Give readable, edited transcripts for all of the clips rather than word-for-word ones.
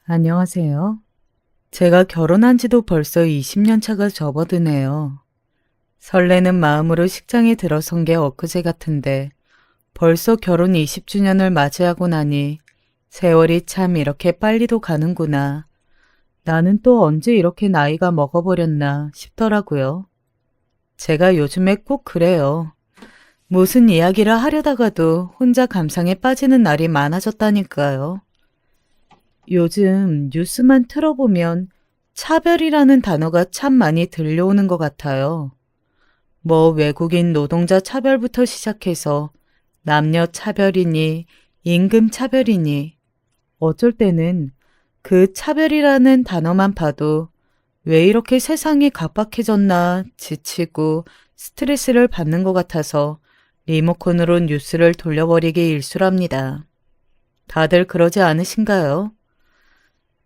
안녕하세요. 제가 결혼한 지도 벌써 20년 차가 접어드네요. 설레는 마음으로 식장에 들어선 게 엊그제 같은데 벌써 결혼 20주년을 맞이하고 나니 세월이 참 이렇게 빨리도 가는구나. 나는 또 언제 이렇게 나이가 먹어버렸나 싶더라고요. 제가 요즘에 꼭 그래요. 무슨 이야기를 하려다가도 혼자 감상에 빠지는 날이 많아졌다니까요. 요즘 뉴스만 틀어보면 차별이라는 단어가 참 많이 들려오는 것 같아요. 뭐 외국인 노동자 차별부터 시작해서 남녀 차별이니 임금 차별이니 어쩔 때는 그 차별이라는 단어만 봐도 왜 이렇게 세상이 각박해졌나 지치고 스트레스를 받는 것 같아서 리모컨으로 뉴스를 돌려버리기 일쑤랍니다. 다들 그러지 않으신가요?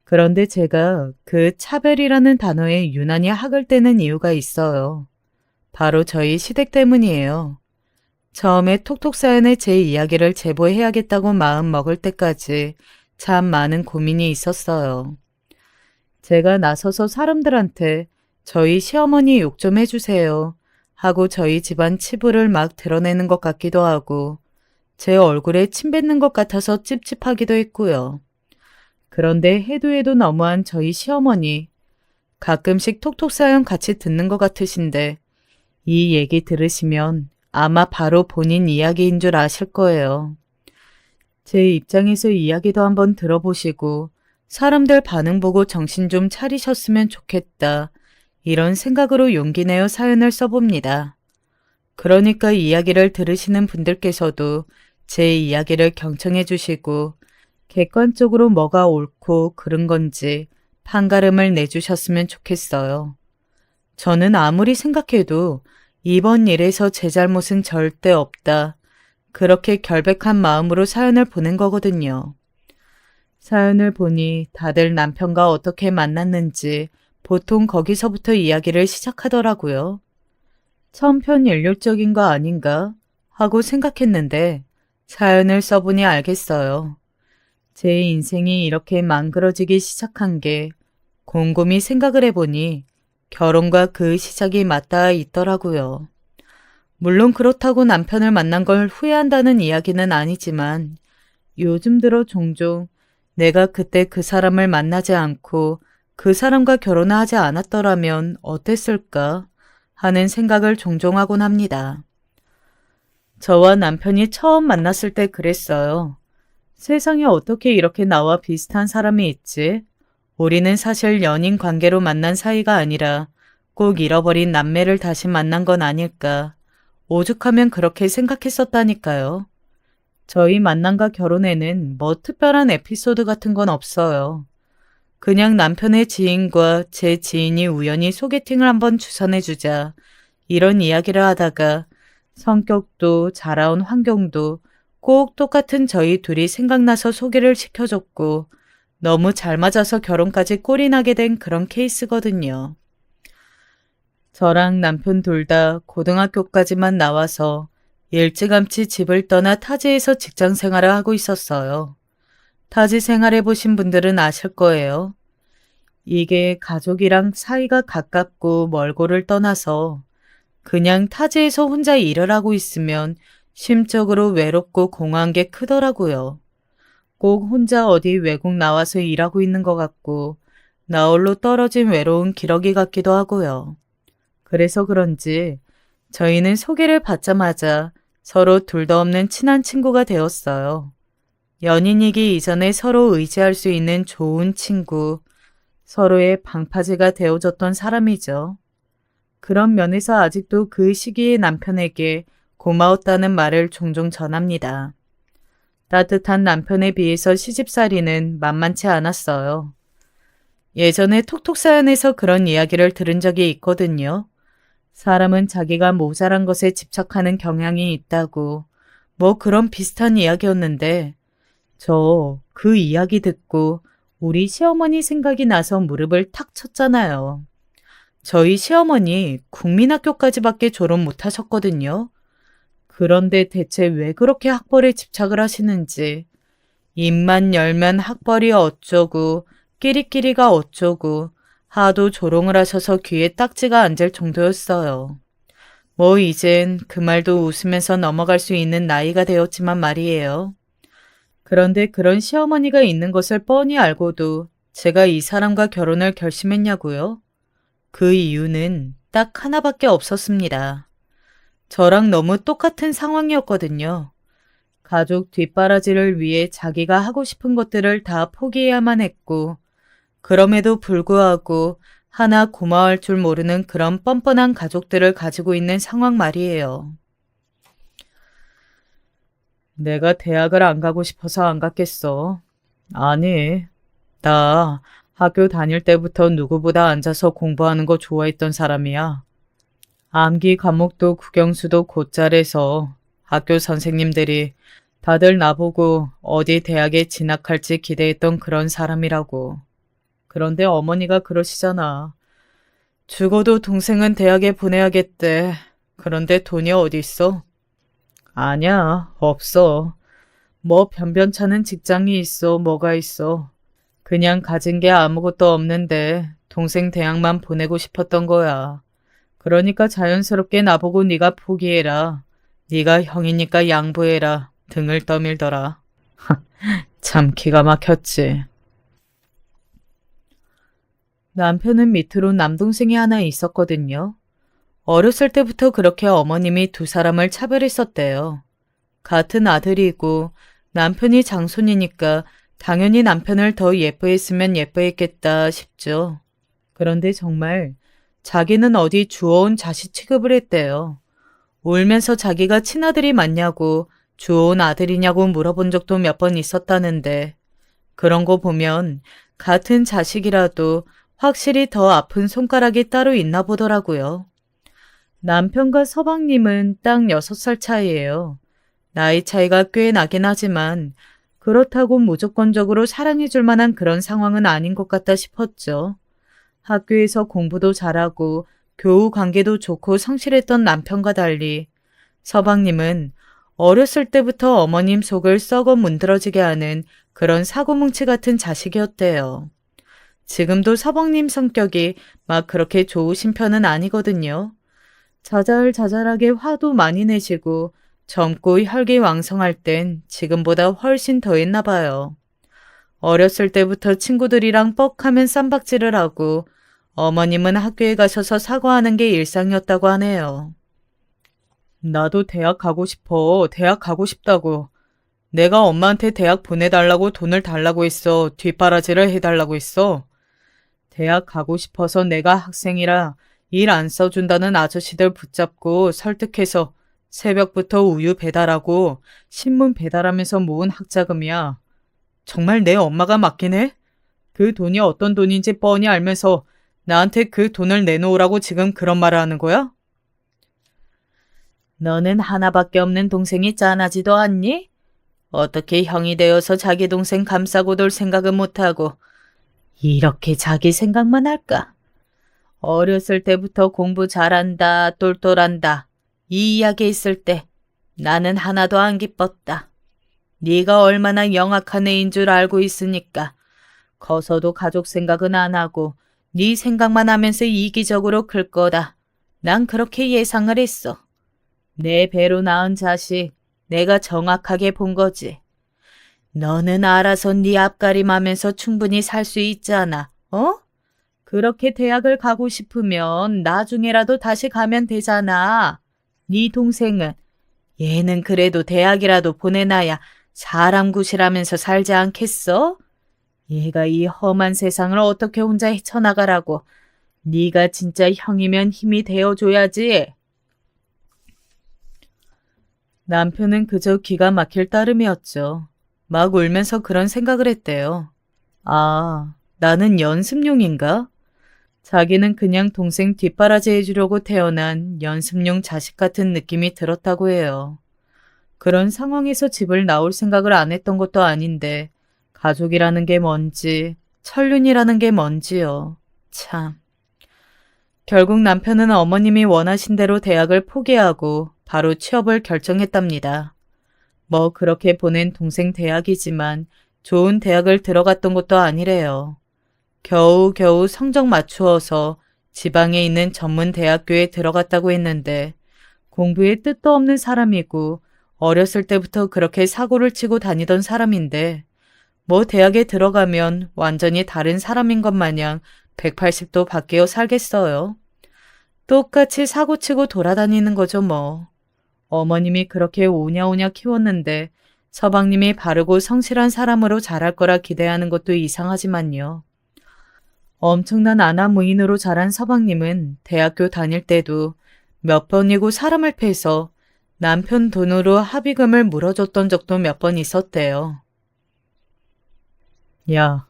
그런데 제가 그 차별이라는 단어에 유난히 학을 떼는 이유가 있어요. 바로 저희 시댁 때문이에요. 처음에 톡톡 사연에 제 이야기를 제보해야겠다고 마음 먹을 때까지 참 많은 고민이 있었어요. 제가 나서서 사람들한테 저희 시어머니 욕 좀 해주세요 하고 저희 집안 치부를 막 드러내는 것 같기도 하고 제 얼굴에 침 뱉는 것 같아서 찝찝하기도 했고요. 그런데 해도 해도 너무한 저희 시어머니 가끔씩 톡톡 사연 같이 듣는 것 같으신데 이 얘기 들으시면 아마 바로 본인 이야기인 줄 아실 거예요. 제 입장에서 이야기도 한번 들어보시고 사람들 반응 보고 정신 좀 차리셨으면 좋겠다. 이런 생각으로 용기 내어 사연을 써봅니다. 그러니까 이야기를 들으시는 분들께서도 제 이야기를 경청해 주시고 객관적으로 뭐가 옳고 그른 건지 판가름을 내주셨으면 좋겠어요. 저는 아무리 생각해도 이번 일에서 제 잘못은 절대 없다. 그렇게 결백한 마음으로 사연을 보낸 거거든요. 사연을 보니 다들 남편과 어떻게 만났는지 보통 거기서부터 이야기를 시작하더라고요. 천편일률적인 거 아닌가 하고 생각했는데 사연을 써보니 알겠어요. 제 인생이 이렇게 망그러지기 시작한 게 곰곰이 생각을 해보니 결혼과 그 시작이 맞닿아 있더라고요. 물론 그렇다고 남편을 만난 걸 후회한다는 이야기는 아니지만 요즘 들어 종종 내가 그때 그 사람을 만나지 않고 그 사람과 결혼을 하지 않았더라면 어땠을까 하는 생각을 종종 하곤 합니다. 저와 남편이 처음 만났을 때 그랬어요. 세상에 어떻게 이렇게 나와 비슷한 사람이 있지? 우리는 사실 연인 관계로 만난 사이가 아니라 꼭 잃어버린 남매를 다시 만난 건 아닐까. 오죽하면 그렇게 생각했었다니까요. 저희 만남과 결혼에는 뭐 특별한 에피소드 같은 건 없어요. 그냥 남편의 지인과 제 지인이 우연히 소개팅을 한번 주선해주자 이런 이야기를 하다가 성격도 자라온 환경도 꼭 똑같은 저희 둘이 생각나서 소개를 시켜줬고 너무 잘 맞아서 결혼까지 꼴이 나게 된 그런 케이스거든요. 저랑 남편 둘 다 고등학교까지만 나와서 일찌감치 집을 떠나 타지에서 직장 생활을 하고 있었어요. 타지 생활해 보신 분들은 아실 거예요. 이게 가족이랑 사이가 가깝고 멀고를 떠나서 그냥 타지에서 혼자 일을 하고 있으면 심적으로 외롭고 공허한 게 크더라고요. 꼭 혼자 어디 외국 나와서 일하고 있는 것 같고 나홀로 떨어진 외로운 기러기 같기도 하고요. 그래서 그런지 저희는 소개를 받자마자 서로 둘도 없는 친한 친구가 되었어요. 연인이기 이전에 서로 의지할 수 있는 좋은 친구, 서로의 방파제가 되어줬던 사람이죠. 그런 면에서 아직도 그 시기의 남편에게 고마웠다는 말을 종종 전합니다. 따뜻한 남편에 비해서 시집살이는 만만치 않았어요. 예전에 톡톡 사연에서 그런 이야기를 들은 적이 있거든요. 사람은 자기가 모자란 것에 집착하는 경향이 있다고 뭐 그런 비슷한 이야기였는데 저 그 이야기 듣고 우리 시어머니 생각이 나서 무릎을 탁 쳤잖아요. 저희 시어머니 국민학교까지밖에 졸업 못하셨거든요. 그런데 대체 왜 그렇게 학벌에 집착을 하시는지 입만 열면 학벌이 어쩌고 끼리끼리가 어쩌고 하도 조롱을 하셔서 귀에 딱지가 앉을 정도였어요. 뭐 이젠 그 말도 웃으면서 넘어갈 수 있는 나이가 되었지만 말이에요. 그런데 그런 시어머니가 있는 것을 뻔히 알고도 제가 이 사람과 결혼을 결심했냐고요? 그 이유는 딱 하나밖에 없었습니다. 저랑 너무 똑같은 상황이었거든요. 가족 뒷바라지를 위해 자기가 하고 싶은 것들을 다 포기해야만 했고, 그럼에도 불구하고 하나 고마워할 줄 모르는 그런 뻔뻔한 가족들을 가지고 있는 상황 말이에요. 내가 대학을 안 가고 싶어서 안 갔겠어. 아니, 나 학교 다닐 때부터 누구보다 앉아서 공부하는 거 좋아했던 사람이야. 암기 과목도 국영수도 곧잘해서 학교 선생님들이 다들 나보고 어디 대학에 진학할지 기대했던 그런 사람이라고. 그런데 어머니가 그러시잖아. 죽어도 동생은 대학에 보내야겠대. 그런데 돈이 어디 있어? 아니야, 없어. 뭐 변변찮은 직장이 있어, 뭐가 있어. 그냥 가진 게 아무것도 없는데 동생 대학만 보내고 싶었던 거야. 그러니까 자연스럽게 나보고 네가 포기해라. 네가 형이니까 양보해라. 등을 떠밀더라. 참 기가 막혔지. 남편은 밑으로 남동생이 하나 있었거든요. 어렸을 때부터 그렇게 어머님이 두 사람을 차별했었대요. 같은 아들이고 남편이 장손이니까 당연히 남편을 더 예뻐했으면 예뻐했겠다 싶죠. 그런데 정말 자기는 어디 주워온 자식 취급을 했대요. 울면서 자기가 친아들이 맞냐고 주워온 아들이냐고 물어본 적도 몇 번 있었다는데 그런 거 보면 같은 자식이라도 확실히 더 아픈 손가락이 따로 있나 보더라고요. 남편과 서방님은 딱 6살 차이예요. 나이 차이가 꽤 나긴 하지만 그렇다고 무조건적으로 사랑해줄 만한 그런 상황은 아닌 것 같다 싶었죠. 학교에서 공부도 잘하고 교우 관계도 좋고 성실했던 남편과 달리 서방님은 어렸을 때부터 어머님 속을 썩어 문드러지게 하는 그런 사고뭉치 같은 자식이었대요. 지금도 서방님 성격이 막 그렇게 좋으신 편은 아니거든요. 자잘자잘하게 화도 많이 내시고 젊고 혈기왕성할 땐 지금보다 훨씬 더했나 봐요. 어렸을 때부터 친구들이랑 뻑하면 쌈박질을 하고 어머님은 학교에 가셔서 사과하는 게 일상이었다고 하네요. 나도 대학 가고 싶어. 대학 가고 싶다고. 내가 엄마한테 대학 보내달라고 돈을 달라고 했어. 뒷바라지를 해달라고 했어. 대학 가고 싶어서 내가 학생이라 일 안 써준다는 아저씨들 붙잡고 설득해서 새벽부터 우유 배달하고 신문 배달하면서 모은 학자금이야. 정말 내 엄마가 맞긴 해? 그 돈이 어떤 돈인지 뻔히 알면서 나한테 그 돈을 내놓으라고 지금 그런 말을 하는 거야? 너는 하나밖에 없는 동생이 짠하지도 않니? 어떻게 형이 되어서 자기 동생 감싸고 돌 생각은 못하고 이렇게 자기 생각만 할까? 어렸을 때부터 공부 잘한다, 똘똘한다. 이 이야기 있을 때 나는 하나도 안 기뻤다. 네가 얼마나 영악한 애인 줄 알고 있으니까 커서도 가족 생각은 안 하고 네 생각만 하면서 이기적으로 클 거다. 난 그렇게 예상을 했어. 내 배로 낳은 자식 내가 정확하게 본 거지. 너는 알아서 네 앞가림하면서 충분히 살 수 있잖아. 어? 그렇게 대학을 가고 싶으면 나중에라도 다시 가면 되잖아. 네 동생은 얘는 그래도 대학이라도 보내놔야 사람 구실하면서 살지 않겠어? 얘가 이 험한 세상을 어떻게 혼자 헤쳐나가라고. 네가 진짜 형이면 힘이 되어줘야지. 남편은 그저 기가 막힐 따름이었죠. 막 울면서 그런 생각을 했대요. 아, 나는 연습용인가? 자기는 그냥 동생 뒷바라지 해주려고 태어난 연습용 자식 같은 느낌이 들었다고 해요. 그런 상황에서 집을 나올 생각을 안 했던 것도 아닌데 가족이라는 게 뭔지 천륜이라는 게 뭔지요. 참. 결국 남편은 어머님이 원하신 대로 대학을 포기하고 바로 취업을 결정했답니다. 뭐 그렇게 보낸 동생 대학이지만 좋은 대학을 들어갔던 것도 아니래요. 겨우겨우 성적 맞추어서 지방에 있는 전문 대학교에 들어갔다고 했는데 공부에 뜻도 없는 사람이고 어렸을 때부터 그렇게 사고를 치고 다니던 사람인데 뭐 대학에 들어가면 완전히 다른 사람인 것 마냥 180도 바뀌어 살겠어요. 똑같이 사고치고 돌아다니는 거죠 뭐. 어머님이 그렇게 오냐오냐 키웠는데 서방님이 바르고 성실한 사람으로 자랄 거라 기대하는 것도 이상하지만요. 엄청난 아나무인으로 자란 서방님은 대학교 다닐 때도 몇 번이고 사람을 패서 남편 돈으로 합의금을 물어줬던 적도 몇 번 있었대요. 야,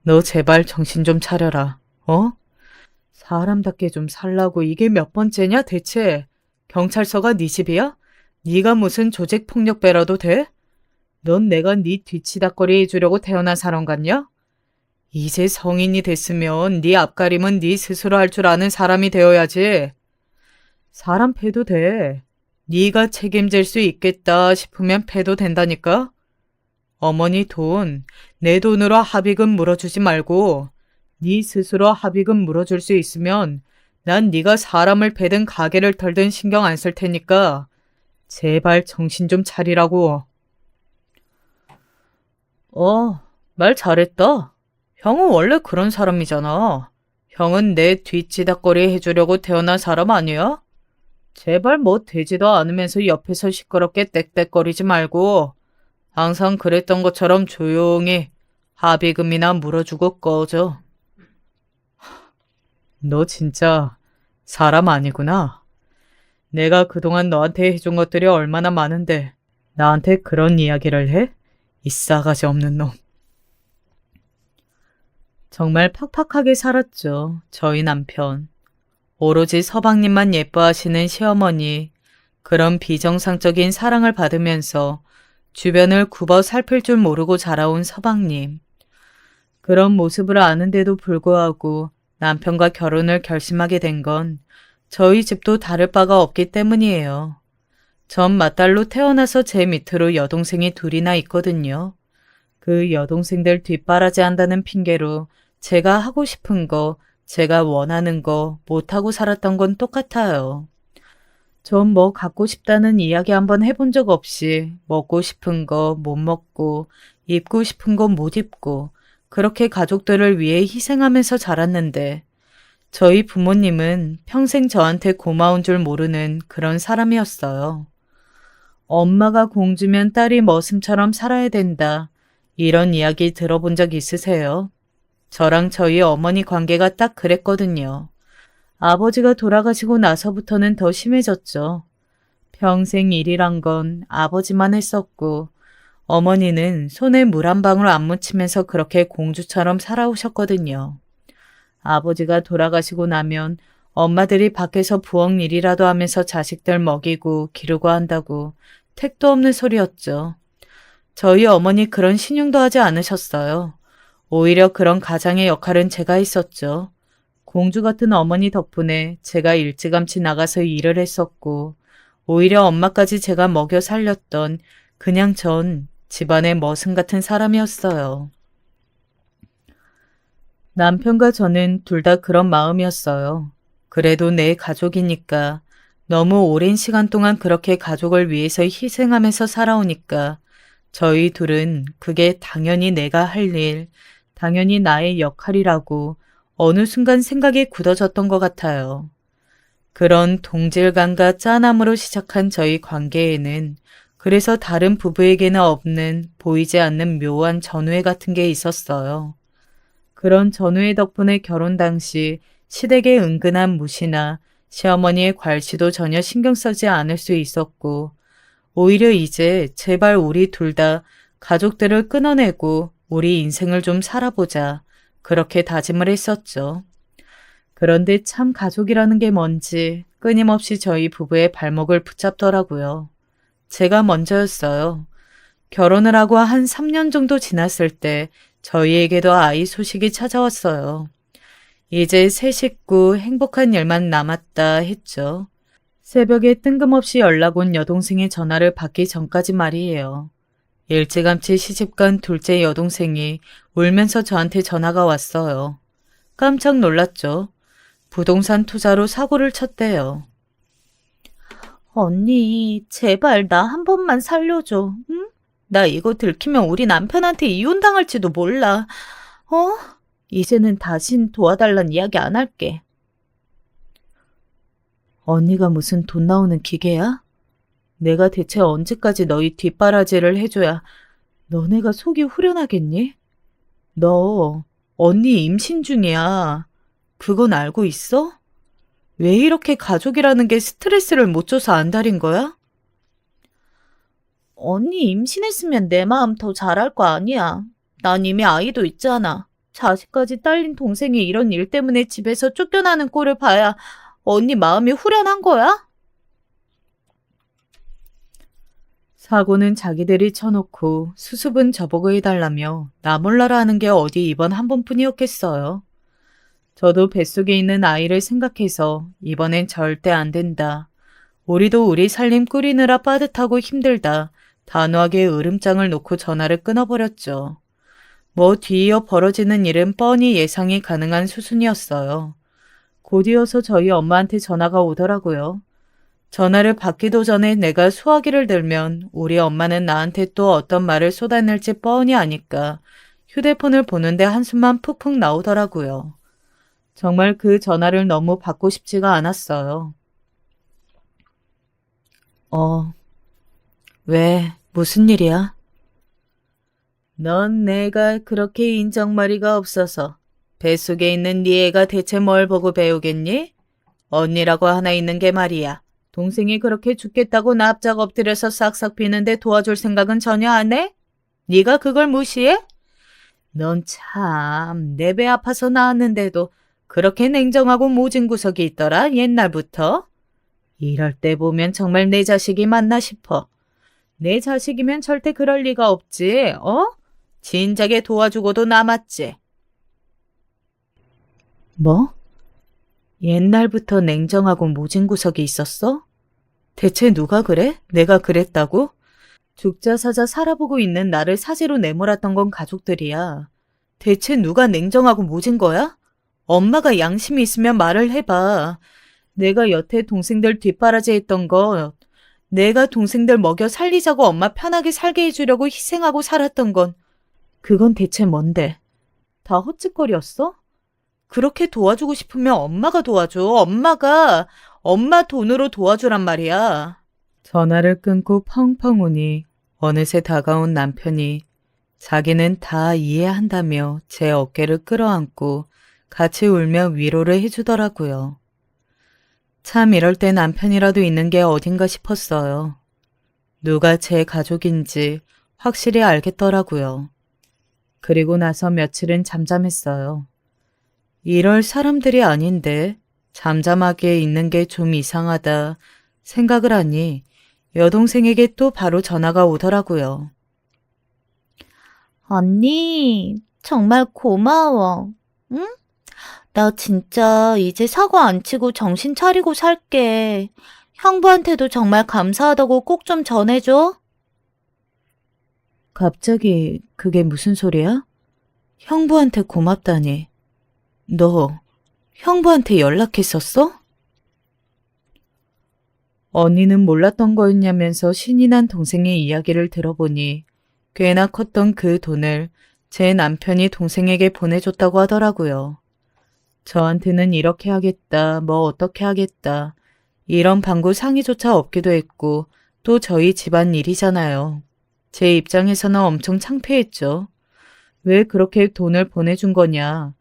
너 제발 정신 좀 차려라. 어? 사람답게 좀 살라고 이게 몇 번째냐 대체? 경찰서가 네 집이야? 네가 무슨 조직폭력배라도 돼? 넌 내가 네 뒤치다꺼리 해주려고 태어난 사람 같냐? 이제 성인이 됐으면 네 앞가림은 네 스스로 할 줄 아는 사람이 되어야지. 사람 패도 돼. 네가 책임질 수 있겠다 싶으면 패도 된다니까? 어머니 돈, 내 돈으로 합의금 물어주지 말고 네 스스로 합의금 물어줄 수 있으면 난 네가 사람을 패든 가게를 털든 신경 안 쓸 테니까 제발 정신 좀 차리라고. 말 잘했다. 형은 원래 그런 사람이잖아. 형은 내 뒷지닥거리 해주려고 태어난 사람 아니야? 제발 뭐 되지도 않으면서 옆에서 시끄럽게 떽떽거리지 말고 항상 그랬던 것처럼 조용히 합의금이나 물어주고 꺼져. 너 진짜 사람 아니구나. 내가 그동안 너한테 해준 것들이 얼마나 많은데 나한테 그런 이야기를 해? 이 싸가지 없는 놈. 정말 팍팍하게 살았죠. 저희 남편. 오로지 서방님만 예뻐하시는 시어머니. 그런 비정상적인 사랑을 받으면서 주변을 굽어 살필 줄 모르고 자라온 서방님. 그런 모습을 아는데도 불구하고 남편과 결혼을 결심하게 된 건 저희 집도 다를 바가 없기 때문이에요. 전 맏딸로 태어나서 제 밑으로 여동생이 둘이나 있거든요. 그 여동생들 뒷바라지 한다는 핑계로 제가 하고 싶은 거, 제가 원하는 거 못하고 살았던 건 똑같아요. 전 뭐 갖고 싶다는 이야기 한번 해본 적 없이 먹고 싶은 거 못 먹고 입고 싶은 거 못 입고 그렇게 가족들을 위해 희생하면서 자랐는데 저희 부모님은 평생 저한테 고마운 줄 모르는 그런 사람이었어요. 엄마가 공주면 딸이 머슴처럼 살아야 된다. 이런 이야기 들어본 적 있으세요? 저랑 저희 어머니 관계가 딱 그랬거든요. 아버지가 돌아가시고 나서부터는 더 심해졌죠. 평생 일이란 건 아버지만 했었고 어머니는 손에 물 한 방울 안 묻히면서 그렇게 공주처럼 살아오셨거든요. 아버지가 돌아가시고 나면 엄마들이 밖에서 부엌 일이라도 하면서 자식들 먹이고 기르고 한다고 택도 없는 소리였죠. 저희 어머니 그런 신용도 하지 않으셨어요. 오히려 그런 가장의 역할은 제가 했었죠. 공주 같은 어머니 덕분에 제가 일찌감치 나가서 일을 했었고 오히려 엄마까지 제가 먹여 살렸던 그냥 전 집안의 머슴 같은 사람이었어요. 남편과 저는 둘 다 그런 마음이었어요. 그래도 내 가족이니까 너무 오랜 시간 동안 그렇게 가족을 위해서 희생하면서 살아오니까 저희 둘은 그게 당연히 내가 할 일, 당연히 나의 역할이라고 어느 순간 생각이 굳어졌던 것 같아요. 그런 동질감과 짠함으로 시작한 저희 관계에는 그래서 다른 부부에게는 없는 보이지 않는 묘한 전우애 같은 게 있었어요. 그런 전우애 덕분에 결혼 당시 시댁의 은근한 무시나 시어머니의 괄시도 전혀 신경 쓰지 않을 수 있었고 오히려 이제 제발 우리 둘 다 가족들을 끊어내고 우리 인생을 좀 살아보자 그렇게 다짐을 했었죠. 그런데 참 가족이라는 게 뭔지 끊임없이 저희 부부의 발목을 붙잡더라고요. 제가 먼저였어요. 결혼을 하고 한 3년 정도 지났을 때 저희에게도 아이 소식이 찾아왔어요. 이제 새 식구 행복한 일만 남았다 했죠. 새벽에 뜬금없이 연락 온 여동생의 전화를 받기 전까지 말이에요. 일찌감치 시집간 둘째 여동생이 울면서 저한테 전화가 왔어요. 깜짝 놀랐죠. 부동산 투자로 사고를 쳤대요. 언니, 제발 나 한 번만 살려줘. 응? 나 이거 들키면 우리 남편한테 이혼당할지도 몰라. 이제는 다신 도와달란 이야기 안 할게. 언니가 무슨 돈 나오는 기계야? 내가 대체 언제까지 너희 뒷바라지를 해줘야 너네가 속이 후련하겠니? 너 언니 임신 중이야. 그건 알고 있어? 왜 이렇게 가족이라는 게 스트레스를 못 줘서 안달인 거야? 언니 임신했으면 내 마음 더 잘할 거 아니야. 난 이미 아이도 있잖아. 자식까지 딸린 동생이 이런 일 때문에 집에서 쫓겨나는 꼴을 봐야 언니 마음이 후련한 거야? 사고는 자기들이 쳐놓고 수습은 저보고 해달라며 나 몰라라 하는 게 어디 이번 한 번뿐이었겠어요. 저도 뱃속에 있는 아이를 생각해서 이번엔 절대 안 된다. 우리도 우리 살림 꾸리느라 빠듯하고 힘들다. 단호하게 으름장을 놓고 전화를 끊어버렸죠. 뭐 뒤이어 벌어지는 일은 뻔히 예상이 가능한 수순이었어요. 곧이어서 저희 엄마한테 전화가 오더라고요. 전화를 받기도 전에 내가 수화기를 들면 우리 엄마는 나한테 또 어떤 말을 쏟아낼지 뻔히 아니까 휴대폰을 보는데 한숨만 푹푹 나오더라고요. 정말 그 전화를 너무 받고 싶지가 않았어요. 왜? 무슨 일이야? 넌 내가 그렇게 인정머리가 없어서 뱃속에 있는 네 애가 대체 뭘 보고 배우겠니? 언니라고 하나 있는 게 말이야. 동생이 그렇게 죽겠다고 납작 엎드려서 싹싹 비는데 도와줄 생각은 전혀 안 해? 네가 그걸 무시해? 넌 참 내 배 아파서 나왔는데도 그렇게 냉정하고 모진 구석이 있더라 옛날부터. 이럴 때 보면 정말 내 자식이 맞나 싶어. 내 자식이면 절대 그럴 리가 없지, 진작에 도와주고도 남았지. 뭐? 옛날부터 냉정하고 모진 구석이 있었어? 대체 누가 그래? 내가 그랬다고? 죽자 사자 살아보고 있는 나를 사지로 내몰았던 건 가족들이야. 대체 누가 냉정하고 모진 거야? 엄마가 양심이 있으면 말을 해봐. 내가 여태 동생들 뒷바라지 했던 거, 내가 동생들 먹여 살리자고 엄마 편하게 살게 해주려고 희생하고 살았던 건, 그건 대체 뭔데? 다 헛짓거리였어? 그렇게 도와주고 싶으면 엄마가 도와줘. 엄마 돈으로 도와주란 말이야. 전화를 끊고 펑펑 우니 어느새 다가온 남편이 자기는 다 이해한다며 제 어깨를 끌어안고 같이 울며 위로를 해주더라고요. 참 이럴 때 남편이라도 있는 게 어딘가 싶었어요. 누가 제 가족인지 확실히 알겠더라고요. 그리고 나서 며칠은 잠잠했어요. 이럴 사람들이 아닌데 잠잠하게 있는 게 좀 이상하다 생각을 하니 여동생에게 또 바로 전화가 오더라고요. 언니, 정말 고마워. 응? 나 진짜 이제 사고 안 치고 정신 차리고 살게. 형부한테도 정말 감사하다고 꼭 좀 전해줘. 갑자기 그게 무슨 소리야? 형부한테 고맙다니. 너 형부한테 연락했었어? 언니는 몰랐던 거였냐면서 신이 난 동생의 이야기를 들어보니 꽤나 컸던 그 돈을 제 남편이 동생에게 보내줬다고 하더라고요. 저한테는 이렇게 하겠다, 뭐 어떻게 하겠다, 이런 방구 상의조차 없기도 했고 또 저희 집안 일이잖아요. 제 입장에서는 엄청 창피했죠. 왜 그렇게 돈을 보내준 거냐.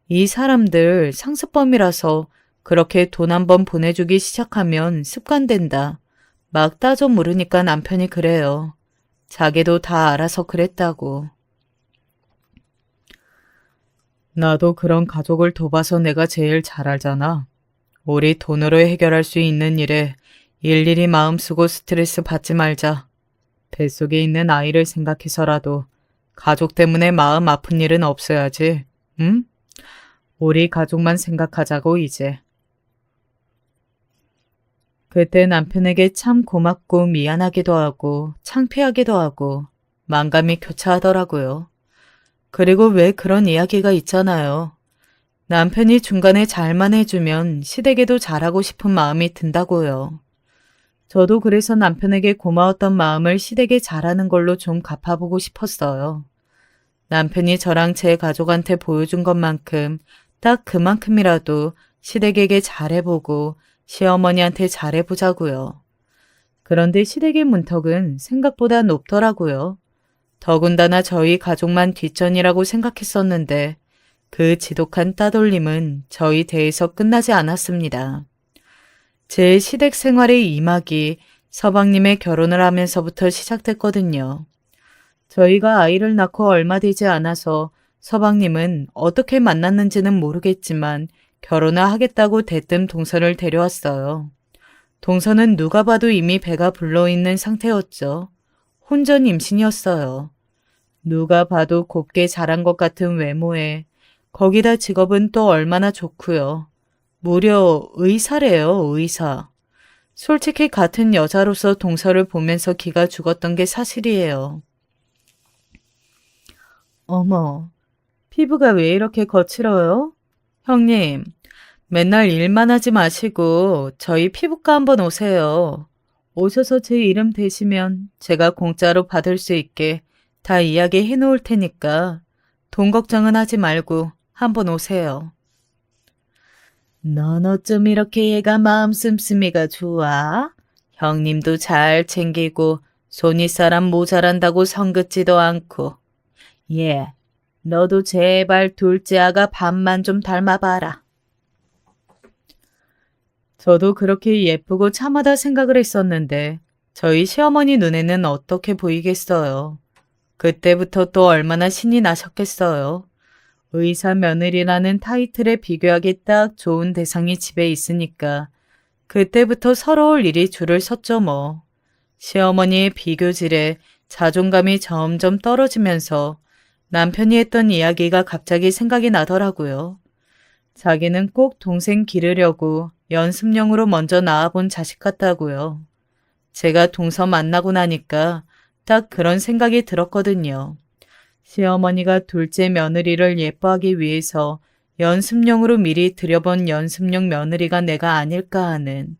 이 사람들 상습범이라서 그렇게 돈 한 번 보내주기 시작하면 습관된다. 막 따져 물으니까 남편이 그래요. 자기도 다 알아서 그랬다고. 나도 그런 가족을 돕아서 내가 제일 잘 알잖아. 우리 돈으로 해결할 수 있는 일에 일일이 마음 쓰고 스트레스 받지 말자. 뱃속에 있는 아이를 생각해서라도 가족 때문에 마음 아픈 일은 없어야지. 응? 우리 가족만 생각하자고 이제. 그때 남편에게 참 고맙고 미안하기도 하고 창피하기도 하고 만감이 교차하더라고요. 그리고 왜 그런 이야기가 있잖아요. 남편이 중간에 잘만 해주면 시댁에도 잘하고 싶은 마음이 든다고요. 저도 그래서 남편에게 고마웠던 마음을 시댁에 잘하는 걸로 좀 갚아보고 싶었어요. 남편이 저랑 제 가족한테 보여준 것만큼 딱 그만큼이라도 시댁에게 잘해보고 시어머니한테 잘해보자고요. 그런데 시댁의 문턱은 생각보다 높더라고요. 더군다나 저희 가족만 뒷전이라고 생각했었는데 그 지독한 따돌림은 저희 대에서 끝나지 않았습니다. 제 시댁 생활의 이막이 서방님의 결혼을 하면서부터 시작됐거든요. 저희가 아이를 낳고 얼마 되지 않아서 서방님은 어떻게 만났는지는 모르겠지만 결혼을 하겠다고 대뜸 동서를 데려왔어요. 동서는 누가 봐도 이미 배가 불러있는 상태였죠. 혼전 임신이었어요. 누가 봐도 곱게 자란 것 같은 외모에 거기다 직업은 또 얼마나 좋고요. 무려 의사래요, 의사. 솔직히 같은 여자로서 동서를 보면서 기가 죽었던 게 사실이에요. 어머, 피부가 왜 이렇게 거칠어요? 형님, 맨날 일만 하지 마시고 저희 피부과 한번 오세요. 오셔서 제 이름 대시면 제가 공짜로 받을 수 있게 다 이야기해 놓을 테니까 돈 걱정은 하지 말고 한번 오세요. 넌 어쩜 이렇게 얘가 마음 씀씀이가 좋아? 형님도 잘 챙기고 손윗사람 모자란다고 성긋지도 않고. 예, 너도 제발 둘째 아가 밥만 좀 닮아봐라. 저도 그렇게 예쁘고 참하다 생각을 했었는데 저희 시어머니 눈에는 어떻게 보이겠어요. 그때부터 또 얼마나 신이 나셨겠어요. 의사 며느리라는 타이틀에 비교하기 딱 좋은 대상이 집에 있으니까 그때부터 서러울 일이 줄을 섰죠 뭐. 시어머니의 비교질에 자존감이 점점 떨어지면서 남편이 했던 이야기가 갑자기 생각이 나더라고요. 자기는 꼭 동생 기르려고 연습용으로 먼저 낳아본 자식 같다고요. 제가 동서 만나고 나니까 딱 그런 생각이 들었거든요. 시어머니가 둘째 며느리를 예뻐하기 위해서 연습용으로 미리 들여본 연습용 며느리가 내가 아닐까 하는.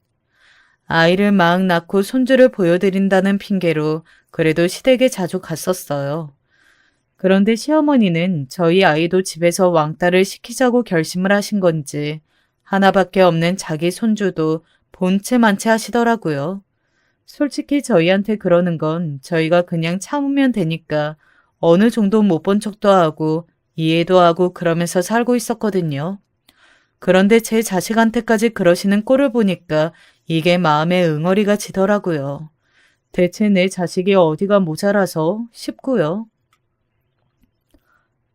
아이를 막 낳고 손주를 보여드린다는 핑계로 그래도 시댁에 자주 갔었어요. 그런데 시어머니는 저희 아이도 집에서 왕따를 시키자고 결심을 하신 건지 하나밖에 없는 자기 손주도 본체 만체 하시더라고요. 솔직히 저희한테 그러는 건 저희가 그냥 참으면 되니까 어느 정도 못 본 척도 하고 이해도 하고 그러면서 살고 있었거든요. 그런데 제 자식한테까지 그러시는 꼴을 보니까 이게 마음에 응어리가 지더라고요. 대체 내 자식이 어디가 모자라서 싶고요.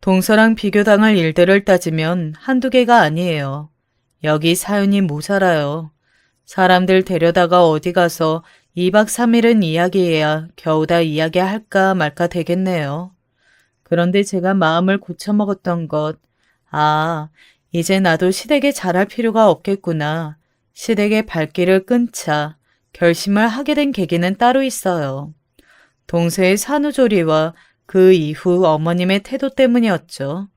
동서랑 비교당할 일들을 따지면 한두 개가 아니에요. 여기 사연이 모자라요. 사람들 데려다가 어디 가서 2박 3일은 이야기해야 겨우 다 이야기할까 말까 되겠네요. 그런데 제가 마음을 고쳐먹었던 것, 이제 나도 시댁에 잘할 필요가 없겠구나. 시댁의 발길을 끊자 결심을 하게 된 계기는 따로 있어요. 동서의 산후조리와 그 이후 어머님의 태도 때문이었죠.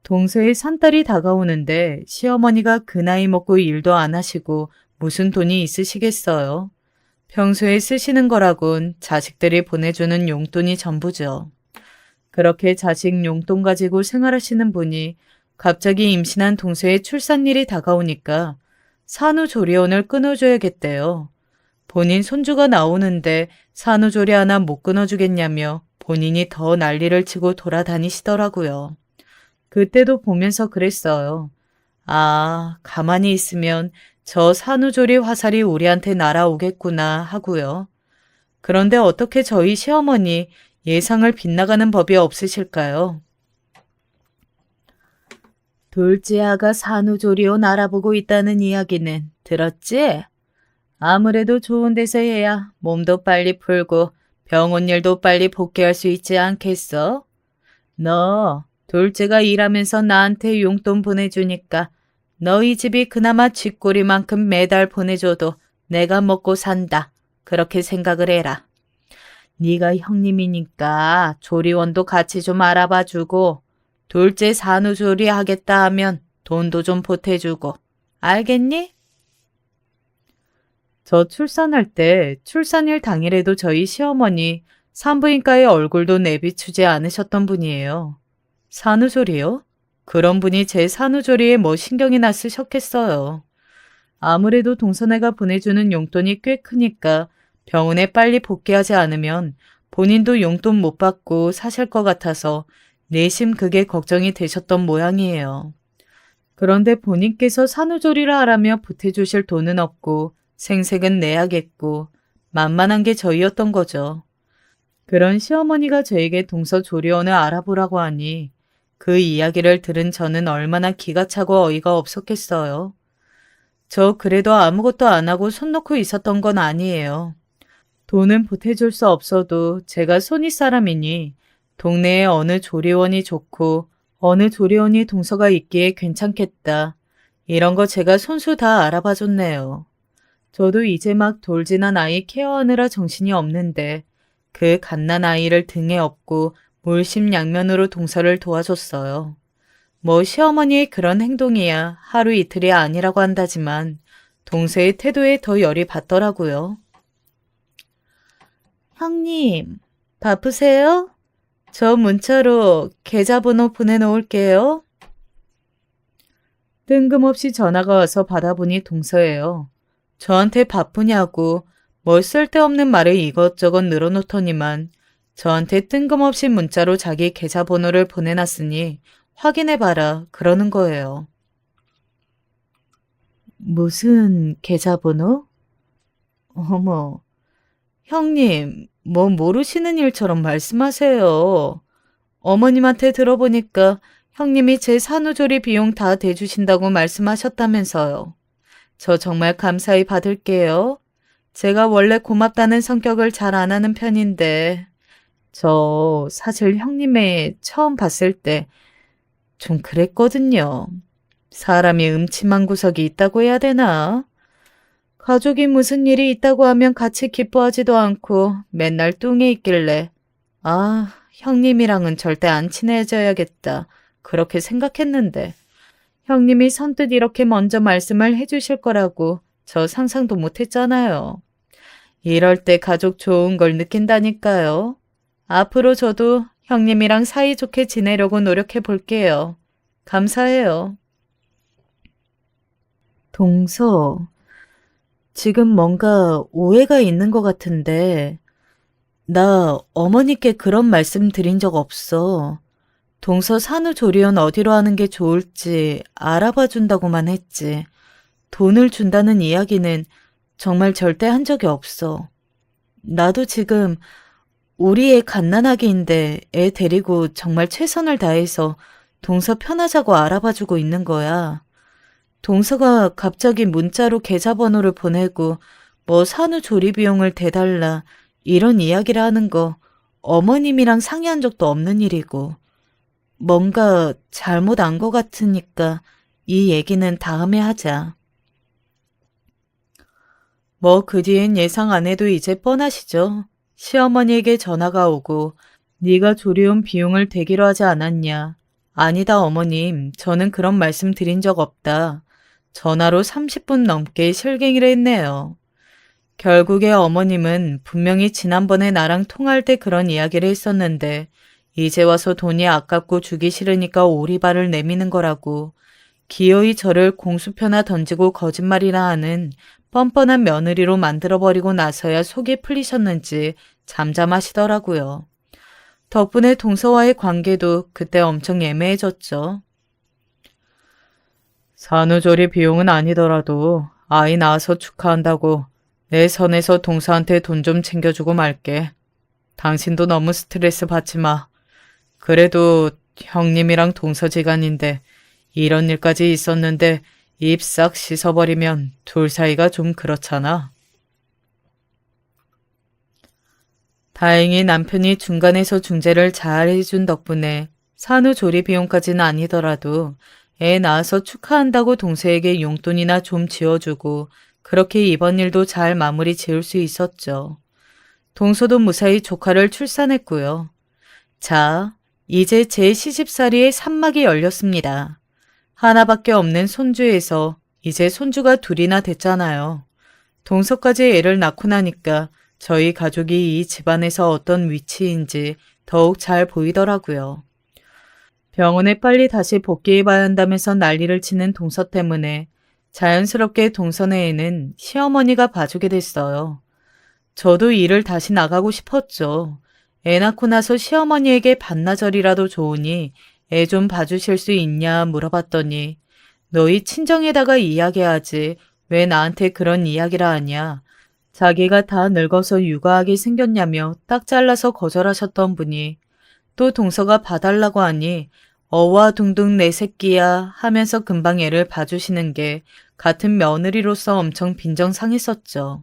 동서의 산딸이 다가오는데 시어머니가 그 나이 먹고 일도 안 하시고 무슨 돈이 있으시겠어요. 평소에 쓰시는 거라곤 자식들이 보내주는 용돈이 전부죠. 그렇게 자식 용돈 가지고 생활하시는 분이 갑자기 임신한 동서의 출산일이 다가오니까 산후조리원을 끊어줘야겠대요. 본인 손주가 나오는데 산후조리 하나 못 끊어주겠냐며 본인이 더 난리를 치고 돌아다니시더라고요. 그때도 보면서 그랬어요. 가만히 있으면 저 산후조리 화살이 우리한테 날아오겠구나 하고요. 그런데 어떻게 저희 시어머니 예상을 빗나가는 법이 없으실까요? 둘째 아가 산후조리원 알아보고 있다는 이야기는 들었지? 아무래도 좋은 데서 해야 몸도 빨리 풀고 병원 일도 빨리 복귀할 수 있지 않겠어? 너 둘째가 일하면서 나한테 용돈 보내주니까 너희 집이 그나마 쥐꼬리만큼 매달 보내줘도 내가 먹고 산다. 그렇게 생각을 해라. 네가 형님이니까 조리원도 같이 좀 알아봐주고 둘째 산후조리 하겠다 하면 돈도 좀 보태주고 알겠니? 저 출산할 때 출산일 당일에도 저희 시어머니 산부인과에 얼굴도 내비추지 않으셨던 분이에요. 산후조리요? 그런 분이 제 산후조리에 뭐 신경이나 쓰셨겠어요. 아무래도 동서네가 보내주는 용돈이 꽤 크니까 병원에 빨리 복귀하지 않으면 본인도 용돈 못 받고 사실 것 같아서 내심 그게 걱정이 되셨던 모양이에요. 그런데 본인께서 산후조리를 하라며 보태주실 돈은 없고 생색은 내야겠고 만만한 게 저희였던 거죠. 그런 시어머니가 저에게 동서조리원을 알아보라고 하니 그 이야기를 들은 저는 얼마나 기가 차고 어이가 없었겠어요. 저 그래도 아무것도 안 하고 손 놓고 있었던 건 아니에요. 돈은 보태줄 수 없어도 제가 손윗 사람이니 동네에 어느 조리원이 좋고 어느 조리원이 동서가 있기에 괜찮겠다. 이런 거 제가 손수 다 알아봐 줬네요. 저도 이제 막 돌진한 아이 케어하느라 정신이 없는데 그 갓난 아이를 등에 업고 물심양면으로 동서를 도와줬어요. 뭐 시어머니의 그런 행동이야 하루 이틀이 아니라고 한다지만 동서의 태도에 더 열이 받더라고요. 형님, 바쁘세요? 저 문자로 계좌번호 보내놓을게요. 뜬금없이 전화가 와서 받아보니 동서예요. 저한테 바쁘냐고 뭘 쓸데없는 말을 이것저것 늘어놓더니만 저한테 뜬금없이 문자로 자기 계좌번호를 보내놨으니 확인해봐라 그러는 거예요. 무슨 계좌번호? 어머, 형님, 뭐 모르시는 일처럼 말씀하세요. 어머님한테 들어보니까 형님이 제 산후조리 비용 다 대주신다고 말씀하셨다면서요. 저 정말 감사히 받을게요. 제가 원래 고맙다는 성격을 잘 안 하는 편인데 저 사실 형님의 처음 봤을 때 좀 그랬거든요. 사람이 음침한 구석이 있다고 해야 되나? 가족이 무슨 일이 있다고 하면 같이 기뻐하지도 않고 맨날 뚱에 있길래 아, 형님이랑은 절대 안 친해져야겠다. 그렇게 생각했는데 형님이 선뜻 이렇게 먼저 말씀을 해주실 거라고 저 상상도 못했잖아요. 이럴 때 가족 좋은 걸 느낀다니까요. 앞으로 저도 형님이랑 사이좋게 지내려고 노력해 볼게요. 감사해요. 동서, 지금 뭔가 오해가 있는 것 같은데, 나 어머니께 그런 말씀 드린 적 없어. 동서 산후조리원 어디로 하는 게 좋을지 알아봐 준다고만 했지. 돈을 준다는 이야기는 정말 절대 한 적이 없어. 나도 지금 우리 애 갓난아기인데 애 데리고 정말 최선을 다해서 동서 편하자고 알아봐주고 있는 거야. 동서가 갑자기 문자로 계좌번호를 보내고 뭐 산후조리 비용을 대달라 이런 이야기를 하는 거 어머님이랑 상의한 적도 없는 일이고 뭔가 잘못 안 것 같으니까 이 얘기는 다음에 하자. 뭐 그 뒤엔 예상 안 해도 이제 뻔하시죠. 시어머니에게 전화가 오고 네가 조리원 비용을 대기로 하지 않았냐. 아니다 어머님, 저는 그런 말씀 드린 적 없다. 전화로 30분 넘게 실갱이를 했네요. 결국에 어머님은 분명히 지난번에 나랑 통화할 때 그런 이야기를 했었는데 이제 와서 돈이 아깝고 주기 싫으니까 오리발을 내미는 거라고 기어이 저를 공수표나 던지고 거짓말이나 하는 뻔뻔한 며느리로 만들어버리고 나서야 속이 풀리셨는지 잠잠하시더라고요. 덕분에 동서와의 관계도 그때 엄청 애매해졌죠. 산후조리 비용은 아니더라도 아이 낳아서 축하한다고 내 선에서 동서한테 돈 좀 챙겨주고 말게. 당신도 너무 스트레스 받지 마. 그래도 형님이랑 동서지간인데 이런 일까지 있었는데 입 싹 씻어버리면 둘 사이가 좀 그렇잖아. 다행히 남편이 중간에서 중재를 잘 해준 덕분에 산후조리 비용까지는 아니더라도 애 낳아서 축하한다고 동서에게 용돈이나 좀 지어주고 그렇게 이번 일도 잘 마무리 지을 수 있었죠. 동서도 무사히 조카를 출산했고요. 자, 이제 제 시집살이의 산막이 열렸습니다. 하나밖에 없는 손주에서 이제 손주가 둘이나 됐잖아요. 동서까지 애를 낳고 나니까 저희 가족이 이 집안에서 어떤 위치인지 더욱 잘 보이더라고요. 병원에 빨리 다시 복귀해봐야 한다면서 난리를 치는 동서 때문에 자연스럽게 동서네 애는 시어머니가 봐주게 됐어요. 저도 일을 다시 나가고 싶었죠. 애 낳고 나서 시어머니에게 반나절이라도 좋으니 애 좀 봐주실 수 있냐 물어봤더니 너희 친정에다가 이야기하지 왜 나한테 그런 이야기를 하냐. 자기가 다 늙어서 육아하게 생겼냐며 딱 잘라서 거절하셨던 분이 또 동서가 봐달라고 하니 어와둥둥 내 새끼야 하면서 금방 애를 봐주시는 게 같은 며느리로서 엄청 빈정상했었죠.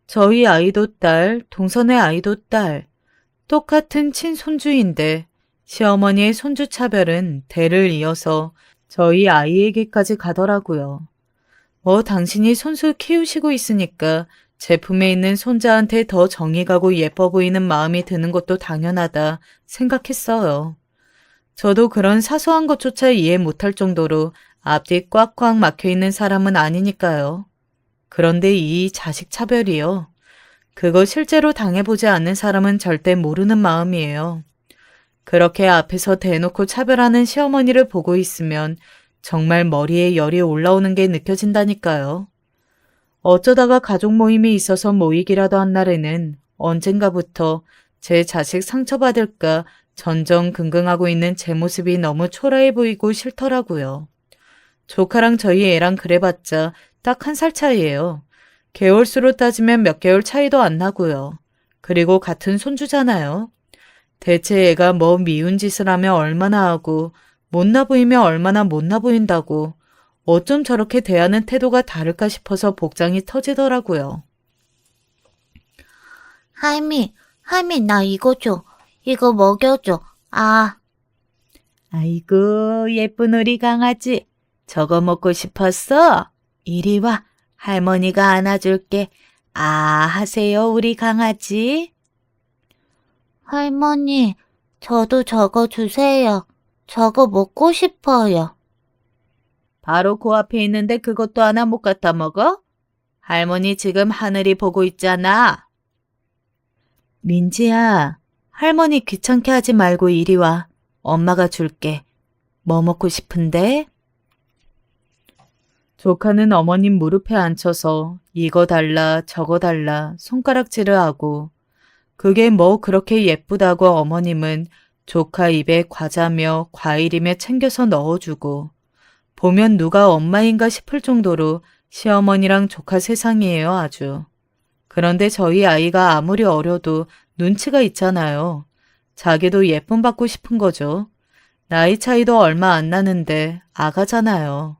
저희 아이도 딸, 동선의 아이도 딸, 똑같은 친손주인데 시어머니의 손주 차별은 대를 이어서 저희 아이에게까지 가더라고요. 뭐 당신이 손수 키우시고 있으니까 제품에 있는 손자한테 더 정이 가고 예뻐 보이는 마음이 드는 것도 당연하다 생각했어요. 저도 그런 사소한 것조차 이해 못할 정도로 앞뒤 꽉꽉 막혀있는 사람은 아니니까요. 그런데 이 자식 차별이요. 그거 실제로 당해보지 않는 사람은 절대 모르는 마음이에요. 그렇게 앞에서 대놓고 차별하는 시어머니를 보고 있으면 정말 머리에 열이 올라오는 게 느껴진다니까요. 어쩌다가 가족 모임이 있어서 모이기라도 한 날에는 언젠가부터 제 자식 상처받을까 전전긍긍하고 있는 제 모습이 너무 초라해 보이고 싫더라고요. 조카랑 저희 애랑 그래봤자 딱 1살 차이예요. 개월수로 따지면 몇 개월 차이도 안 나고요. 그리고 같은 손주잖아요. 대체 애가 뭐 미운 짓을 하면 얼마나 하고 못나 보이면 얼마나 못나 보인다고 어쩜 저렇게 대하는 태도가 다를까 싶어서 복장이 터지더라고요. 할미, 나 이거 줘. 이거 먹여줘. 아이고 예쁜 우리 강아지. 저거 먹고 싶었어? 이리 와. 할머니가 안아줄게. 하세요 우리 강아지. 할머니, 저도 저거 주세요. 저거 먹고 싶어요. 바로 그 앞에 있는데 그것도 하나 못 갖다 먹어? 할머니 지금 하늘이 보고 있잖아. 민지야, 할머니 귀찮게 하지 말고 이리 와. 엄마가 줄게. 뭐 먹고 싶은데? 조카는 어머님 무릎에 앉혀서 이거 달라 저거 달라 손가락질을 하고 그게 뭐 그렇게 예쁘다고 어머님은 조카 입에 과자며 과일이며 챙겨서 넣어주고 보면 누가 엄마인가 싶을 정도로 시어머니랑 조카 세상이에요 아주. 그런데 저희 아이가 아무리 어려도 눈치가 있잖아요. 자기도 예쁨 받고 싶은 거죠. 나이 차이도 얼마 안 나는데 아가잖아요.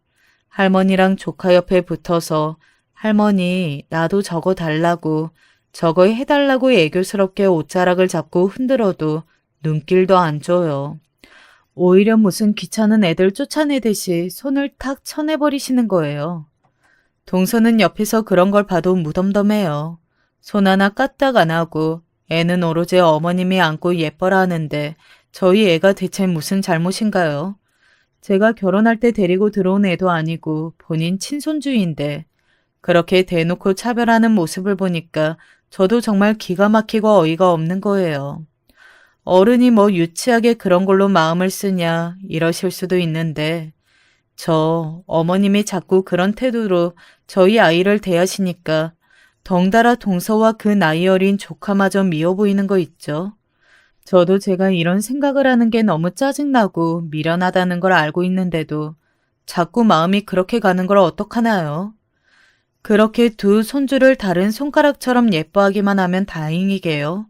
할머니랑 조카 옆에 붙어서 할머니 나도 저거 달라고 저거 해달라고 애교스럽게 옷자락을 잡고 흔들어도 눈길도 안 줘요. 오히려 무슨 귀찮은 애들 쫓아내듯이 손을 탁 쳐내버리시는 거예요. 동서는 옆에서 그런 걸 봐도 무덤덤해요. 손 하나 까딱 안 하고 애는 오로지 어머님이 안고 예뻐라 하는데 저희 애가 대체 무슨 잘못인가요? 제가 결혼할 때 데리고 들어온 애도 아니고 본인 친손주인데 그렇게 대놓고 차별하는 모습을 보니까 저도 정말 기가 막히고 어이가 없는 거예요. 어른이 뭐 유치하게 그런 걸로 마음을 쓰냐 이러실 수도 있는데 저 어머님이 자꾸 그런 태도로 저희 아이를 대하시니까 덩달아 동서와 그 나이 어린 조카마저 미워 보이는 거 있죠. 저도 제가 이런 생각을 하는 게 너무 짜증나고 미련하다는 걸 알고 있는데도 자꾸 마음이 그렇게 가는 걸 어떡하나요? 그렇게 두 손주를 다른 손가락처럼 예뻐하기만 하면 다행이게요.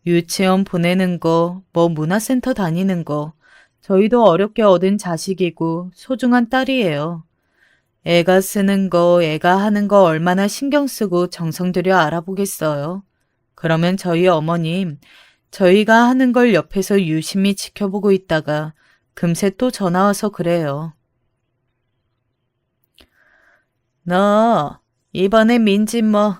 유치원 보내는 거, 뭐 문화센터 다니는 거, 저희도 어렵게 얻은 자식이고 소중한 딸이에요. 애가 쓰는 거, 애가 하는 거 얼마나 신경 쓰고 정성 들여 알아보겠어요. 그러면 저희 어머님, 저희가 하는 걸 옆에서 유심히 지켜보고 있다가 금세 또 전화 와서 그래요. 너 이번에 민지 뭐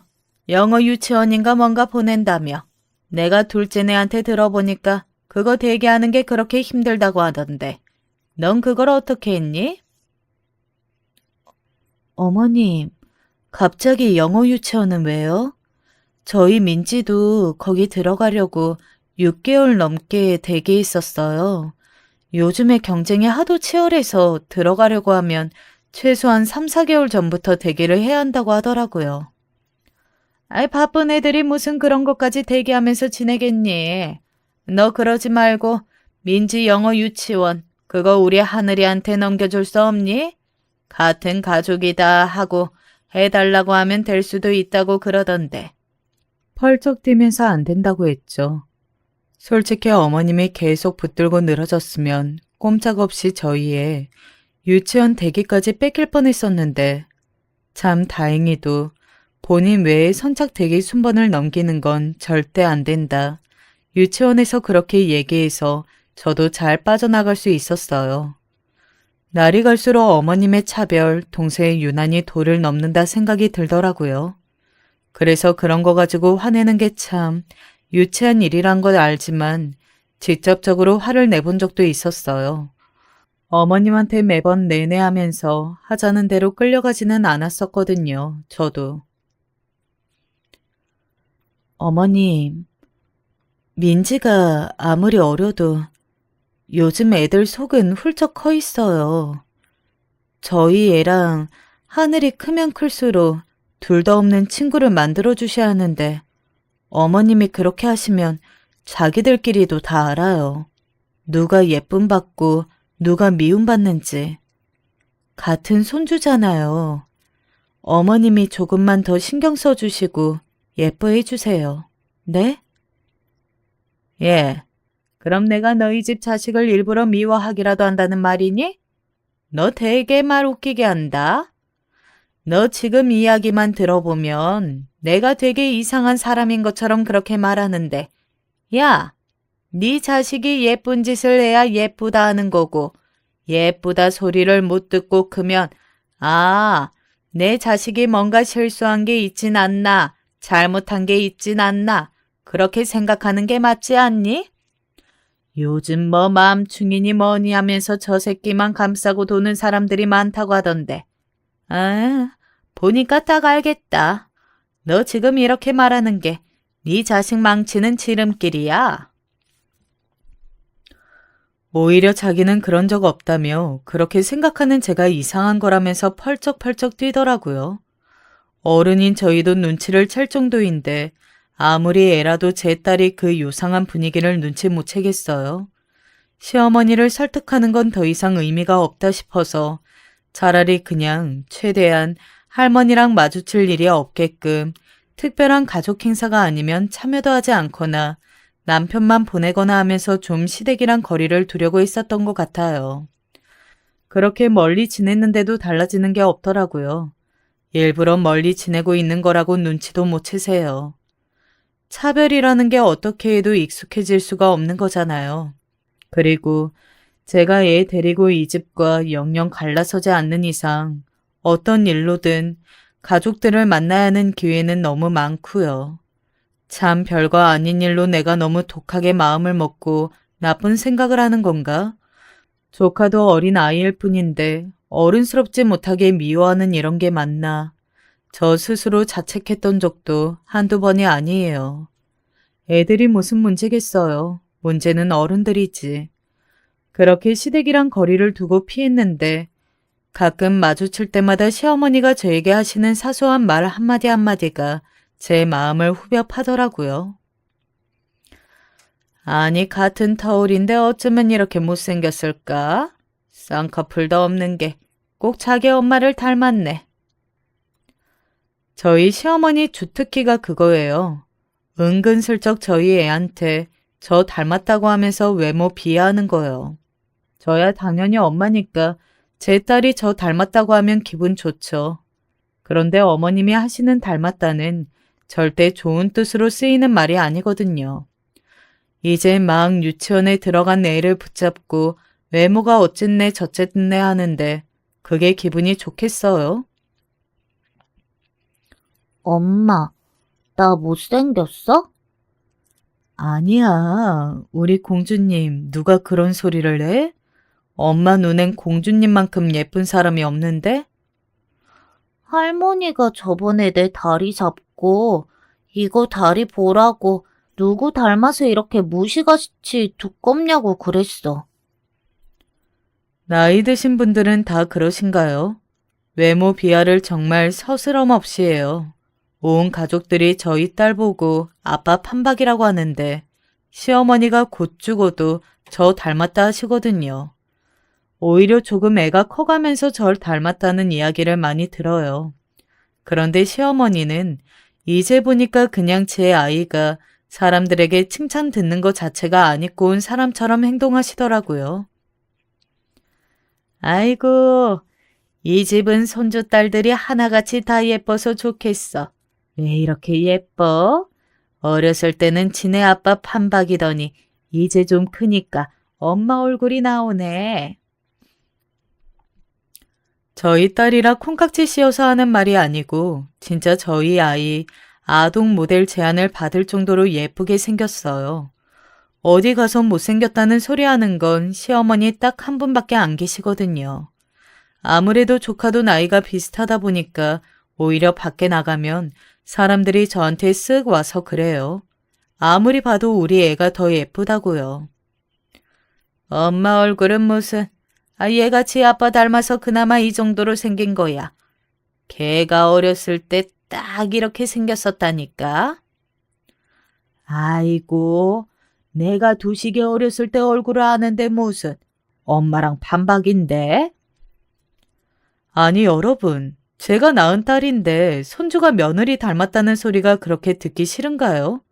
영어 유치원인가 뭔가 보낸다며. 내가 둘째네한테 들어보니까 그거 대기하는 게 그렇게 힘들다고 하던데. 넌 그걸 어떻게 했니? 어머님, 갑자기 영어 유치원은 왜요? 저희 민지도 거기 들어가려고 6개월 넘게 대기했었어요. 요즘에 경쟁이 하도 치열해서 들어가려고 하면 최소한 3, 4개월 전부터 대기를 해야 한다고 하더라고요. 아이, 바쁜 애들이 무슨 그런 것까지 대기하면서 지내겠니? 너 그러지 말고 민지 영어 유치원 그거 우리 하늘이한테 넘겨줄 수 없니? 같은 가족이다 하고 해달라고 하면 될 수도 있다고 그러던데. 펄쩍 뛰면서 안 된다고 했죠. 솔직히 어머님이 계속 붙들고 늘어졌으면 꼼짝없이 저희의 유치원 대기까지 뺏길 뻔했었는데 참 다행히도 본인 외에 선착 대기 순번을 넘기는 건 절대 안 된다. 유치원에서 그렇게 얘기해서 저도 잘 빠져나갈 수 있었어요. 날이 갈수록 어머님의 차별, 동생의 유난히 도를 넘는다 생각이 들더라고요. 그래서 그런 거 가지고 화내는 게 참 유치한 일이란 걸 알지만 직접적으로 화를 내본 적도 있었어요. 어머님한테 매번 내내하면서 하자는 대로 끌려가지는 않았었거든요. 저도. 어머님, 민지가 아무리 어려도 요즘 애들 속은 훌쩍 커 있어요. 저희 애랑 하늘이 크면 클수록 둘도 없는 친구를 만들어 주셔야 하는데 어머님이 그렇게 하시면 자기들끼리도 다 알아요. 누가 예쁨 받고 누가 미움 받는지. 같은 손주잖아요. 어머님이 조금만 더 신경 써주시고 예뻐해 주세요. 네? 예. 그럼 내가 너희 집 자식을 일부러 미워하기라도 한다는 말이니? 너 되게 말 웃기게 한다. 너 지금 이야기만 들어보면 내가 되게 이상한 사람인 것처럼 그렇게 말하는데, 야, 네 자식이 예쁜 짓을 해야 예쁘다 하는 거고, 예쁘다 소리를 못 듣고 크면, 아, 내 자식이 뭔가 실수한 게 있진 않나, 잘못한 게 있진 않나, 그렇게 생각하는 게 맞지 않니? 요즘 뭐 맘충이니 뭐니 하면서 저 새끼만 감싸고 도는 사람들이 많다고 하던데. 아, 보니까 딱 알겠다. 너 지금 이렇게 말하는 게 네 자식 망치는 지름길이야. 오히려 자기는 그런 적 없다며 그렇게 생각하는 제가 이상한 거라면서 펄쩍펄쩍 뛰더라고요. 어른인 저희도 눈치를 챌 정도인데 아무리 애라도 제 딸이 그 요상한 분위기를 눈치 못 채겠어요. 시어머니를 설득하는 건 더 이상 의미가 없다 싶어서 차라리 그냥 최대한 할머니랑 마주칠 일이 없게끔 특별한 가족 행사가 아니면 참여도 하지 않거나 남편만 보내거나 하면서 좀 시댁이랑 거리를 두려고 했었던 것 같아요. 그렇게 멀리 지냈는데도 달라지는 게 없더라고요. 일부러 멀리 지내고 있는 거라고 눈치도 못 채세요. 차별이라는 게 어떻게 해도 익숙해질 수가 없는 거잖아요. 그리고 제가 애 데리고 이 집과 영영 갈라서지 않는 이상 어떤 일로든 가족들을 만나야 하는 기회는 너무 많고요. 참 별거 아닌 일로 내가 너무 독하게 마음을 먹고 나쁜 생각을 하는 건가? 조카도 어린 아이일 뿐인데 어른스럽지 못하게 미워하는 이런 게 맞나? 저 스스로 자책했던 적도 한두 번이 아니에요. 애들이 무슨 문제겠어요. 문제는 어른들이지. 그렇게 시댁이랑 거리를 두고 피했는데 가끔 마주칠 때마다 시어머니가 저에게 하시는 사소한 말 한마디 한마디가 제 마음을 후벼 파더라고요. 아니, 같은 터울인데 어쩌면 이렇게 못생겼을까? 쌍꺼풀도 없는 게 꼭 자기 엄마를 닮았네. 저희 시어머니 주특기가 그거예요. 은근슬쩍 저희 애한테 저 닮았다고 하면서 외모 비하하는 거예요. 저야 당연히 엄마니까 제 딸이 저 닮았다고 하면 기분 좋죠. 그런데 어머님이 하시는 닮았다는 절대 좋은 뜻으로 쓰이는 말이 아니거든요. 이제 막 유치원에 들어간 애를 붙잡고 외모가 어쨌네 저쨌네 하는데 그게 기분이 좋겠어요? 엄마, 나 못생겼어? 아니야. 우리 공주님, 누가 그런 소리를 해? 엄마 눈엔 공주님만큼 예쁜 사람이 없는데? 할머니가 저번에 내 다리 잡고 이거 다리 보라고 누구 닮아서 이렇게 무시같이 두껍냐고 그랬어. 나이 드신 분들은 다 그러신가요? 외모 비하를 정말 서스럼 없이 해요. 온 가족들이 저희 딸 보고 아빠 판박이라고 하는데 시어머니가 곧 죽어도 저 닮았다 하시거든요. 오히려 조금 애가 커가면서 절 닮았다는 이야기를 많이 들어요. 그런데 시어머니는 이제 보니까 그냥 제 아이가 사람들에게 칭찬 듣는 것 자체가 안 입고 온 사람처럼 행동하시더라고요. 아이고, 이 집은 손주딸들이 하나같이 다 예뻐서 좋겠어. 왜 이렇게 예뻐? 어렸을 때는 지네 아빠 판박이더니 이제 좀 크니까 엄마 얼굴이 나오네. 저희 딸이라 콩깍지 씌워서 하는 말이 아니고 진짜 저희 아이 아동 모델 제안을 받을 정도로 예쁘게 생겼어요. 어디 가서 못생겼다는 소리 하는 건 시어머니 딱 한 분밖에 안 계시거든요. 아무래도 조카도 나이가 비슷하다 보니까 오히려 밖에 나가면 사람들이 저한테 쓱 와서 그래요. 아무리 봐도 우리 애가 더 예쁘다고요. 엄마 얼굴은 무슨 얘가 지 아빠 닮아서 그나마 이 정도로 생긴 거야. 걔가 어렸을 때 딱 이렇게 생겼었다니까. 아이고, 내가 두식이 어렸을 때 얼굴을 아는데 무슨 엄마랑 반박인데? 아니 여러분, 제가 낳은 딸인데 손주가 며느리 닮았다는 소리가 그렇게 듣기 싫은가요?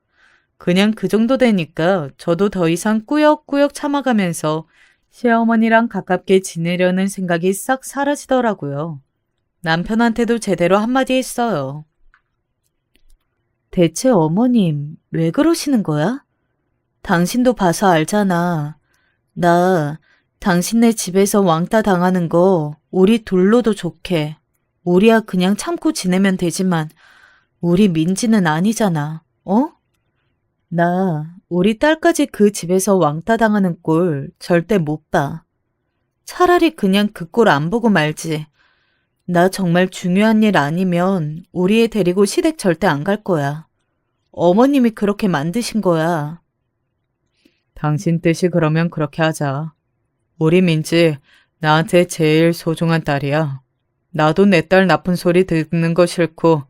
그냥 그 정도 되니까 저도 더 이상 꾸역꾸역 참아가면서 시어머니랑 가깝게 지내려는 생각이 싹 사라지더라고요. 남편한테도 제대로 한마디 했어요. 대체 어머님, 왜 그러시는 거야? 당신도 봐서 알잖아. 나 당신네 집에서 왕따 당하는 거 우리 둘로도 좋게. 우리야 그냥 참고 지내면 되지만 우리 민지는 아니잖아. 어? 나 우리 딸까지 그 집에서 왕따 당하는 꼴 절대 못 봐. 차라리 그냥 그 꼴 안 보고 말지. 나 정말 중요한 일 아니면 우리 애 데리고 시댁 절대 안 갈 거야. 어머님이 그렇게 만드신 거야. 당신 뜻이 그러면 그렇게 하자. 우리 민지 나한테 제일 소중한 딸이야. 나도 내 딸 나쁜 소리 듣는 거 싫고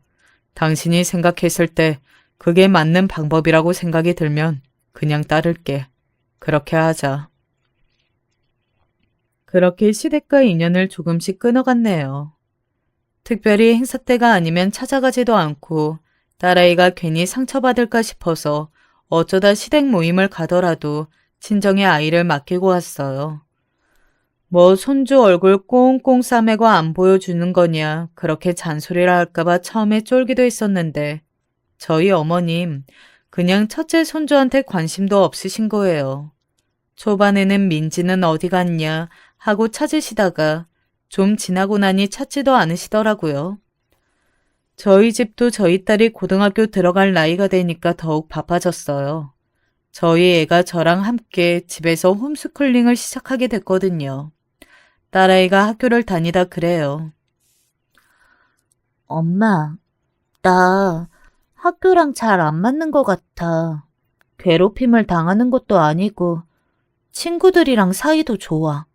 당신이 생각했을 때 그게 맞는 방법이라고 생각이 들면 그냥 따를게. 그렇게 하자. 그렇게 시댁과 인연을 조금씩 끊어갔네요. 특별히 행사 때가 아니면 찾아가지도 않고 딸아이가 괜히 상처받을까 싶어서 어쩌다 시댁 모임을 가더라도 친정의 아이를 맡기고 왔어요. 뭐 손주 얼굴 꽁꽁 싸매고 안 보여주는 거냐 그렇게 잔소리를 할까봐 처음에 쫄기도 했었는데 저희 어머님 그냥 첫째 손주한테 관심도 없으신 거예요. 초반에는 민지는 어디 갔냐 하고 찾으시다가 좀 지나고 나니 찾지도 않으시더라고요. 저희 집도 저희 딸이 고등학교 들어갈 나이가 되니까 더욱 바빠졌어요. 저희 애가 저랑 함께 집에서 홈스쿨링을 시작하게 됐거든요. 딸아이가 학교를 다니다 그래요. 엄마, 나 학교랑 잘 안 맞는 것 같아. 괴롭힘을 당하는 것도 아니고 친구들이랑 사이도 좋아.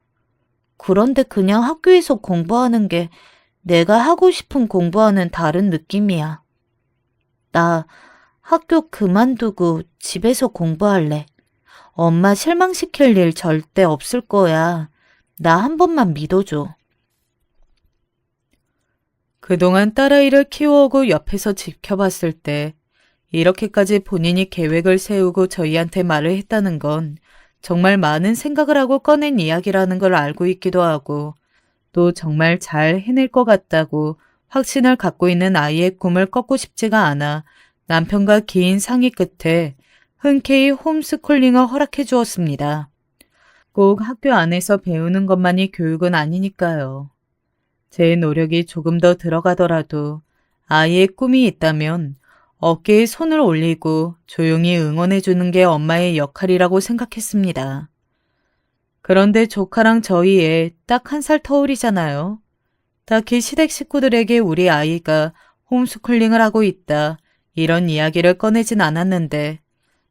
그런데 그냥 학교에서 공부하는 게 내가 하고 싶은 공부와는 다른 느낌이야. 나 학교 그만두고 집에서 공부할래. 엄마 실망시킬 일 절대 없을 거야. 나 한 번만 믿어줘. 그동안 딸아이를 키워오고 옆에서 지켜봤을 때 이렇게까지 본인이 계획을 세우고 저희한테 말을 했다는 건 정말 많은 생각을 하고 꺼낸 이야기라는 걸 알고 있기도 하고 또 정말 잘 해낼 것 같다고 확신을 갖고 있는 아이의 꿈을 꺾고 싶지가 않아 남편과 긴 상의 끝에 흔쾌히 홈스쿨링을 허락해 주었습니다. 꼭 학교 안에서 배우는 것만이 교육은 아니니까요. 제 노력이 조금 더 들어가더라도 아이의 꿈이 있다면 어깨에 손을 올리고 조용히 응원해 주는 게 엄마의 역할이라고 생각했습니다. 그런데 조카랑 저희 애 딱 1살 터울이잖아요. 딱히 시댁 식구들에게 우리 아이가 홈스쿨링을 하고 있다, 이런 이야기를 꺼내진 않았는데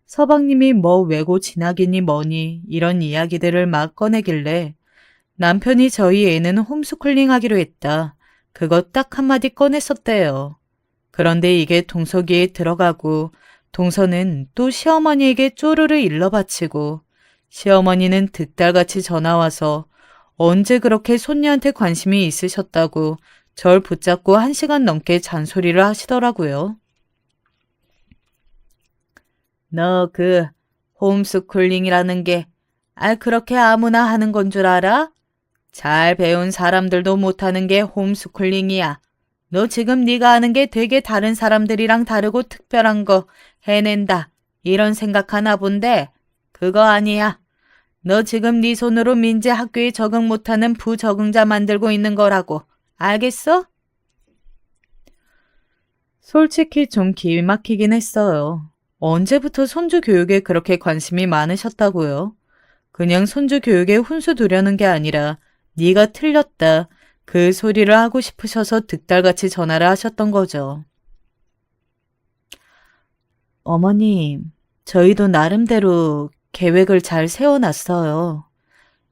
서방님이 뭐 외고 진학이니 뭐니 이런 이야기들을 막 꺼내길래 남편이 저희 애는 홈스쿨링 하기로 했다, 그거 딱 한마디 꺼냈었대요. 그런데 이게 동서기에 들어가고 동서는 또 시어머니에게 쪼르르 일러바치고 시어머니는 득달같이 전화와서 언제 그렇게 손녀한테 관심이 있으셨다고 절 붙잡고 1시간 넘게 잔소리를 하시더라고요. 너 홈스쿨링이라는 게 그렇게 아무나 하는 건 줄 알아? 잘 배운 사람들도 못하는 게 홈스쿨링이야. 너 지금 네가 하는 게 되게 다른 사람들이랑 다르고 특별한 거 해낸다, 이런 생각하나 본데 그거 아니야. 너 지금 네 손으로 민재 학교에 적응 못하는 부적응자 만들고 있는 거라고. 알겠어? 솔직히 좀 기막히긴 했어요. 언제부터 손주 교육에 그렇게 관심이 많으셨다고요? 그냥 손주 교육에 훈수 두려는 게 아니라 네가 틀렸다, 그 소리를 하고 싶으셔서 득달같이 전화를 하셨던 거죠. 어머님, 저희도 나름대로 계획을 잘 세워놨어요.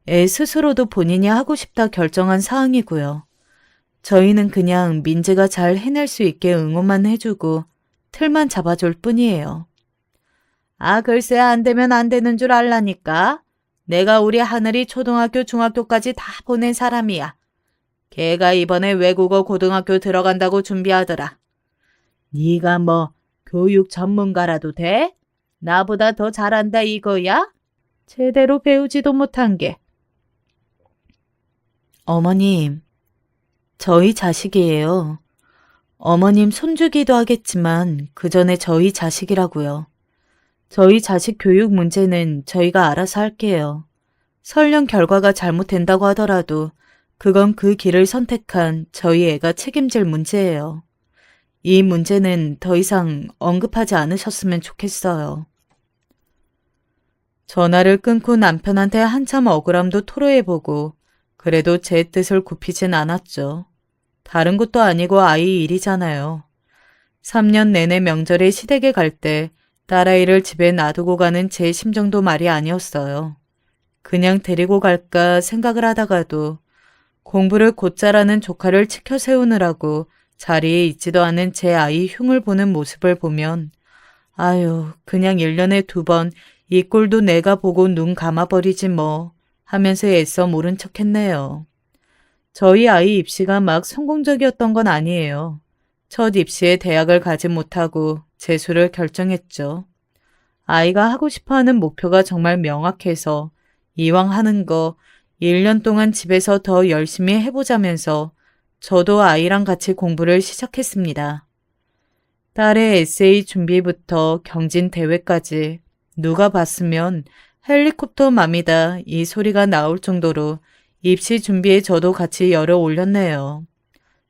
애 스스로도 본인이 하고 싶다 결정한 사항이고요. 저희는 그냥 민재가 잘 해낼 수 있게 응원만 해주고 틀만 잡아줄 뿐이에요. 글쎄 안 되면 안 되는 줄 알라니까. 내가 우리 하늘이 초등학교, 중학교까지 다 보낸 사람이야. 걔가 이번에 외국어 고등학교 들어간다고 준비하더라. 네가 뭐 교육 전문가라도 돼? 나보다 더 잘한다 이거야? 제대로 배우지도 못한 게. 어머님, 저희 자식이에요. 어머님 손주기도 하겠지만 그 전에 저희 자식이라고요. 저희 자식 교육 문제는 저희가 알아서 할게요. 설령 결과가 잘못된다고 하더라도 그건 그 길을 선택한 저희 애가 책임질 문제예요. 이 문제는 더 이상 언급하지 않으셨으면 좋겠어요. 전화를 끊고 남편한테 한참 억울함도 토로해보고 그래도 제 뜻을 굽히진 않았죠. 다른 것도 아니고 아이 일이잖아요. 3년 내내 명절에 시댁에 갈 때 딸아이를 집에 놔두고 가는 제 심정도 말이 아니었어요. 그냥 데리고 갈까 생각을 하다가도 공부를 곧잘 하는 조카를 치켜 세우느라고 자리에 있지도 않은 제 아이 흉을 보는 모습을 보면 그냥 1년에 2번 이 꼴도 내가 보고 눈 감아버리지 뭐 하면서 애써 모른 척 했네요. 저희 아이 입시가 막 성공적이었던 건 아니에요. 첫 입시에 대학을 가지 못하고 재수를 결정했죠. 아이가 하고 싶어하는 목표가 정말 명확해서 이왕 하는 거 1년 동안 집에서 더 열심히 해보자면서 저도 아이랑 같이 공부를 시작했습니다. 딸의 에세이 준비부터 경진 대회까지 누가 봤으면 헬리콥터 맘이다 이 소리가 나올 정도로 입시 준비에 저도 같이 열을 올렸네요.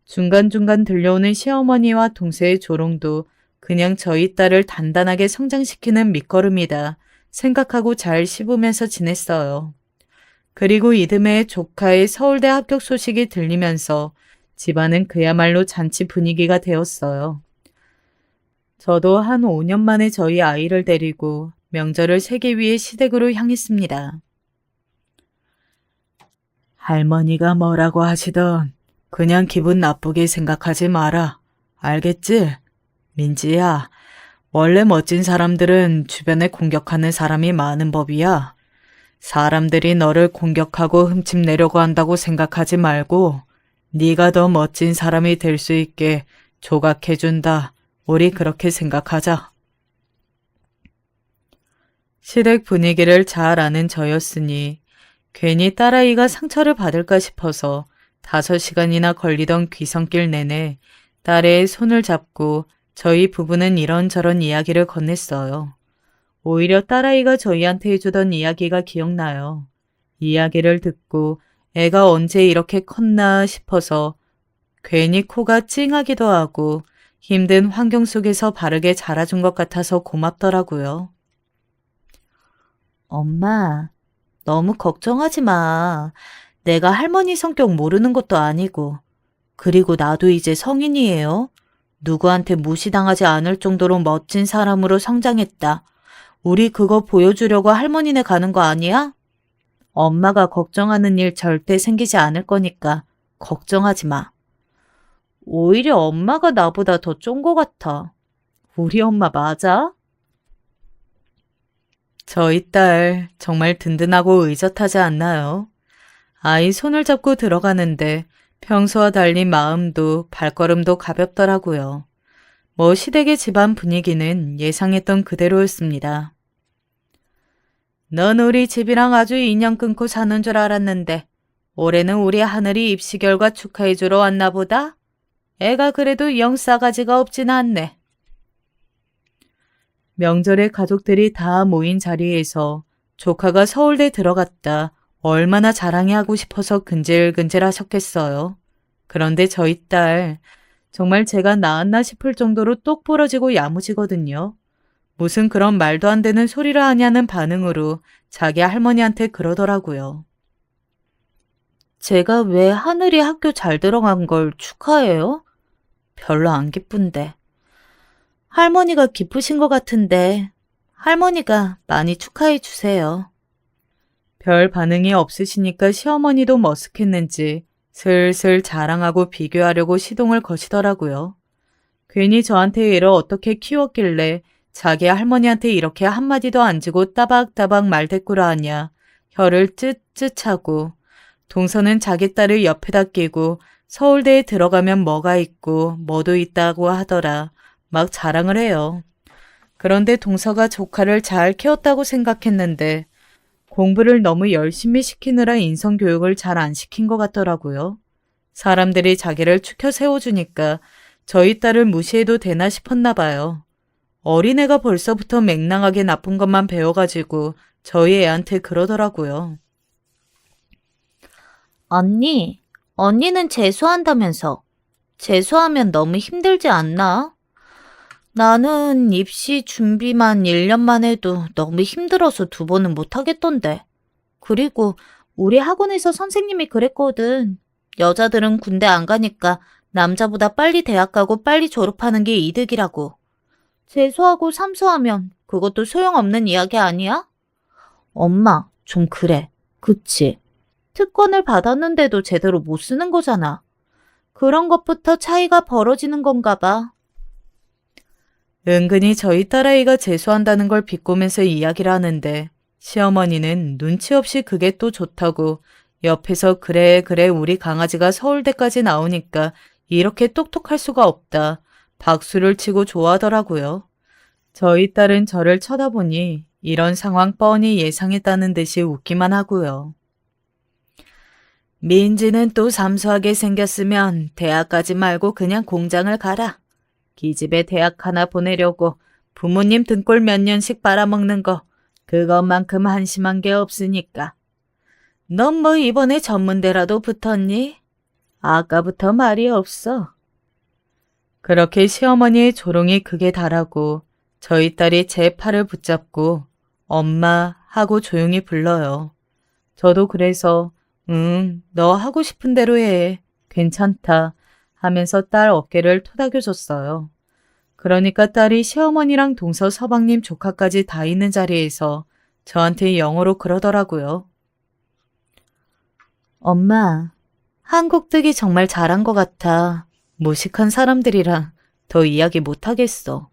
중간중간 들려오는 시어머니와 동생의 조롱도 그냥 저희 딸을 단단하게 성장시키는 밑거름이다 생각하고 잘 씹으면서 지냈어요. 그리고 이듬해 조카의 서울대 합격 소식이 들리면서 집안은 그야말로 잔치 분위기가 되었어요. 저도 한 5년 만에 저희 아이를 데리고 명절을 세기 위해 시댁으로 향했습니다. 할머니가 뭐라고 하시던 그냥 기분 나쁘게 생각하지 마라. 알겠지? 민지야, 원래 멋진 사람들은 주변에 공격하는 사람이 많은 법이야. 사람들이 너를 공격하고 흠집내려고 한다고 생각하지 말고 네가 더 멋진 사람이 될 수 있게 조각해준다. 우리 그렇게 생각하자. 시댁 분위기를 잘 아는 저였으니 괜히 딸아이가 상처를 받을까 싶어서 5시간이나 걸리던 귀성길 내내 딸의 손을 잡고 저희 부부는 이런저런 이야기를 건넸어요. 오히려 딸아이가 저희한테 해주던 이야기가 기억나요. 이야기를 듣고 애가 언제 이렇게 컸나 싶어서 괜히 코가 찡하기도 하고 힘든 환경 속에서 바르게 자라준 것 같아서 고맙더라고요. 엄마, 너무 걱정하지 마. 내가 할머니 성격 모르는 것도 아니고. 그리고 나도 이제 성인이에요. 누구한테 무시당하지 않을 정도로 멋진 사람으로 성장했다. 우리 그거 보여주려고 할머니네 가는 거 아니야? 엄마가 걱정하는 일 절대 생기지 않을 거니까 걱정하지 마. 오히려 엄마가 나보다 더 쫀 거 같아. 우리 엄마 맞아? 저희 딸 정말 든든하고 의젓하지 않나요? 아이 손을 잡고 들어가는데 평소와 달리 마음도 발걸음도 가볍더라고요. 뭐 시댁의 집안 분위기는 예상했던 그대로였습니다. 넌 우리 집이랑 아주 인연 끊고 사는 줄 알았는데 올해는 우리 하늘이 입시 결과 축하해주러 왔나 보다? 애가 그래도 영 싸가지가 없진 않네. 명절에 가족들이 다 모인 자리에서 조카가 서울대 들어갔다 얼마나 자랑해하고 싶어서 근질근질 하셨겠어요. 그런데 저희 딸 정말 제가 낳았나 싶을 정도로 똑 부러지고 야무지거든요. 무슨 그런 말도 안 되는 소리를 하냐는 반응으로 자기 할머니한테 그러더라고요. 제가 왜 하늘이 학교 잘 들어간 걸 축하해요? 별로 안 기쁜데. 할머니가 기쁘신 것 같은데 할머니가 많이 축하해 주세요. 별 반응이 없으시니까 시어머니도 머쓱했는지 슬슬 자랑하고 비교하려고 시동을 거시더라고요. 괜히 저한테 애를 어떻게 키웠길래 자기 할머니한테 이렇게 한마디도 안 지고 따박따박 말대꾸를 하냐. 혀를 쯧쯧하고 동서는 자기 딸을 옆에다 끼고 서울대에 들어가면 뭐가 있고 뭐도 있다고 하더라. 막 자랑을 해요. 그런데 동서가 조카를 잘 키웠다고 생각했는데 공부를 너무 열심히 시키느라 인성교육을 잘 안 시킨 것 같더라고요. 사람들이 자기를 추켜 세워주니까 저희 딸을 무시해도 되나 싶었나 봐요. 어린애가 벌써부터 맹랑하게 나쁜 것만 배워가지고 저희 애한테 그러더라고요. 언니는 재수한다면서. 재수하면 너무 힘들지 않나? 나는 입시 준비만 1년만 해도 너무 힘들어서 2번은 못 하겠던데. 그리고 우리 학원에서 선생님이 그랬거든. 여자들은 군대 안 가니까 남자보다 빨리 대학 가고 빨리 졸업하는 게 이득이라고. 재수하고 삼수하면 그것도 소용없는 이야기 아니야? 엄마, 좀 그래. 그치? 특권을 받았는데도 제대로 못 쓰는 거잖아. 그런 것부터 차이가 벌어지는 건가 봐. 은근히 저희 딸아이가 재수한다는 걸 비꼬면서 이야기를 하는데 시어머니는 눈치 없이 그게 또 좋다고 옆에서 그래 우리 강아지가 서울대까지 나오니까 이렇게 똑똑할 수가 없다. 박수를 치고 좋아하더라고요. 저희 딸은 저를 쳐다보니 이런 상황 뻔히 예상했다는 듯이 웃기만 하고요. 민지는 또 삼수하게 생겼으면 대학 가지 말고 그냥 공장을 가라. 기집애 대학 하나 보내려고 부모님 등골 몇 년씩 빨아먹는 거 그것만큼 한심한 게 없으니까. 넌 뭐 이번에 전문대라도 붙었니? 아까부터 말이 없어. 그렇게 시어머니의 조롱이 극에 달하고 저희 딸이 제 팔을 붙잡고 엄마 하고 조용히 불러요. 저도 그래서 너 하고 싶은 대로 해. 괜찮다 하면서 딸 어깨를 토닥여줬어요. 그러니까 딸이 시어머니랑 동서 서방님 조카까지 다 있는 자리에서 저한테 영어로 그러더라고요. 엄마, 한국 뜨기 정말 잘한 것 같아. 무식한 사람들이랑 더 이야기 못하겠어.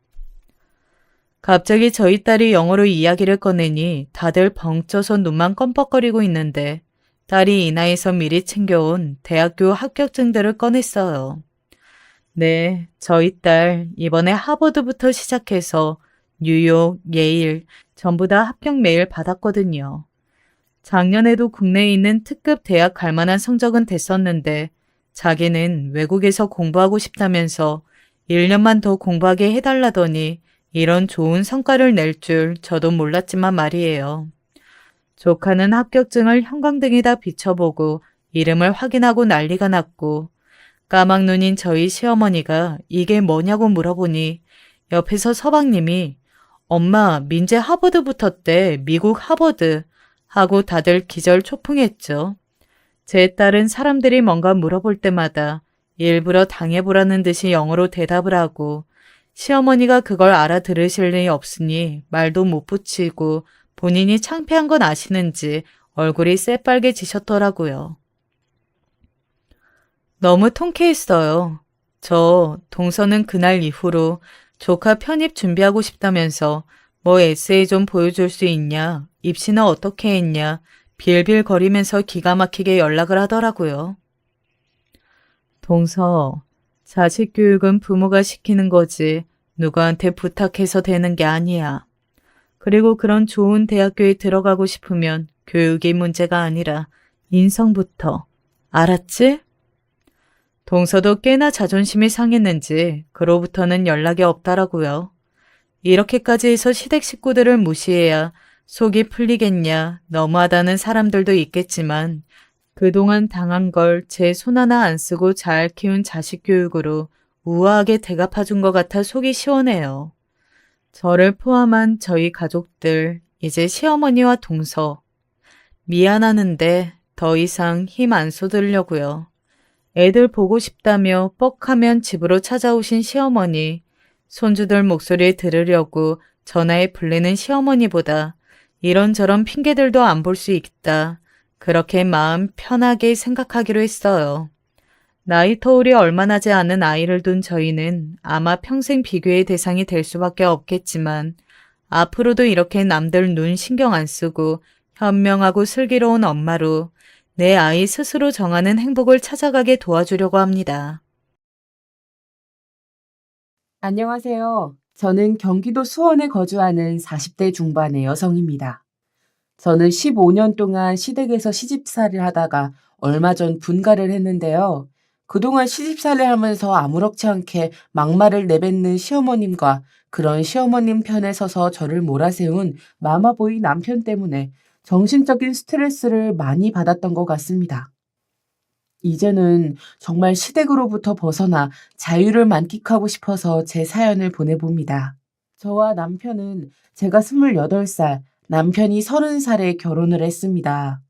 갑자기 저희 딸이 영어로 이야기를 꺼내니 다들 벙쪄서 눈만 껌뻑거리고 있는데 딸이 이 나이에서 미리 챙겨온 대학교 합격증들을 꺼냈어요. 네, 저희 딸 이번에 하버드부터 시작해서 뉴욕, 예일 전부 다 합격 메일 받았거든요. 작년에도 국내에 있는 특급 대학 갈 만한 성적은 됐었는데 자기는 외국에서 공부하고 싶다면서 1년만 더 공부하게 해달라더니 이런 좋은 성과를 낼 줄 저도 몰랐지만 말이에요. 조카는 합격증을 형광등에다 비춰보고 이름을 확인하고 난리가 났고 까막눈인 저희 시어머니가 이게 뭐냐고 물어보니 옆에서 서방님이 엄마 민재 하버드 붙었대. 미국 하버드. 하고 다들 기절초풍했죠. 제 딸은 사람들이 뭔가 물어볼 때마다 일부러 당해보라는 듯이 영어로 대답을 하고 시어머니가 그걸 알아들으실 리 없으니 말도 못 붙이고 본인이 창피한 건 아시는지 얼굴이 새빨개지셨더라고요. 너무 통쾌했어요. 저 동서는 그날 이후로 조카 편입 준비하고 싶다면서 뭐 에세이 좀 보여줄 수 있냐, 입시는 어떻게 했냐, 빌빌거리면서 기가 막히게 연락을 하더라고요. 동서, 자식 교육은 부모가 시키는 거지 누구한테 부탁해서 되는 게 아니야. 그리고 그런 좋은 대학교에 들어가고 싶으면 교육이 문제가 아니라 인성부터. 알았지? 동서도 꽤나 자존심이 상했는지 그로부터는 연락이 없더라고요. 이렇게까지 해서 시댁 식구들을 무시해야 속이 풀리겠냐 너무하다는 사람들도 있겠지만 그동안 당한 걸 제 손 하나 안 쓰고 잘 키운 자식 교육으로 우아하게 대갚아준 것 같아 속이 시원해요. 저를 포함한 저희 가족들, 이제 시어머니와 동서. 미안하는데 더 이상 힘 안 쏟으려고요. 애들 보고 싶다며 뻑하면 집으로 찾아오신 시어머니, 손주들 목소리 들으려고 전화에 불리는 시어머니보다 이런저런 핑계들도 안 볼 수 있다. 그렇게 마음 편하게 생각하기로 했어요. 나이 터울이 얼마 나지 않은 아이를 둔 저희는 아마 평생 비교의 대상이 될 수밖에 없겠지만 앞으로도 이렇게 남들 눈 신경 안 쓰고 현명하고 슬기로운 엄마로 내 아이 스스로 정하는 행복을 찾아가게 도와주려고 합니다. 안녕하세요. 저는 경기도 수원에 거주하는 40대 중반의 여성입니다. 저는 15년 동안 시댁에서 시집살이를 하다가 얼마 전 분가를 했는데요. 그동안 시집살이를 하면서 아무렇지 않게 막말을 내뱉는 시어머님과 그런 시어머님 편에 서서 저를 몰아세운 마마보이 남편 때문에 정신적인 스트레스를 많이 받았던 것 같습니다. 이제는 정말 시댁으로부터 벗어나 자유를 만끽하고 싶어서 제 사연을 보내봅니다. 저와 남편은 제가 28살, 남편이 30살에 결혼을 했습니다.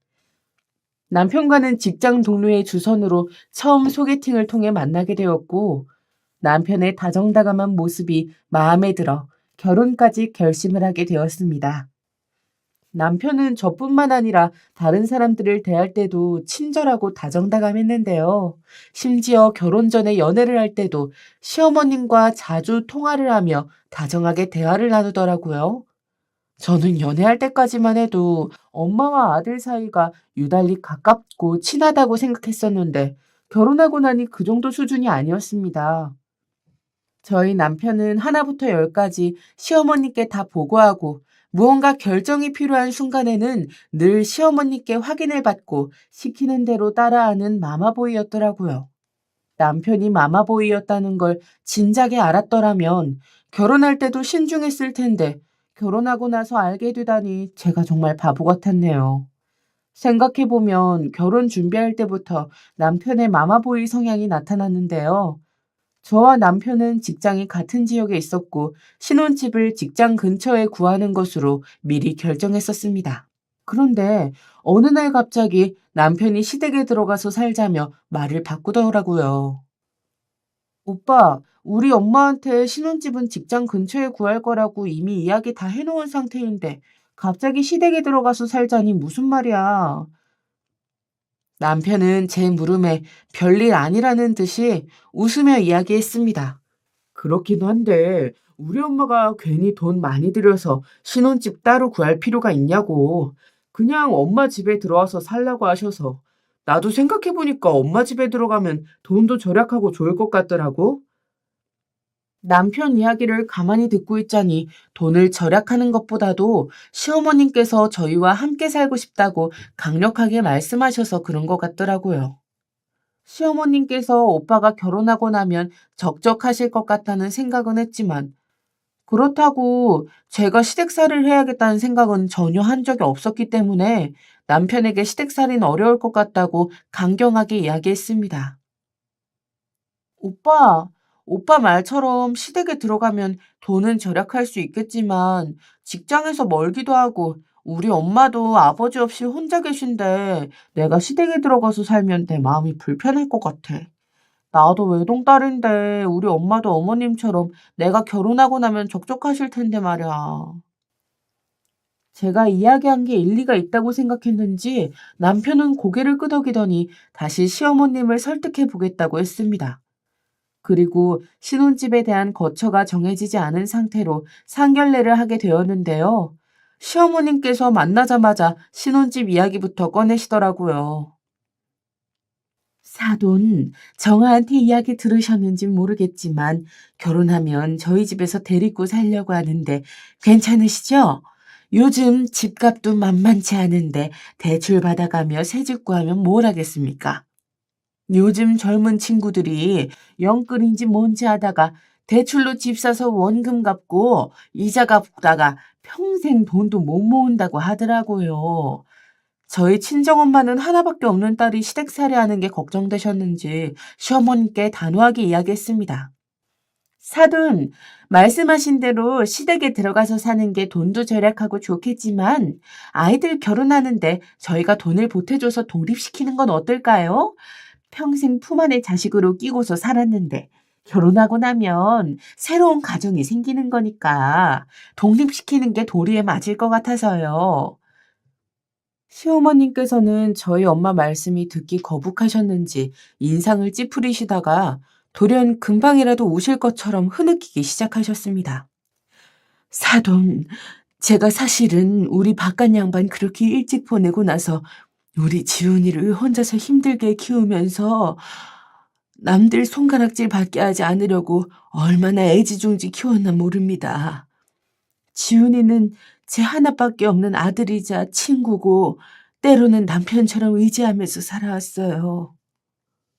남편과는 직장 동료의 주선으로 처음 소개팅을 통해 만나게 되었고, 남편의 다정다감한 모습이 마음에 들어 결혼까지 결심을 하게 되었습니다. 남편은 저뿐만 아니라 다른 사람들을 대할 때도 친절하고 다정다감했는데요. 심지어 결혼 전에 연애를 할 때도 시어머님과 자주 통화를 하며 다정하게 대화를 나누더라고요. 저는 연애할 때까지만 해도 엄마와 아들 사이가 유달리 가깝고 친하다고 생각했었는데 결혼하고 나니 그 정도 수준이 아니었습니다. 저희 남편은 하나부터 열까지 시어머니께 다 보고하고 무언가 결정이 필요한 순간에는 늘 시어머니께 확인을 받고 시키는 대로 따라하는 마마보이였더라고요. 남편이 마마보이였다는 걸 진작에 알았더라면 결혼할 때도 신중했을 텐데 결혼하고 나서 알게 되다니 제가 정말 바보 같았네요. 생각해보면 결혼 준비할 때부터 남편의 마마보이 성향이 나타났는데요. 저와 남편은 직장이 같은 지역에 있었고 신혼집을 직장 근처에 구하는 것으로 미리 결정했었습니다. 그런데 어느 날 갑자기 남편이 시댁에 들어가서 살자며 말을 바꾸더라고요. 오빠, 우리 엄마한테 신혼집은 직장 근처에 구할 거라고 이미 이야기 다 해놓은 상태인데 갑자기 시댁에 들어가서 살자니 무슨 말이야. 남편은 제 물음에 별일 아니라는 듯이 웃으며 이야기했습니다. 그렇긴 한데 우리 엄마가 괜히 돈 많이 들여서 신혼집 따로 구할 필요가 있냐고. 그냥 엄마 집에 들어와서 살라고 하셔서. 나도 생각해보니까 엄마 집에 들어가면 돈도 절약하고 좋을 것 같더라고. 남편 이야기를 가만히 듣고 있자니 돈을 절약하는 것보다도 시어머님께서 저희와 함께 살고 싶다고 강력하게 말씀하셔서 그런 것 같더라고요. 시어머님께서 오빠가 결혼하고 나면 적적하실 것 같다는 생각은 했지만 그렇다고 제가 시댁살이를 해야겠다는 생각은 전혀 한 적이 없었기 때문에 남편에게 시댁살이는 어려울 것 같다고 강경하게 이야기했습니다. 오빠 말처럼 시댁에 들어가면 돈은 절약할 수 있겠지만 직장에서 멀기도 하고 우리 엄마도 아버지 없이 혼자 계신데 내가 시댁에 들어가서 살면 내 마음이 불편할 것 같아. 나도 외동딸인데 우리 엄마도 어머님처럼 내가 결혼하고 나면 적적하실 텐데 말이야. 제가 이야기한 게 일리가 있다고 생각했는지 남편은 고개를 끄덕이더니 다시 시어머님을 설득해 보겠다고 했습니다. 그리고 신혼집에 대한 거처가 정해지지 않은 상태로 상견례를 하게 되었는데요. 시어머님께서 만나자마자 신혼집 이야기부터 꺼내시더라고요. 사돈, 정아한테 이야기 들으셨는진 모르겠지만 결혼하면 저희 집에서 데리고 살려고 하는데 괜찮으시죠? 요즘 집값도 만만치 않은데 대출 받아가며 새집 구하면 뭘 하겠습니까? 요즘 젊은 친구들이 영끌인지 뭔지 하다가 대출로 집 사서 원금 갚고 이자 갚다가 평생 돈도 못 모은다고 하더라고요. 저희 친정엄마는 하나밖에 없는 딸이 시댁살이 하는 게 걱정되셨는지 시어머님께 단호하게 이야기했습니다. 사돈, 말씀하신 대로 시댁에 들어가서 사는 게 돈도 절약하고 좋겠지만 아이들 결혼하는데 저희가 돈을 보태줘서 독립시키는 건 어떨까요? 평생 품 안의 자식으로 끼고서 살았는데 결혼하고 나면 새로운 가정이 생기는 거니까 독립시키는 게 도리에 맞을 것 같아서요. 시어머님께서는 저희 엄마 말씀이 듣기 거북하셨는지 인상을 찌푸리시다가 돌연 금방이라도 우실 것처럼 흐느끼기 시작하셨습니다. 사돈, 제가 사실은 우리 바깥 양반 그렇게 일찍 보내고 나서 우리 지훈이를 혼자서 힘들게 키우면서 남들 손가락질 받게 하지 않으려고 얼마나 애지중지 키웠나 모릅니다. 지훈이는 제 하나밖에 없는 아들이자 친구고 때로는 남편처럼 의지하면서 살아왔어요.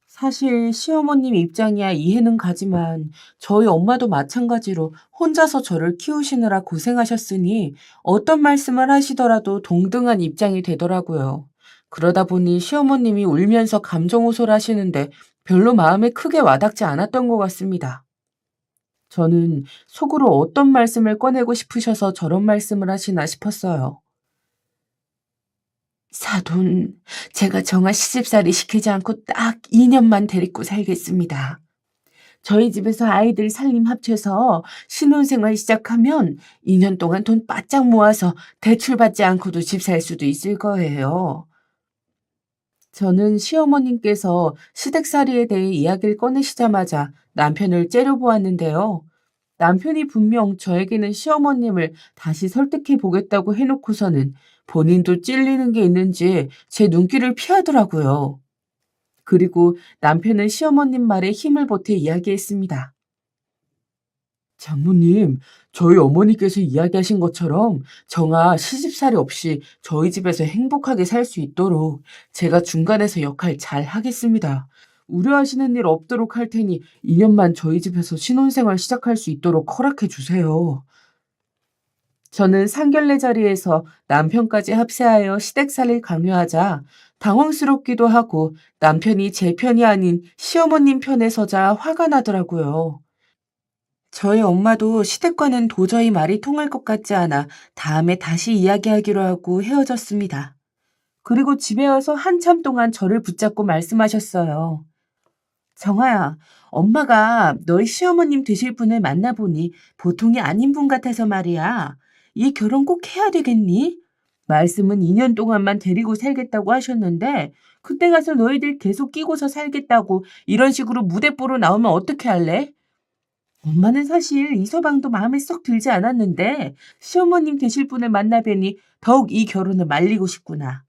사실 시어머님 입장이야 이해는 가지만 저희 엄마도 마찬가지로 혼자서 저를 키우시느라 고생하셨으니 어떤 말씀을 하시더라도 동등한 입장이 되더라고요. 그러다 보니 시어머님이 울면서 감정 호소하시는데 별로 마음에 크게 와닿지 않았던 것 같습니다. 저는 속으로 어떤 말씀을 꺼내고 싶으셔서 저런 말씀을 하시나 싶었어요. 사돈, 제가 정아 시집살이 시키지 않고 딱 2년만 데리고 살겠습니다. 저희 집에서 아이들 살림 합쳐서 신혼생활 시작하면 2년 동안 돈 바짝 모아서 대출받지 않고도 집 살 수도 있을 거예요. 저는 시어머님께서 시댁살이에 대해 이야기를 꺼내시자마자 남편을 째려보았는데요. 남편이 분명 저에게는 시어머님을 다시 설득해 보겠다고 해놓고서는 본인도 찔리는 게 있는지 제 눈길을 피하더라고요. 그리고 남편은 시어머님 말에 힘을 보태 이야기했습니다. 장모님, 저희 어머니께서 이야기하신 것처럼 정아 시집살이 없이 저희 집에서 행복하게 살 수 있도록 제가 중간에서 역할 잘 하겠습니다. 우려하시는 일 없도록 할 테니 2년만 저희 집에서 신혼생활 시작할 수 있도록 허락해 주세요. 저는 상견례 자리에서 남편까지 합세하여 시댁살이를 강요하자 당황스럽기도 하고 남편이 제 편이 아닌 시어머님 편에 서자 화가 나더라고요. 저희 엄마도 시댁과는 도저히 말이 통할 것 같지 않아 다음에 다시 이야기하기로 하고 헤어졌습니다. 그리고 집에 와서 한참 동안 저를 붙잡고 말씀하셨어요. 정아야, 엄마가 너희 시어머님 되실 분을 만나보니 보통이 아닌 분 같아서 말이야. 이 결혼 꼭 해야 되겠니? 말씀은 2년 동안만 데리고 살겠다고 하셨는데 그때 가서 너희들 계속 끼고서 살겠다고 이런 식으로 무대뽀로 나오면 어떻게 할래? 엄마는 사실 이서방도 마음에 썩 들지 않았는데 시어머님 되실 분을 만나뵈니 더욱 이 결혼을 말리고 싶구나.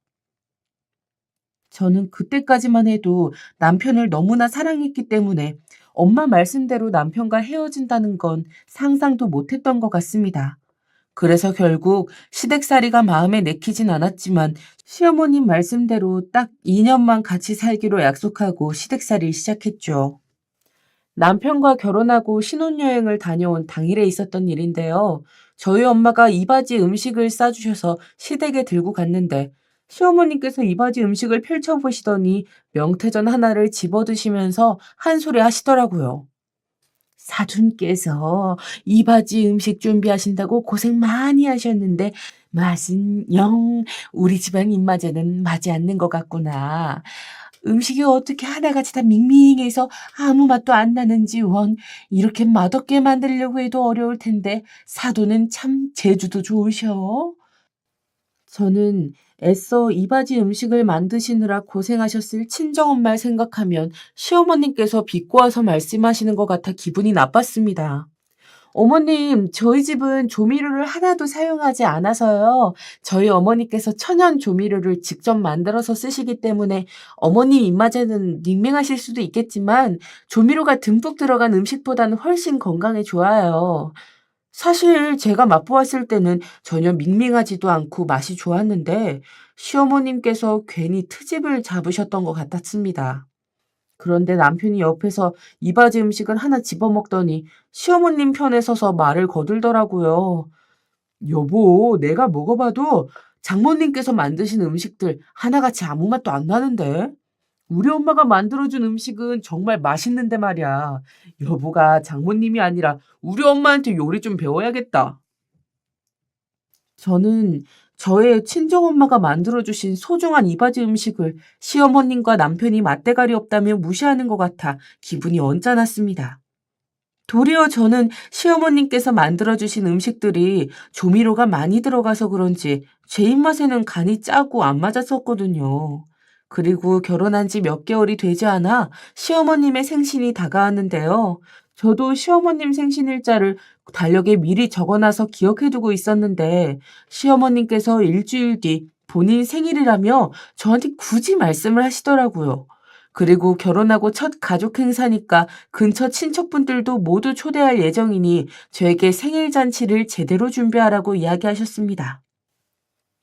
저는 그때까지만 해도 남편을 너무나 사랑했기 때문에 엄마 말씀대로 남편과 헤어진다는 건 상상도 못했던 것 같습니다. 그래서 결국 시댁살이가 마음에 내키진 않았지만 시어머님 말씀대로 딱 2년만 같이 살기로 약속하고 시댁살이를 시작했죠. 남편과 결혼하고 신혼여행을 다녀온 당일에 있었던 일인데요. 저희 엄마가 이바지 음식을 싸주셔서 시댁에 들고 갔는데 시어머님께서 이바지 음식을 펼쳐보시더니 명태전 하나를 집어드시면서 한 소리 하시더라고요. 사둔께서 이바지 음식 준비하신다고 고생 많이 하셨는데 맛은 영 우리 집안 입맛에는 맞지 않는 것 같구나. 음식이 어떻게 하나같이 다 밍밍해서 아무 맛도 안 나는지 원 이렇게 맛없게 만들려고 해도 어려울 텐데 사돈은 참 재주도 좋으셔. 저는 애써 이바지 음식을 만드시느라 고생하셨을 친정엄마를 생각하면 시어머님께서 비꼬아서 말씀하시는 것 같아 기분이 나빴습니다. 어머님, 저희 집은 조미료를 하나도 사용하지 않아서요. 저희 어머니께서 천연 조미료를 직접 만들어서 쓰시기 때문에 어머님 입맛에는 밍밍하실 수도 있겠지만 조미료가 듬뿍 들어간 음식보다는 훨씬 건강에 좋아요. 사실 제가 맛보았을 때는 전혀 밍밍하지도 않고 맛이 좋았는데 시어머님께서 괜히 트집을 잡으셨던 것 같았습니다. 그런데 남편이 옆에서 이바지 음식을 하나 집어먹더니 시어머님 편에 서서 말을 거들더라고요. 여보, 내가 먹어봐도 장모님께서 만드신 음식들 하나같이 아무 맛도 안 나는데? 우리 엄마가 만들어준 음식은 정말 맛있는데 말이야. 여보가 장모님이 아니라 우리 엄마한테 요리 좀 배워야겠다. 저는 저의 친정엄마가 만들어주신 소중한 이바지 음식을 시어머님과 남편이 맛대가리 없다며 무시하는 것 같아 기분이 언짢았습니다. 도리어 저는 시어머님께서 만들어주신 음식들이 조미료가 많이 들어가서 그런지 제 입맛에는 간이 짜고 안 맞았었거든요. 그리고 결혼한 지 몇 개월이 되지 않아 시어머님의 생신이 다가왔는데요. 저도 시어머님 생신일자를 달력에 미리 적어놔서 기억해두고 있었는데 시어머님께서 일주일 뒤 본인 생일이라며 저한테 굳이 말씀을 하시더라고요. 그리고 결혼하고 첫 가족 행사니까 근처 친척분들도 모두 초대할 예정이니 저에게 생일 잔치를 제대로 준비하라고 이야기하셨습니다.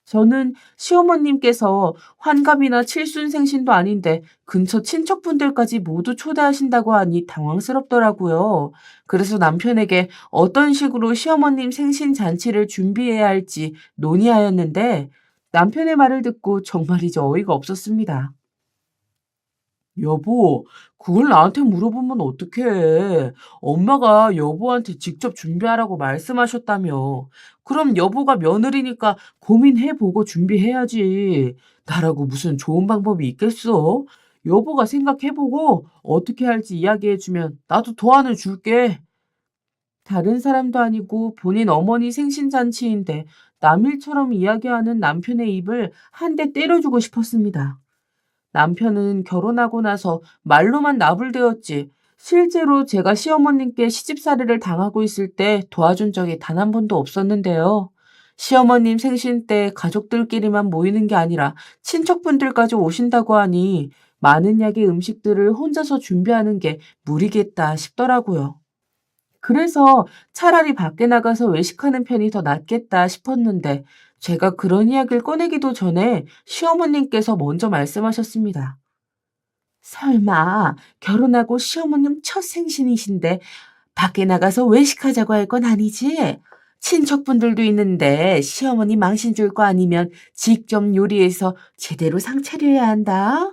저는 시어머님께서 환갑이나 칠순생신도 아닌데 근처 친척분들까지 모두 초대하신다고 하니 당황스럽더라고요. 그래서 남편에게 어떤 식으로 시어머님 생신 잔치를 준비해야 할지 논의하였는데 남편의 말을 듣고 정말이지 어이가 없었습니다. 여보, 그걸 나한테 물어보면 어떡해. 엄마가 여보한테 직접 준비하라고 말씀하셨다며. 그럼 여보가 며느리니까 고민해보고 준비해야지. 나라고 무슨 좋은 방법이 있겠어? 여보가 생각해보고 어떻게 할지 이야기해주면 나도 도안을 줄게. 다른 사람도 아니고 본인 어머니 생신잔치인데 남일처럼 이야기하는 남편의 입을 한 대 때려주고 싶었습니다. 남편은 결혼하고 나서 말로만 나불대었지 실제로 제가 시어머님께 시집살이를 당하고 있을 때 도와준 적이 단 한 번도 없었는데요. 시어머님 생신 때 가족들끼리만 모이는 게 아니라 친척분들까지 오신다고 하니 많은 양의 음식들을 혼자서 준비하는 게 무리겠다 싶더라고요. 그래서 차라리 밖에 나가서 외식하는 편이 더 낫겠다 싶었는데 제가 그런 이야기를 꺼내기도 전에 시어머님께서 먼저 말씀하셨습니다. 설마 결혼하고 시어머님 첫 생신이신데 밖에 나가서 외식하자고 할 건 아니지? 친척분들도 있는데 시어머니 망신 줄 거 아니면 직접 요리해서 제대로 상 차려야 한다.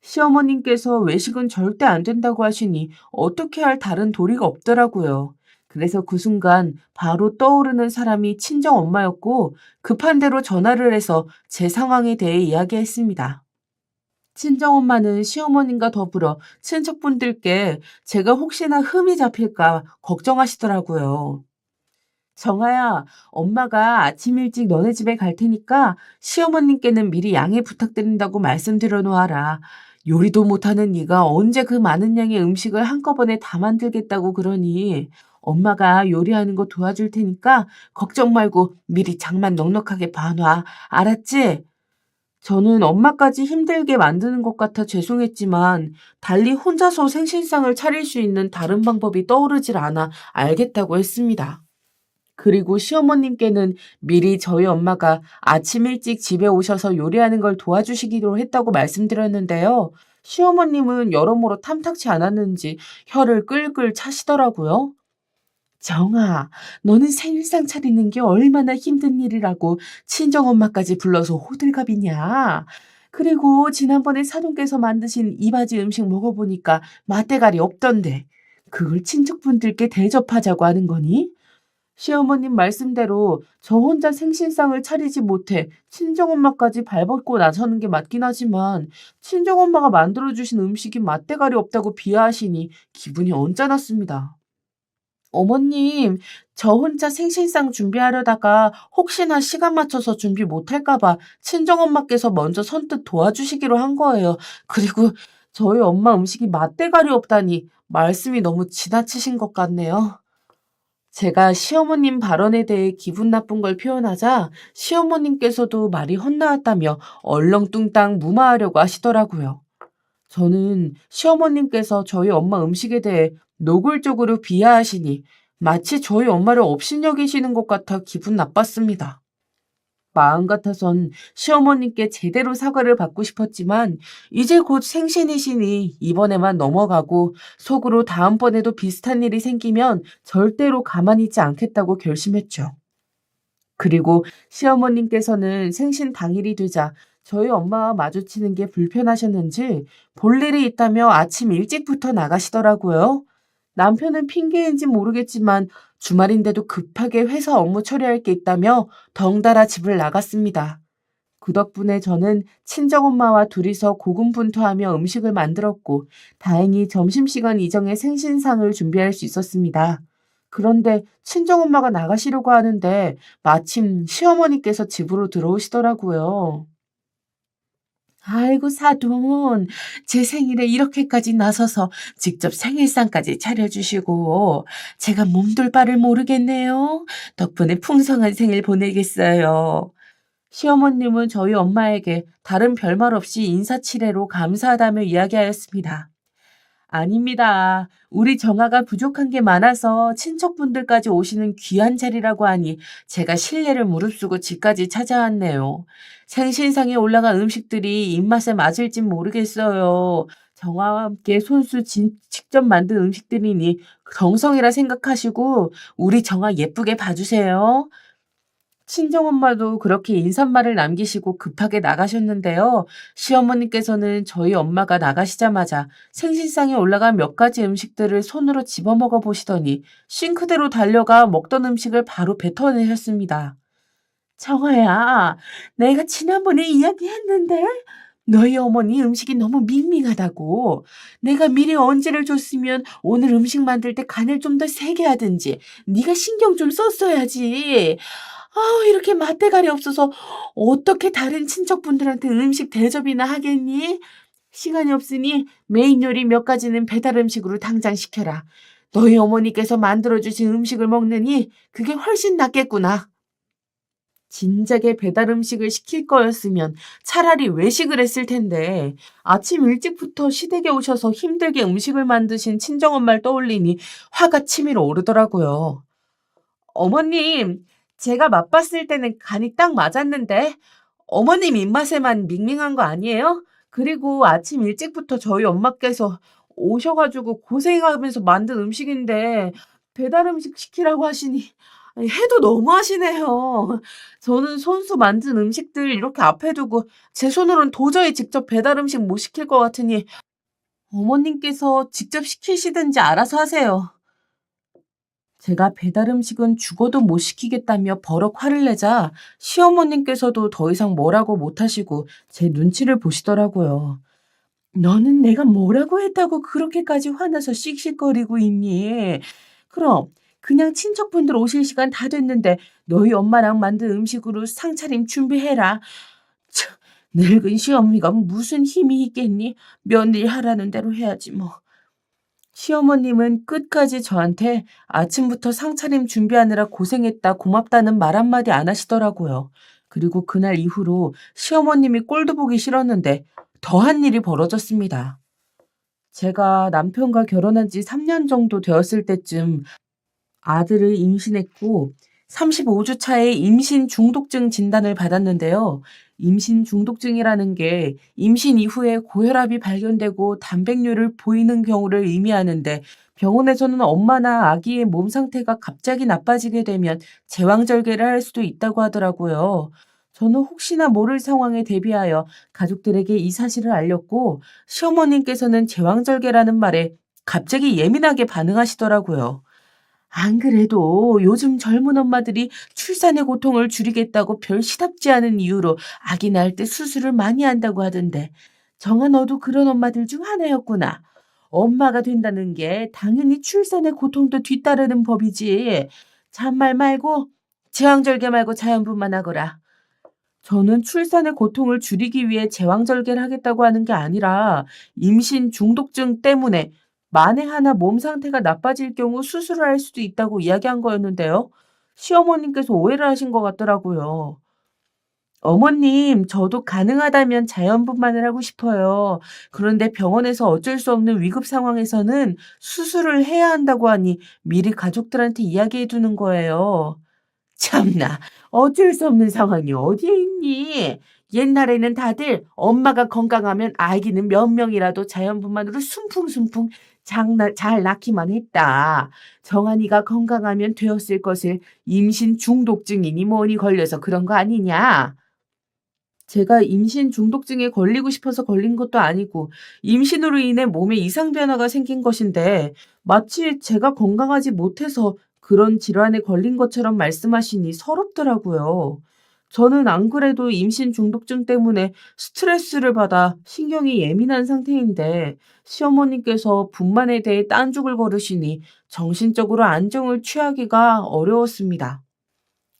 시어머님께서 외식은 절대 안 된다고 하시니 어떻게 할 다른 도리가 없더라고요. 그래서 그 순간 바로 떠오르는 사람이 친정 엄마였고 급한 대로 전화를 해서 제 상황에 대해 이야기했습니다. 친정 엄마는 시어머님과 더불어 친척분들께 제가 혹시나 흠이 잡힐까 걱정하시더라고요. 정아야, 엄마가 아침 일찍 너네 집에 갈 테니까 시어머님께는 미리 양해 부탁드린다고 말씀드려 놓아라. 요리도 못하는 네가 언제 그 많은 양의 음식을 한꺼번에 다 만들겠다고 그러니 엄마가 요리하는 거 도와줄 테니까 걱정 말고 미리 장만 넉넉하게 봐놔. 알았지? 저는 엄마까지 힘들게 만드는 것 같아 죄송했지만 달리 혼자서 생신상을 차릴 수 있는 다른 방법이 떠오르질 않아 알겠다고 했습니다. 그리고 시어머님께는 미리 저희 엄마가 아침 일찍 집에 오셔서 요리하는 걸 도와주시기로 했다고 말씀드렸는데요. 시어머님은 여러모로 탐탁치 않았는지 혀를 끌끌 차시더라고요. 정아, 너는 생일상 차리는 게 얼마나 힘든 일이라고 친정엄마까지 불러서 호들갑이냐? 그리고 지난번에 사돈께서 만드신 이바지 음식 먹어보니까 맛대가리 없던데 그걸 친척분들께 대접하자고 하는 거니? 시어머님 말씀대로 저 혼자 생신상을 차리지 못해 친정엄마까지 발벗고 나서는 게 맞긴 하지만 친정엄마가 만들어주신 음식이 맛대가리 없다고 비하하시니 기분이 언짢았습니다. 어머님, 저 혼자 생신상 준비하려다가 혹시나 시간 맞춰서 준비 못할까 봐 친정엄마께서 먼저 선뜻 도와주시기로 한 거예요. 그리고 저희 엄마 음식이 맛대가리 없다니 말씀이 너무 지나치신 것 같네요. 제가 시어머님 발언에 대해 기분 나쁜 걸 표현하자 시어머님께서도 말이 헛나왔다며 얼렁뚱땅 무마하려고 하시더라고요. 저는 시어머님께서 저희 엄마 음식에 대해 노골적으로 비하하시니 마치 저희 엄마를 업신여기시는 것 같아 기분 나빴습니다. 마음 같아선 시어머님께 제대로 사과를 받고 싶었지만 이제 곧 생신이시니 이번에만 넘어가고 속으로 다음번에도 비슷한 일이 생기면 절대로 가만히 있지 않겠다고 결심했죠. 그리고 시어머님께서는 생신 당일이 되자 저희 엄마와 마주치는 게 불편하셨는지 볼 일이 있다며 아침 일찍부터 나가시더라고요. 남편은 핑계인지 모르겠지만 주말인데도 급하게 회사 업무 처리할 게 있다며 덩달아 집을 나갔습니다. 그 덕분에 저는 친정엄마와 둘이서 고군분투하며 음식을 만들었고 다행히 점심시간 이정에 생신상을 준비할 수 있었습니다. 그런데 친정엄마가 나가시려고 하는데 마침 시어머니께서 집으로 들어오시더라고요. 아이고, 사돈. 제 생일에 이렇게까지 나서서 직접 생일상까지 차려주시고, 제가 몸둘 바를 모르겠네요. 덕분에 풍성한 생일 보내겠어요. 시어머님은 저희 엄마에게 다른 별말 없이 인사치레로 감사하다며 이야기하였습니다. 아닙니다. 우리 정아가 부족한 게 많아서 친척분들까지 오시는 귀한 자리라고 하니 제가 실례를 무릅쓰고 집까지 찾아왔네요. 생신상에 올라간 음식들이 입맛에 맞을진 모르겠어요. 정아와 함께 직접 만든 음식들이니 정성이라 생각하시고 우리 정아 예쁘게 봐주세요. 친정엄마도 그렇게 인사말을 남기시고 급하게 나가셨는데요. 시어머님께서는 저희 엄마가 나가시자마자 생신상에 올라간 몇 가지 음식들을 손으로 집어먹어 보시더니 싱크대로 달려가 먹던 음식을 바로 뱉어내셨습니다. 정아야, 내가 지난번에 이야기했는데 너희 어머니 음식이 너무 밍밍하다고. 내가 미리 언제를 줬으면 오늘 음식 만들 때 간을 좀 더 세게 하든지 네가 신경 좀 썼어야지. 아우, 이렇게 맛대가리 없어서 어떻게 다른 친척분들한테 음식 대접이나 하겠니? 시간이 없으니 메인 요리 몇 가지는 배달 음식으로 당장 시켜라. 너희 어머니께서 만들어주신 음식을 먹느니 그게 훨씬 낫겠구나. 진작에 배달 음식을 시킬 거였으면 차라리 외식을 했을 텐데 아침 일찍부터 시댁에 오셔서 힘들게 음식을 만드신 친정엄마를 떠올리니 화가 치밀어 오르더라고요. 어머님, 제가 맛봤을 때는 간이 딱 맞았는데 어머님 입맛에만 밍밍한 거 아니에요? 그리고 아침 일찍부터 저희 엄마께서 오셔가지고 고생하면서 만든 음식인데 배달 음식 시키라고 하시니 아니, 해도 너무하시네요. 저는 손수 만든 음식들 이렇게 앞에 두고 제 손으로는 도저히 직접 배달 음식 못 시킬 것 같으니 어머님께서 직접 시키시든지 알아서 하세요. 제가 배달 음식은 죽어도 못 시키겠다며 버럭 화를 내자 시어머님께서도 더 이상 뭐라고 못하시고 제 눈치를 보시더라고요. 너는 내가 뭐라고 했다고 그렇게까지 화나서 씩씩거리고 있니? 그럼 그냥 친척분들 오실 시간 다 됐는데 너희 엄마랑 만든 음식으로 상차림 준비해라. 참, 늙은 시어머니가 무슨 힘이 있겠니? 며느리 하라는 대로 해야지 뭐. 시어머님은 끝까지 저한테 아침부터 상차림 준비하느라 고생했다 고맙다는 말 한마디 안 하시더라고요. 그리고 그날 이후로 시어머님이 꼴도 보기 싫었는데 더한 일이 벌어졌습니다. 제가 남편과 결혼한 지 3년 정도 되었을 때쯤 아들을 임신했고 35주 차에 임신 중독증 진단을 받았는데요. 임신 중독증이라는 게 임신 이후에 고혈압이 발견되고 단백뇨를 보이는 경우를 의미하는데 병원에서는 엄마나 아기의 몸 상태가 갑자기 나빠지게 되면 제왕절개를 할 수도 있다고 하더라고요. 저는 혹시나 모를 상황에 대비하여 가족들에게 이 사실을 알렸고 시어머님께서는 제왕절개라는 말에 갑자기 예민하게 반응하시더라고요. 안 그래도 요즘 젊은 엄마들이 출산의 고통을 줄이겠다고 별 시답지 않은 이유로 아기 낳을 때 수술을 많이 한다고 하던데, 정아 너도 그런 엄마들 중 하나였구나. 엄마가 된다는 게 당연히 출산의 고통도 뒤따르는 법이지. 잔말 말고 제왕절개 말고 자연분만 하거라. 저는 출산의 고통을 줄이기 위해 제왕절개를 하겠다고 하는 게 아니라 임신 중독증 때문에 만에 하나 몸 상태가 나빠질 경우 수술을 할 수도 있다고 이야기한 거였는데요. 시어머님께서 오해를 하신 것 같더라고요. 어머님, 저도 가능하다면 자연분만을 하고 싶어요. 그런데 병원에서 어쩔 수 없는 위급 상황에서는 수술을 해야 한다고 하니 미리 가족들한테 이야기해 두는 거예요. 참나, 어쩔 수 없는 상황이 어디에 있니? 옛날에는 다들 엄마가 건강하면 아기는 몇 명이라도 자연분만으로 순풍순풍 잘 낳기만 했다. 정한이가 건강하면 되었을 것을 임신 중독증이니 뭐니 걸려서 그런 거 아니냐? 제가 임신 중독증에 걸리고 싶어서 걸린 것도 아니고 임신으로 인해 몸에 이상 변화가 생긴 것인데 마치 제가 건강하지 못해서 그런 질환에 걸린 것처럼 말씀하시니 서럽더라고요. 저는 안 그래도 임신 중독증 때문에 스트레스를 받아 신경이 예민한 상태인데 시어머님께서 분만에 대해 딴죽을 걸으시니 정신적으로 안정을 취하기가 어려웠습니다.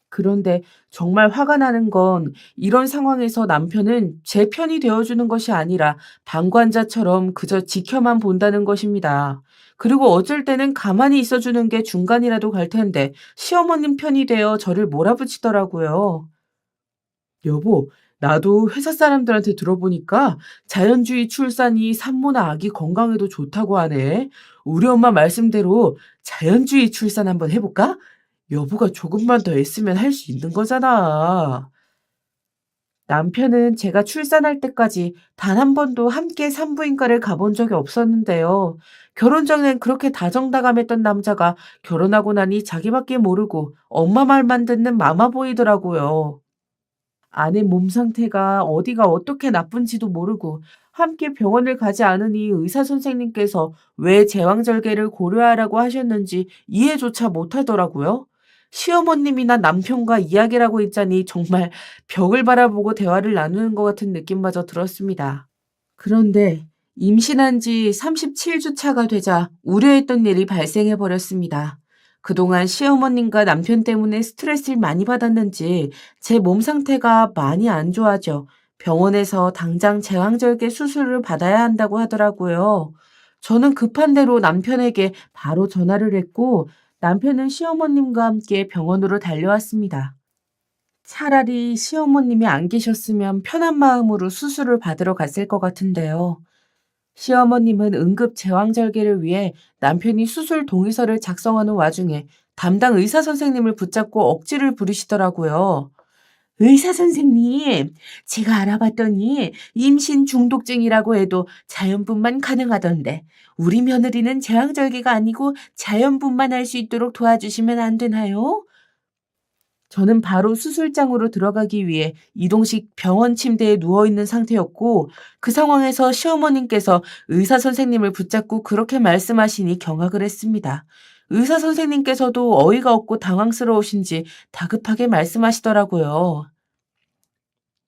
그런데 정말 화가 나는 건 이런 상황에서 남편은 제 편이 되어주는 것이 아니라 방관자처럼 그저 지켜만 본다는 것입니다. 그리고 어쩔 때는 가만히 있어주는 게 중간이라도 갈 텐데 시어머님 편이 되어 저를 몰아붙이더라고요. 여보, 나도 회사 사람들한테 들어보니까 자연주의 출산이 산모나 아기 건강에도 좋다고 하네. 우리 엄마 말씀대로 자연주의 출산 한번 해볼까? 여보가 조금만 더 애쓰면 할 수 있는 거잖아. 남편은 제가 출산할 때까지 단 한 번도 함께 산부인과를 가본 적이 없었는데요. 결혼 전엔 그렇게 다정다감했던 남자가 결혼하고 나니 자기밖에 모르고 엄마 말만 듣는 마마보이더라고요. 아내 몸 상태가 어디가 어떻게 나쁜지도 모르고 함께 병원을 가지 않으니 의사 선생님께서 왜 제왕절개를 고려하라고 하셨는지 이해조차 못하더라고요. 시어머님이나 남편과 이야기를 하고 있자니 정말 벽을 바라보고 대화를 나누는 것 같은 느낌마저 들었습니다. 그런데 임신한 지 37주 차가 되자 우려했던 일이 발생해 버렸습니다. 그동안 시어머님과 남편 때문에 스트레스를 많이 받았는지 제 몸 상태가 많이 안 좋아져 병원에서 당장 제왕절개 수술을 받아야 한다고 하더라고요. 저는 급한 대로 남편에게 바로 전화를 했고 남편은 시어머님과 함께 병원으로 달려왔습니다. 차라리 시어머님이 안 계셨으면 편한 마음으로 수술을 받으러 갔을 것 같은데요. 시어머님은 응급 제왕절개를 위해 남편이 수술 동의서를 작성하는 와중에 담당 의사 선생님을 붙잡고 억지를 부리시더라고요. 의사 선생님, 제가 알아봤더니 임신 중독증이라고 해도 자연분만 가능하던데 우리 며느리는 제왕절개가 아니고 자연분만 할 수 있도록 도와주시면 안 되나요? 저는 바로 수술장으로 들어가기 위해 이동식 병원 침대에 누워있는 상태였고 그 상황에서 시어머님께서 의사 선생님을 붙잡고 그렇게 말씀하시니 경악을 했습니다. 의사 선생님께서도 어이가 없고 당황스러우신지 다급하게 말씀하시더라고요.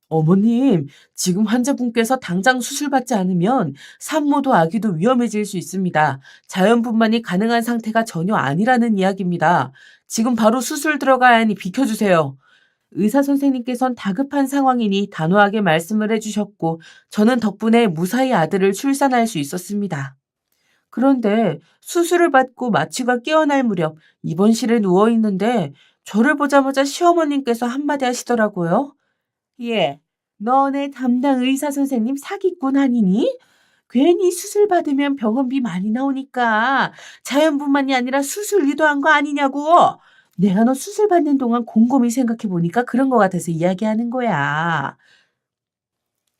어머님, 지금 환자분께서 당장 수술받지 않으면 산모도 아기도 위험해질 수 있습니다. 자연분만이 가능한 상태가 전혀 아니라는 이야기입니다. 지금 바로 수술 들어가야 하니 비켜주세요. 의사 선생님께선 다급한 상황이니 단호하게 말씀을 해주셨고 저는 덕분에 무사히 아들을 출산할 수 있었습니다. 그런데 수술을 받고 마취가 깨어날 무렵 입원실에 누워있는데 저를 보자마자 시어머님께서 한마디 하시더라고요. 예, 너네 담당 의사 선생님 사기꾼 아니니? 괜히 수술 받으면 병원비 많이 나오니까 자연분만이 아니라 수술 유도한 거 아니냐고. 내가 너 수술 받는 동안 곰곰이 생각해 보니까 그런 것 같아서 이야기하는 거야.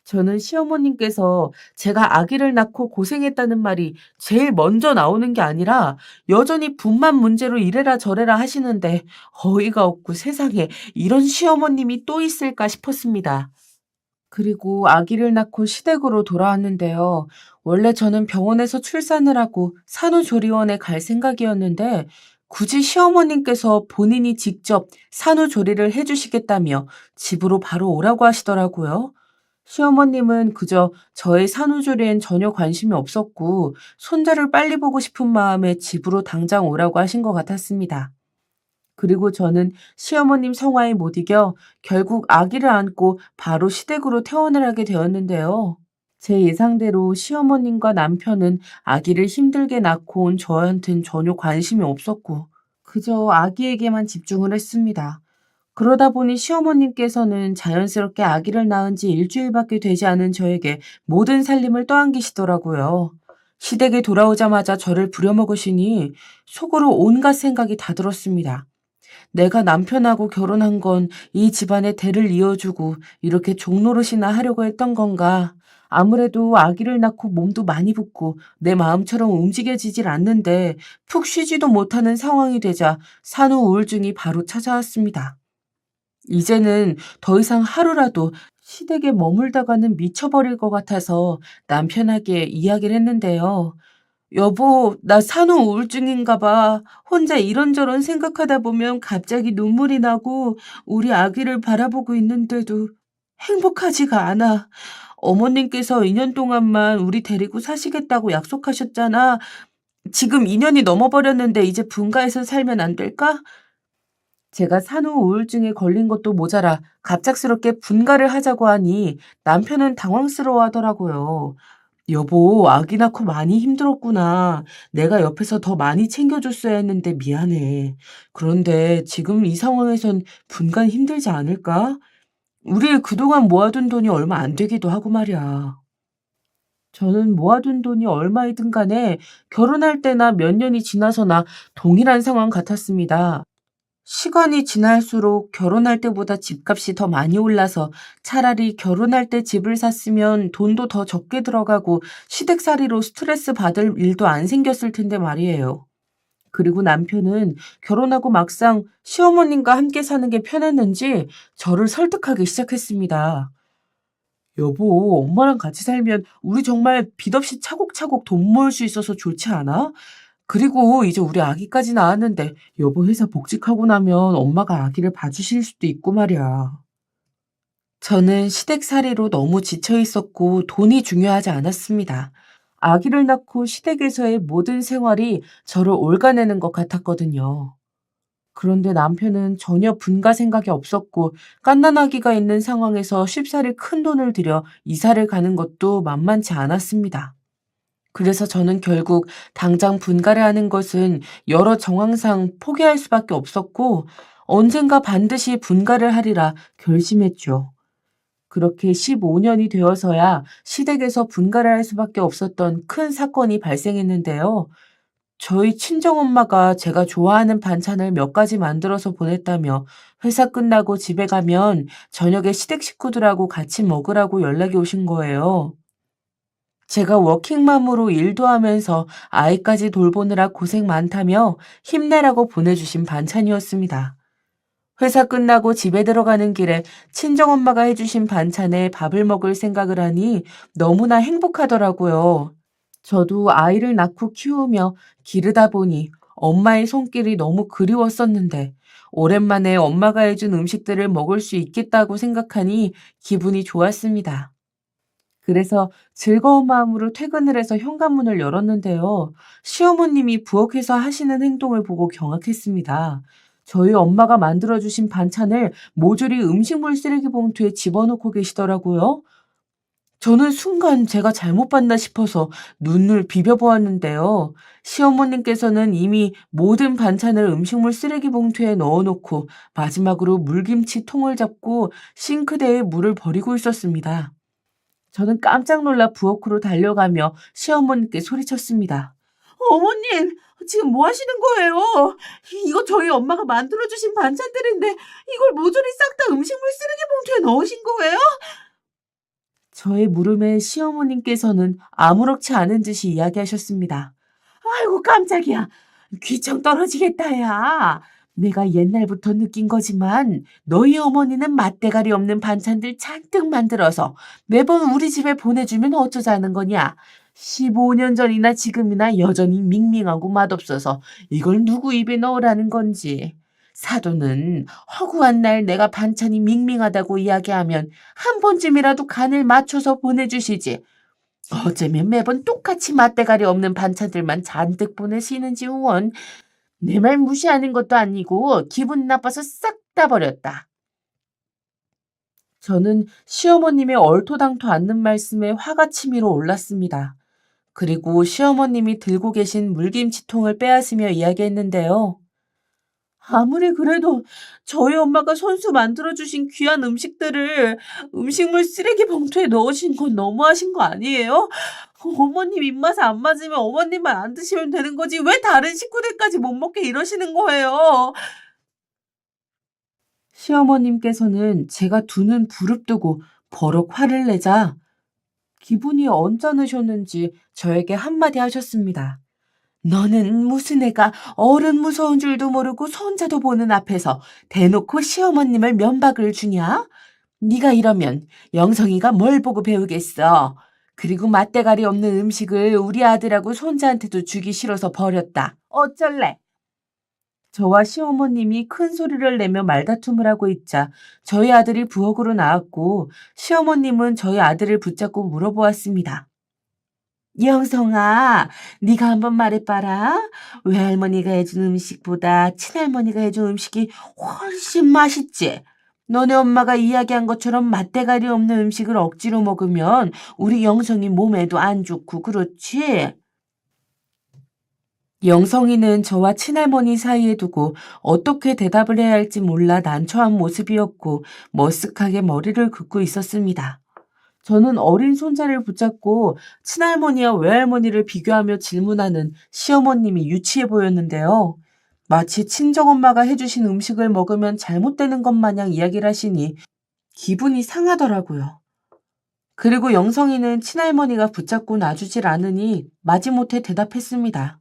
저는 시어머님께서 제가 아기를 낳고 고생했다는 말이 제일 먼저 나오는 게 아니라 여전히 분만 문제로 이래라 저래라 하시는데 어이가 없고 세상에 이런 시어머님이 또 있을까 싶었습니다. 그리고 아기를 낳고 시댁으로 돌아왔는데요. 원래 저는 병원에서 출산을 하고 산후조리원에 갈 생각이었는데 굳이 시어머님께서 본인이 직접 산후조리를 해주시겠다며 집으로 바로 오라고 하시더라고요. 시어머님은 그저 저의 산후조리엔 전혀 관심이 없었고 손자를 빨리 보고 싶은 마음에 집으로 당장 오라고 하신 것 같았습니다. 그리고 저는 시어머님 성화에 못 이겨 결국 아기를 안고 바로 시댁으로 퇴원을 하게 되었는데요. 제 예상대로 시어머님과 남편은 아기를 힘들게 낳고 온 저한텐 전혀 관심이 없었고 그저 아기에게만 집중을 했습니다. 그러다 보니 시어머님께서는 자연스럽게 아기를 낳은 지 일주일밖에 되지 않은 저에게 모든 살림을 떠안기시더라고요. 시댁에 돌아오자마자 저를 부려먹으시니 속으로 온갖 생각이 다 들었습니다. 내가 남편하고 결혼한 건 이 집안의 대를 이어주고 이렇게 종노릇이나 하려고 했던 건가? 아무래도 아기를 낳고 몸도 많이 붓고 내 마음처럼 움직여지질 않는데 푹 쉬지도 못하는 상황이 되자 산후 우울증이 바로 찾아왔습니다. 이제는 더 이상 하루라도 시댁에 머물다가는 미쳐버릴 것 같아서 남편에게 이야기를 했는데요. 여보, 나 산후 우울증인가 봐. 혼자 이런저런 생각하다 보면 갑자기 눈물이 나고 우리 아기를 바라보고 있는데도 행복하지가 않아. 어머님께서 2년 동안만 우리 데리고 사시겠다고 약속하셨잖아. 지금 2년이 넘어버렸는데 이제 분가해서 살면 안 될까? 제가 산후 우울증에 걸린 것도 모자라 갑작스럽게 분가를 하자고 하니 남편은 당황스러워 하더라고요. 여보, 아기 낳고 많이 힘들었구나. 내가 옆에서 더 많이 챙겨줬어야 했는데 미안해. 그런데 지금 이 상황에선 분간 힘들지 않을까? 우리 그동안 모아둔 돈이 얼마 안 되기도 하고 말이야. 저는 모아둔 돈이 얼마이든 간에 결혼할 때나 몇 년이 지나서나 동일한 상황 같았습니다. 시간이 지날수록 결혼할 때보다 집값이 더 많이 올라서 차라리 결혼할 때 집을 샀으면 돈도 더 적게 들어가고 시댁살이로 스트레스 받을 일도 안 생겼을 텐데 말이에요. 그리고 남편은 결혼하고 막상 시어머님과 함께 사는 게 편했는지 저를 설득하기 시작했습니다. 여보, 엄마랑 같이 살면 우리 정말 빚 없이 차곡차곡 돈 모을 수 있어서 좋지 않아? 그리고 이제 우리 아기까지 낳았는데 여보 회사 복직하고 나면 엄마가 아기를 봐주실 수도 있고 말이야. 저는 시댁살이로 너무 지쳐 있었고 돈이 중요하지 않았습니다. 아기를 낳고 시댁에서의 모든 생활이 저를 올가내는 것 같았거든요. 그런데 남편은 전혀 분가 생각이 없었고 갓난아기가 있는 상황에서 쉽사리 큰 돈을 들여 이사를 가는 것도 만만치 않았습니다. 그래서 저는 결국 당장 분가를 하는 것은 여러 정황상 포기할 수밖에 없었고 언젠가 반드시 분가를 하리라 결심했죠. 그렇게 15년이 되어서야 시댁에서 분가를 할 수밖에 없었던 큰 사건이 발생했는데요. 저희 친정엄마가 제가 좋아하는 반찬을 몇 가지 만들어서 보냈다며 회사 끝나고 집에 가면 저녁에 시댁 식구들하고 같이 먹으라고 연락이 오신 거예요. 제가 워킹맘으로 일도 하면서 아이까지 돌보느라 고생 많다며 힘내라고 보내주신 반찬이었습니다. 회사 끝나고 집에 들어가는 길에 친정엄마가 해주신 반찬에 밥을 먹을 생각을 하니 너무나 행복하더라고요. 저도 아이를 낳고 키우며 기르다 보니 엄마의 손길이 너무 그리웠었는데 오랜만에 엄마가 해준 음식들을 먹을 수 있겠다고 생각하니 기분이 좋았습니다. 그래서 즐거운 마음으로 퇴근을 해서 현관문을 열었는데요. 시어머님이 부엌에서 하시는 행동을 보고 경악했습니다. 저희 엄마가 만들어주신 반찬을 모조리 음식물 쓰레기 봉투에 집어넣고 계시더라고요. 저는 순간 제가 잘못 봤나 싶어서 눈을 비벼보았는데요. 시어머님께서는 이미 모든 반찬을 음식물 쓰레기 봉투에 넣어놓고 마지막으로 물김치 통을 잡고 싱크대에 물을 버리고 있었습니다. 저는 깜짝 놀라 부엌으로 달려가며 시어머니께 소리쳤습니다. 어머님, 지금 뭐 하시는 거예요? 이거 저희 엄마가 만들어주신 반찬들인데 이걸 모조리 싹 다 음식물 쓰레기 봉투에 넣으신 거예요? 저의 물음에 시어머님께서는 아무렇지 않은 듯이 이야기하셨습니다. 아이고 깜짝이야. 귀청 떨어지겠다 야. 내가 옛날부터 느낀 거지만 너희 어머니는 맛대가리 없는 반찬들 잔뜩 만들어서 매번 우리 집에 보내주면 어쩌자는 거냐. 15년 전이나 지금이나 여전히 밍밍하고 맛없어서 이걸 누구 입에 넣으라는 건지. 사돈은 허구한 날 내가 반찬이 밍밍하다고 이야기하면 한 번쯤이라도 간을 맞춰서 보내주시지. 어쩌면 매번 똑같이 맛대가리 없는 반찬들만 잔뜩 보내시는지 원. 내 말 무시하는 것도 아니고 기분 나빠서 싹 다 버렸다. 저는 시어머님의 얼토당토 않는 말씀에 화가 치밀어 올랐습니다. 그리고 시어머님이 들고 계신 물김치통을 빼앗으며 이야기했는데요. 아무리 그래도 저희 엄마가 손수 만들어주신 귀한 음식들을 음식물 쓰레기 봉투에 넣으신 건 너무하신 거 아니에요? 어머님 입맛에 안 맞으면 어머님만 안 드시면 되는 거지 왜 다른 식구들까지 못 먹게 이러시는 거예요? 시어머님께서는 제가 두 눈 부릅뜨고 버럭 화를 내자 기분이 언짢으셨는지 저에게 한마디 하셨습니다. 너는 무슨 애가 어른 무서운 줄도 모르고 손자도 보는 앞에서 대놓고 시어머님을 면박을 주냐? 네가 이러면 영성이가 뭘 보고 배우겠어. 그리고 맛대가리 없는 음식을 우리 아들하고 손자한테도 주기 싫어서 버렸다. 어쩔래? 저와 시어머님이 큰 소리를 내며 말다툼을 하고 있자 저희 아들이 부엌으로 나왔고 시어머님은 저희 아들을 붙잡고 물어보았습니다. 영성아, 네가 한번 말해봐라. 외할머니가 해준 음식보다 친할머니가 해준 음식이 훨씬 맛있지? 너네 엄마가 이야기한 것처럼 맛대가리 없는 음식을 억지로 먹으면 우리 영성이 몸에도 안 좋고 그렇지? 영성이는 저와 친할머니 사이에 두고 어떻게 대답을 해야 할지 몰라 난처한 모습이었고 머쓱하게 머리를 긋고 있었습니다. 저는 어린 손자를 붙잡고 친할머니와 외할머니를 비교하며 질문하는 시어머님이 유치해 보였는데요. 마치 친정엄마가 해주신 음식을 먹으면 잘못되는 것 마냥 이야기를 하시니 기분이 상하더라고요. 그리고 영성이는 친할머니가 붙잡고 놔주질 않으니 마지못해 대답했습니다.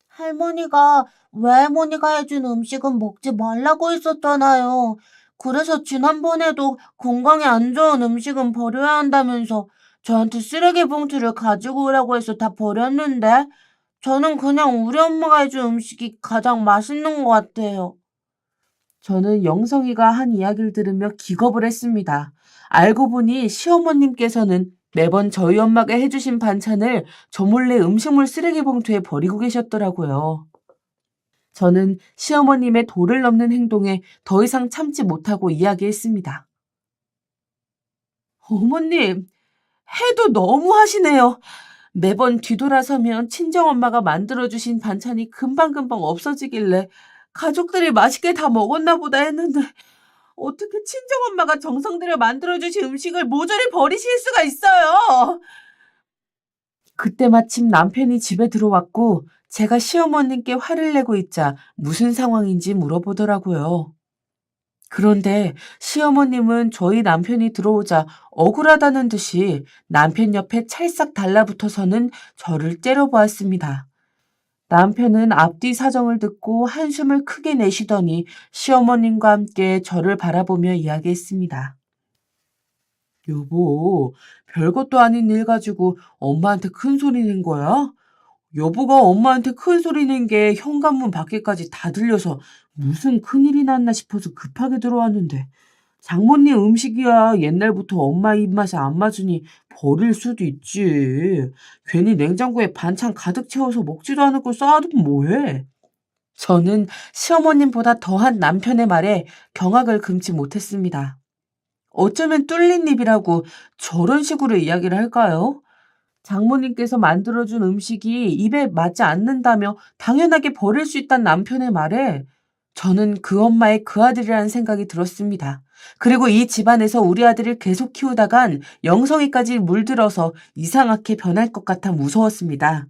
할머니가 외할머니가 해준 음식은 먹지 말라고 했었잖아요. 그래서 지난번에도 건강에 안 좋은 음식은 버려야 한다면서 저한테 쓰레기 봉투를 가지고 오라고 해서 다 버렸는데 저는 그냥 우리 엄마가 해준 음식이 가장 맛있는 것 같아요. 저는 영성이가 한 이야기를 들으며 기겁을 했습니다. 알고 보니 시어머님께서는 매번 저희 엄마가 해주신 반찬을 저 몰래 음식물 쓰레기 봉투에 버리고 계셨더라고요. 저는 시어머님의 도를 넘는 행동에 더 이상 참지 못하고 이야기했습니다. 어머님, 해도 너무 하시네요. 매번 뒤돌아서면 친정엄마가 만들어주신 반찬이 금방금방 없어지길래 가족들이 맛있게 다 먹었나 보다 했는데 어떻게 친정엄마가 정성 들여 만들어주신 음식을 모조리 버리실 수가 있어요? 그때 마침 남편이 집에 들어왔고 제가 시어머님께 화를 내고 있자 무슨 상황인지 물어보더라고요. 그런데 시어머님은 저희 남편이 들어오자 억울하다는 듯이 남편 옆에 찰싹 달라붙어서는 저를 째려보았습니다. 남편은 앞뒤 사정을 듣고 한숨을 크게 내쉬더니 시어머님과 함께 저를 바라보며 이야기했습니다. 여보, 별것도 아닌 일 가지고 엄마한테 큰 소리 낸 거야? 여보가 엄마한테 큰 소리 낸 게 현관문 밖에까지 다 들려서 무슨 큰일이 났나 싶어서 급하게 들어왔는데 장모님 음식이야 옛날부터 엄마 입맛에 안 맞으니 버릴 수도 있지. 괜히 냉장고에 반찬 가득 채워서 먹지도 않을 걸 쌓아두면 뭐해? 저는 시어머님보다 더한 남편의 말에 경악을 금치 못했습니다. 어쩌면 뚫린 입이라고 저런 식으로 이야기를 할까요? 장모님께서 만들어준 음식이 입에 맞지 않는다며 당연하게 버릴 수 있다는 남편의 말에 저는 그 엄마의 그 아들이라는 생각이 들었습니다. 그리고 이 집안에서 우리 아들을 계속 키우다간 영성이까지 물들어서 이상하게 변할 것 같아 무서웠습니다.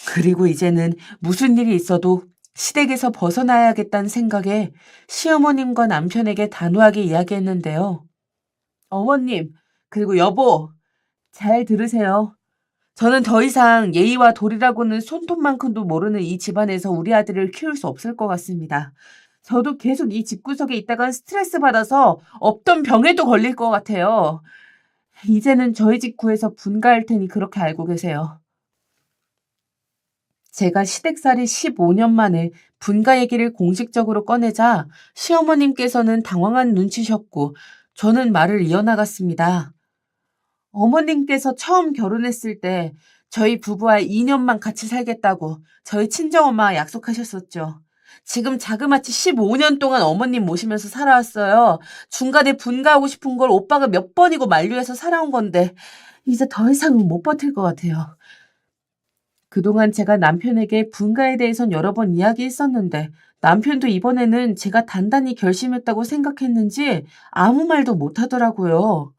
그리고 이제는 무슨 일이 있어도 시댁에서 벗어나야겠다는 생각에 시어머님과 남편에게 단호하게 이야기했는데요. 어머님, 그리고 여보, 잘 들으세요. 저는 더 이상 예의와 도리라고는 손톱만큼도 모르는 이 집안에서 우리 아들을 키울 수 없을 것 같습니다. 저도 계속 이 집구석에 있다간 스트레스 받아서 없던 병에도 걸릴 것 같아요. 이제는 저희 집 구해서 분가할 테니 그렇게 알고 계세요. 제가 시댁살이 15년 만에 분가 얘기를 공식적으로 꺼내자 시어머님께서는 당황한 눈치셨고 저는 말을 이어나갔습니다. 어머님께서 처음 결혼했을 때 저희 부부와 2년만 같이 살겠다고 저희 친정엄마와 약속하셨었죠. 지금 자그마치 15년 동안 어머님 모시면서 살아왔어요. 중간에 분가하고 싶은 걸 오빠가 몇 번이고 만류해서 살아온 건데 이제 더 이상은 못 버틸 것 같아요. 그동안 제가 남편에게 분가에 대해선 여러 번 이야기했었는데 남편도 이번에는 제가 단단히 결심했다고 생각했는지 아무 말도 못 하더라고요.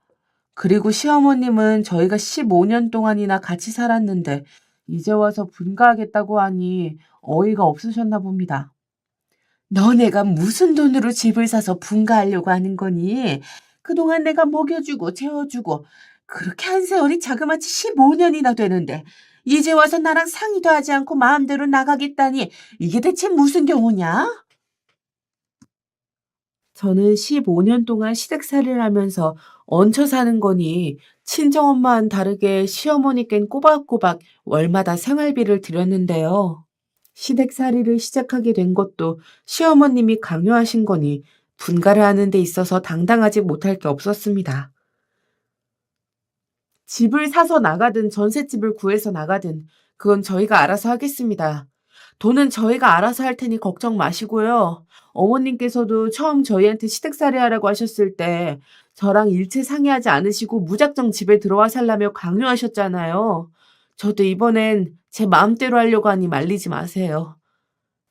그리고 시어머님은 저희가 15년 동안이나 같이 살았는데 이제 와서 분가하겠다고 하니 어이가 없으셨나 봅니다. 너네가 무슨 돈으로 집을 사서 분가하려고 하는 거니? 그동안 내가 먹여주고 재워주고 그렇게 한 세월이 자그마치 15년이나 되는데 이제 와서 나랑 상의도 하지 않고 마음대로 나가겠다니 이게 대체 무슨 경우냐? 저는 15년 동안 시댁살이를 하면서 얹혀 사는 거니 친정엄마와는 다르게 시어머니껜 꼬박꼬박 월마다 생활비를 드렸는데요. 시댁살이를 시작하게 된 것도 시어머님이 강요하신 거니 분가를 하는 데 있어서 당당하지 못할 게 없었습니다. 집을 사서 나가든 전셋집을 구해서 나가든 그건 저희가 알아서 하겠습니다. 돈은 저희가 알아서 할 테니 걱정 마시고요. 어머님께서도 처음 저희한테 시댁살이 하라고 하셨을 때 저랑 일체 상의하지 않으시고 무작정 집에 들어와 살라며 강요하셨잖아요. 저도 이번엔 제 마음대로 하려고 하니 말리지 마세요.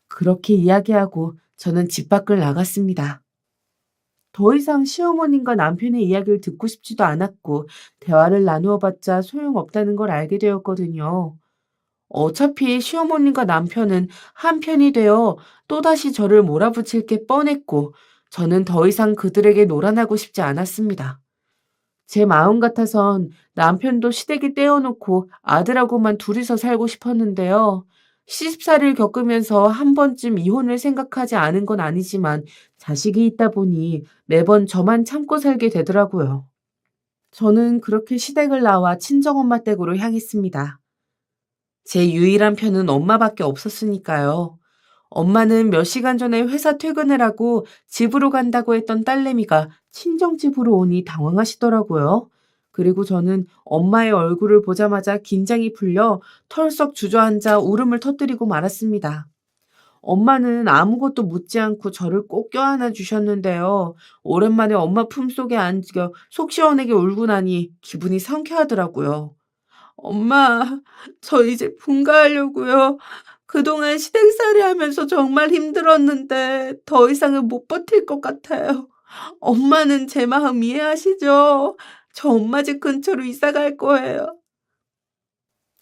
그렇게 이야기하고 저는 집 밖을 나갔습니다. 더 이상 시어머님과 남편의 이야기를 듣고 싶지도 않았고 대화를 나누어 봤자 소용없다는 걸 알게 되었거든요. 어차피 시어머님과 남편은 한편이 되어 또다시 저를 몰아붙일 게 뻔했고 저는 더 이상 그들에게 노란하고 싶지 않았습니다. 제 마음 같아선 남편도 시댁에 떼어놓고 아들하고만 둘이서 살고 싶었는데요. 시집살이를 겪으면서 한 번쯤 이혼을 생각하지 않은 건 아니지만 자식이 있다 보니 매번 저만 참고 살게 되더라고요. 저는 그렇게 시댁을 나와 친정엄마 댁으로 향했습니다. 제 유일한 편은 엄마밖에 없었으니까요. 엄마는 몇 시간 전에 회사 퇴근을 하고 집으로 간다고 했던 딸내미가 친정집으로 오니 당황하시더라고요. 그리고 저는 엄마의 얼굴을 보자마자 긴장이 풀려 털썩 주저앉아 울음을 터뜨리고 말았습니다. 엄마는 아무것도 묻지 않고 저를 꼭 껴안아 주셨는데요. 오랜만에 엄마 품속에 안겨 속 시원하게 울고 나니 기분이 상쾌하더라고요. 엄마, 저 이제 분가하려고요. 그동안 시댁살이 하면서 정말 힘들었는데 더 이상은 못 버틸 것 같아요. 엄마는 제 마음 이해하시죠? 저 엄마 집 근처로 이사 갈 거예요.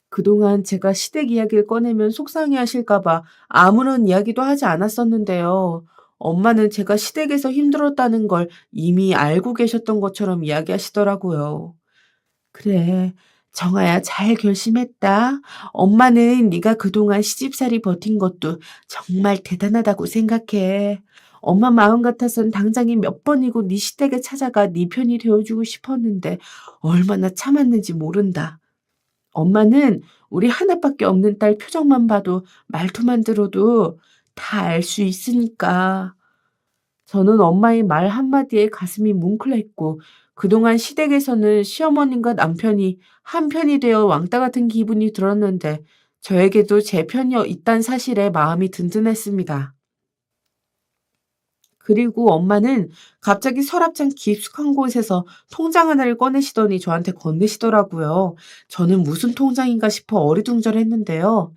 그동안 제가 시댁 이야기를 꺼내면 속상해 하실까 봐 아무런 이야기도 하지 않았었는데요. 엄마는 제가 시댁에서 힘들었다는 걸 이미 알고 계셨던 것처럼 이야기하시더라고요. 그래, 정아야 잘 결심했다. 엄마는 네가 그동안 시집살이 버틴 것도 정말 대단하다고 생각해. 엄마 마음 같아선 당장에 몇 번이고 네 시댁에 찾아가 네 편이 되어주고 싶었는데 얼마나 참았는지 모른다. 엄마는 우리 하나밖에 없는 딸 표정만 봐도 말투만 들어도 다 알 수 있으니까. 저는 엄마의 말 한마디에 가슴이 뭉클했고 그동안 시댁에서는 시어머님과 남편이 한편이 되어 왕따 같은 기분이 들었는데 저에게도 제 편이 있단 사실에 마음이 든든했습니다. 그리고 엄마는 갑자기 서랍장 깊숙한 곳에서 통장 하나를 꺼내시더니 저한테 건네시더라고요. 저는 무슨 통장인가 싶어 어리둥절했는데요.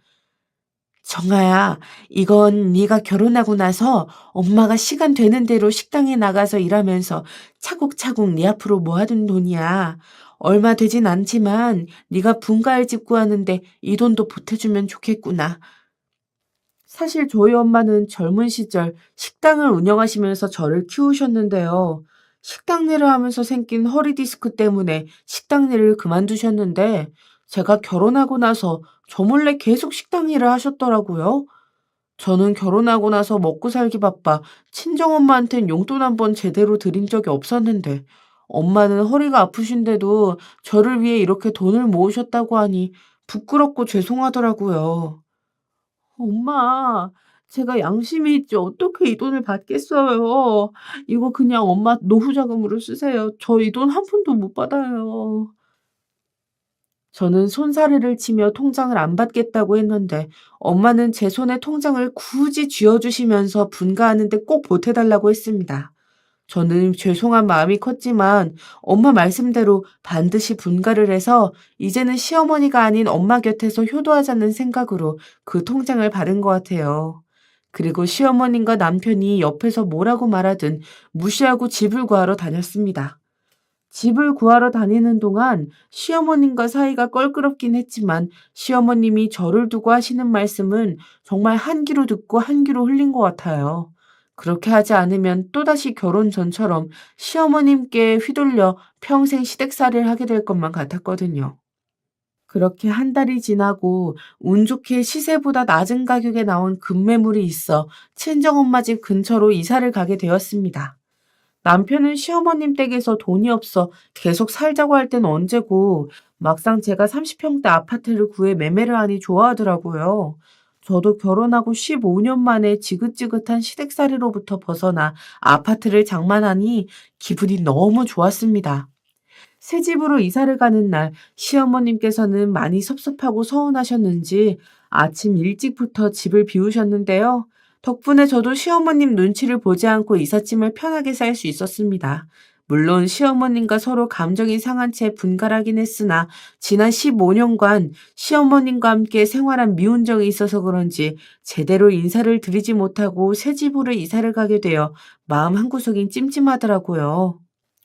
정아야, 이건 네가 결혼하고 나서 엄마가 시간 되는 대로 식당에 나가서 일하면서 차곡차곡 네 앞으로 모아둔 돈이야. 얼마 되진 않지만 네가 분가할 집 구하는데 이 돈도 보태주면 좋겠구나. 사실 저희 엄마는 젊은 시절 식당을 운영하시면서 저를 키우셨는데요. 식당 일을 하면서 생긴 허리 디스크 때문에 식당 일을 그만두셨는데 제가 결혼하고 나서 저 몰래 계속 식당 일을 하셨더라고요. 저는 결혼하고 나서 먹고 살기 바빠 친정엄마한텐 용돈 한 번 제대로 드린 적이 없었는데 엄마는 허리가 아프신데도 저를 위해 이렇게 돈을 모으셨다고 하니 부끄럽고 죄송하더라고요. 엄마, 제가 양심이 있지 어떻게 이 돈을 받겠어요. 이거 그냥 엄마 노후 자금으로 쓰세요. 저 이 돈 한 푼도 못 받아요. 저는 손사래를 치며 통장을 안 받겠다고 했는데 엄마는 제 손에 통장을 굳이 쥐어주시면서 분가하는 데 꼭 보태달라고 했습니다. 저는 죄송한 마음이 컸지만 엄마 말씀대로 반드시 분가를 해서 이제는 시어머니가 아닌 엄마 곁에서 효도하자는 생각으로 그 통장을 받은 것 같아요. 그리고 시어머님과 남편이 옆에서 뭐라고 말하든 무시하고 집을 구하러 다녔습니다. 집을 구하러 다니는 동안 시어머님과 사이가 껄끄럽긴 했지만 시어머님이 저를 두고 하시는 말씀은 정말 한 귀로 듣고 한 귀로 흘린 것 같아요. 그렇게 하지 않으면 또다시 결혼 전처럼 시어머님께 휘둘려 평생 시댁살이를 하게 될 것만 같았거든요. 그렇게 한 달이 지나고 운 좋게 시세보다 낮은 가격에 나온 급매물이 있어 친정엄마 집 근처로 이사를 가게 되었습니다. 남편은 시어머님 댁에서 돈이 없어 계속 살자고 할 땐 언제고 막상 제가 30평대 아파트를 구해 매매를 하니 좋아하더라고요. 저도 결혼하고 15년 만에 지긋지긋한 시댁살이로부터 벗어나 아파트를 장만하니 기분이 너무 좋았습니다. 새 집으로 이사를 가는 날 시어머님께서는 많이 섭섭하고 서운하셨는지 아침 일찍부터 집을 비우셨는데요. 덕분에 저도 시어머님 눈치를 보지 않고 이삿짐을 편하게 쌀 수 있었습니다. 물론 시어머님과 서로 감정이 상한 채 분갈하긴 했으나 지난 15년간 시어머님과 함께 생활한 미운 정이 있어서 그런지 제대로 인사를 드리지 못하고 새 집으로 이사를 가게 되어 마음 한구석인 찜찜하더라고요.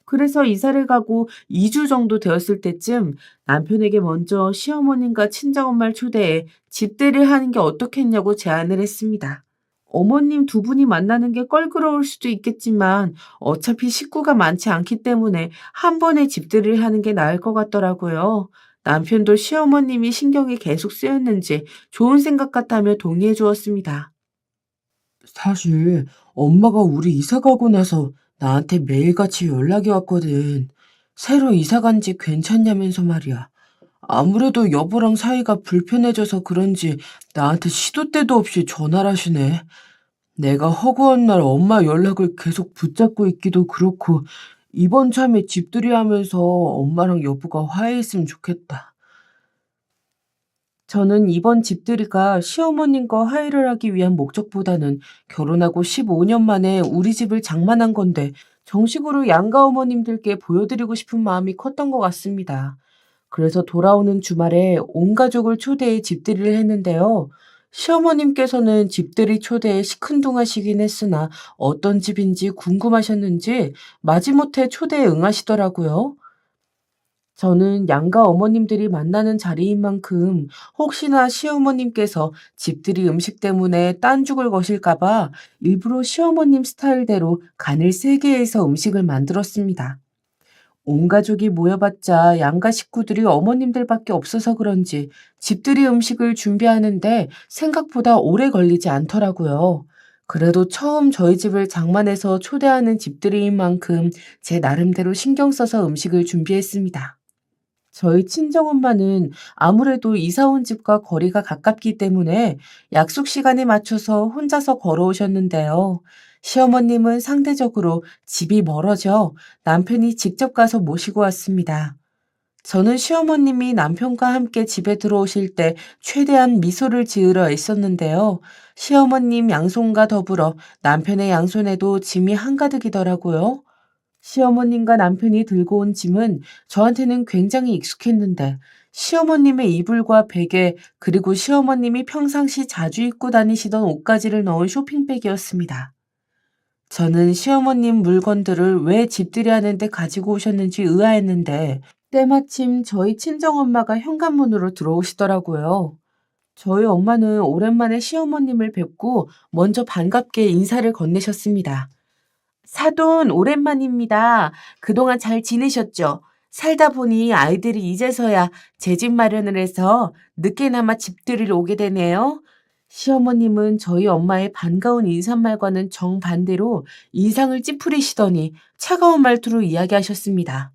그래서 이사를 가고 2주 정도 되었을 때쯤 남편에게 먼저 시어머님과 친정엄마를 초대해 집들이를 하는 게 어떻겠냐고 제안을 했습니다. 어머님 두 분이 만나는 게 껄끄러울 수도 있겠지만 어차피 식구가 많지 않기 때문에 한 번에 집들이를 하는 게 나을 것 같더라고요. 남편도 시어머님이 신경이 계속 쓰였는지 좋은 생각 같다며 동의해 주었습니다. 사실 엄마가 우리 이사 가고 나서 나한테 매일같이 연락이 왔거든. 새로 이사 간 집 괜찮냐면서 말이야. 아무래도 여보랑 사이가 불편해져서 그런지 나한테 시도 때도 없이 전화를 하시네. 내가 허구한 날 엄마 연락을 계속 붙잡고 있기도 그렇고 이번 참에 집들이 하면서 엄마랑 여보가 화해했으면 좋겠다. 저는 이번 집들이가 시어머님과 화해를 하기 위한 목적보다는 결혼하고 15년 만에 우리 집을 장만한 건데 정식으로 양가 어머님들께 보여드리고 싶은 마음이 컸던 것 같습니다. 그래서 돌아오는 주말에 온 가족을 초대해 집들이를 했는데요. 시어머님께서는 집들이 초대에 시큰둥하시긴 했으나 어떤 집인지 궁금하셨는지 마지못해 초대에 응하시더라고요. 저는 양가 어머님들이 만나는 자리인 만큼 혹시나 시어머님께서 집들이 음식 때문에 딴죽을 거실까 봐 일부러 시어머님 스타일대로 간을 세게 해서 음식을 만들었습니다. 온 가족이 모여봤자 양가 식구들이 어머님들밖에 없어서 그런지 집들이 음식을 준비하는데 생각보다 오래 걸리지 않더라고요. 그래도 처음 저희 집을 장만해서 초대하는 집들이인 만큼 제 나름대로 신경 써서 음식을 준비했습니다. 저희 친정엄마는 아무래도 이사 온 집과 거리가 가깝기 때문에 약속 시간에 맞춰서 혼자서 걸어오셨는데요. 시어머님은 상대적으로 집이 멀어져 남편이 직접 가서 모시고 왔습니다. 저는 시어머님이 남편과 함께 집에 들어오실 때 최대한 미소를 지으려 애썼는데요. 시어머님 양손과 더불어 남편의 양손에도 짐이 한가득이더라고요. 시어머님과 남편이 들고 온 짐은 저한테는 굉장히 익숙했는데 시어머님의 이불과 베개 그리고 시어머님이 평상시 자주 입고 다니시던 옷가지를 넣은 쇼핑백이었습니다. 저는 시어머님 물건들을 왜 집들이 하는데 가지고 오셨는지 의아했는데 때마침 저희 친정엄마가 현관문으로 들어오시더라고요. 저희 엄마는 오랜만에 시어머님을 뵙고 먼저 반갑게 인사를 건네셨습니다. 사돈, 오랜만입니다. 그동안 잘 지내셨죠? 살다 보니 아이들이 이제서야 제 집 마련을 해서 늦게나마 집들이를 오게 되네요. 시어머님은 저희 엄마의 반가운 인사말과는 정반대로 인상을 찌푸리시더니 차가운 말투로 이야기하셨습니다.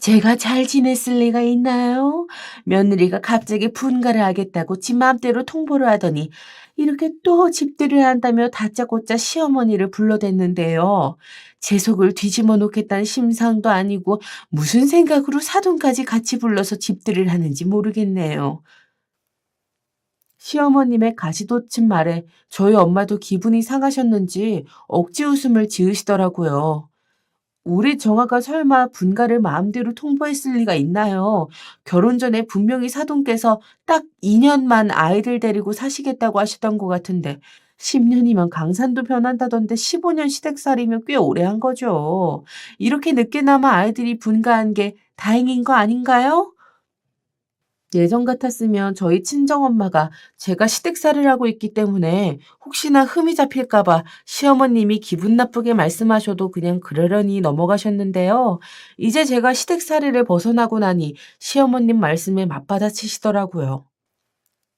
제가 잘 지냈을 리가 있나요? 며느리가 갑자기 분가를 하겠다고 지 맘대로 통보를 하더니 이렇게 또 집들이를 한다며 다짜고짜 시어머니를 불러댔는데요. 제 속을 뒤집어 놓겠다는 심상도 아니고 무슨 생각으로 사돈까지 같이 불러서 집들이를 하는지 모르겠네요. 시어머님의 가시돋친 말에 저희 엄마도 기분이 상하셨는지 억지 웃음을 지으시더라고요. 우리 정아가 설마 분가를 마음대로 통보했을 리가 있나요? 결혼 전에 분명히 사돈께서 딱 2년만 아이들 데리고 사시겠다고 하셨던 것 같은데 10년이면 강산도 변한다던데 15년 시댁살이면 꽤 오래 한 거죠. 이렇게 늦게나마 아이들이 분가한 게 다행인 거 아닌가요? 예전 같았으면 저희 친정엄마가 제가 시댁살이를 하고 있기 때문에 혹시나 흠이 잡힐까 봐 시어머님이 기분 나쁘게 말씀하셔도 그냥 그러려니 넘어가셨는데요. 이제 제가 시댁살이를 벗어나고 나니 시어머님 말씀에 맞받아치시더라고요.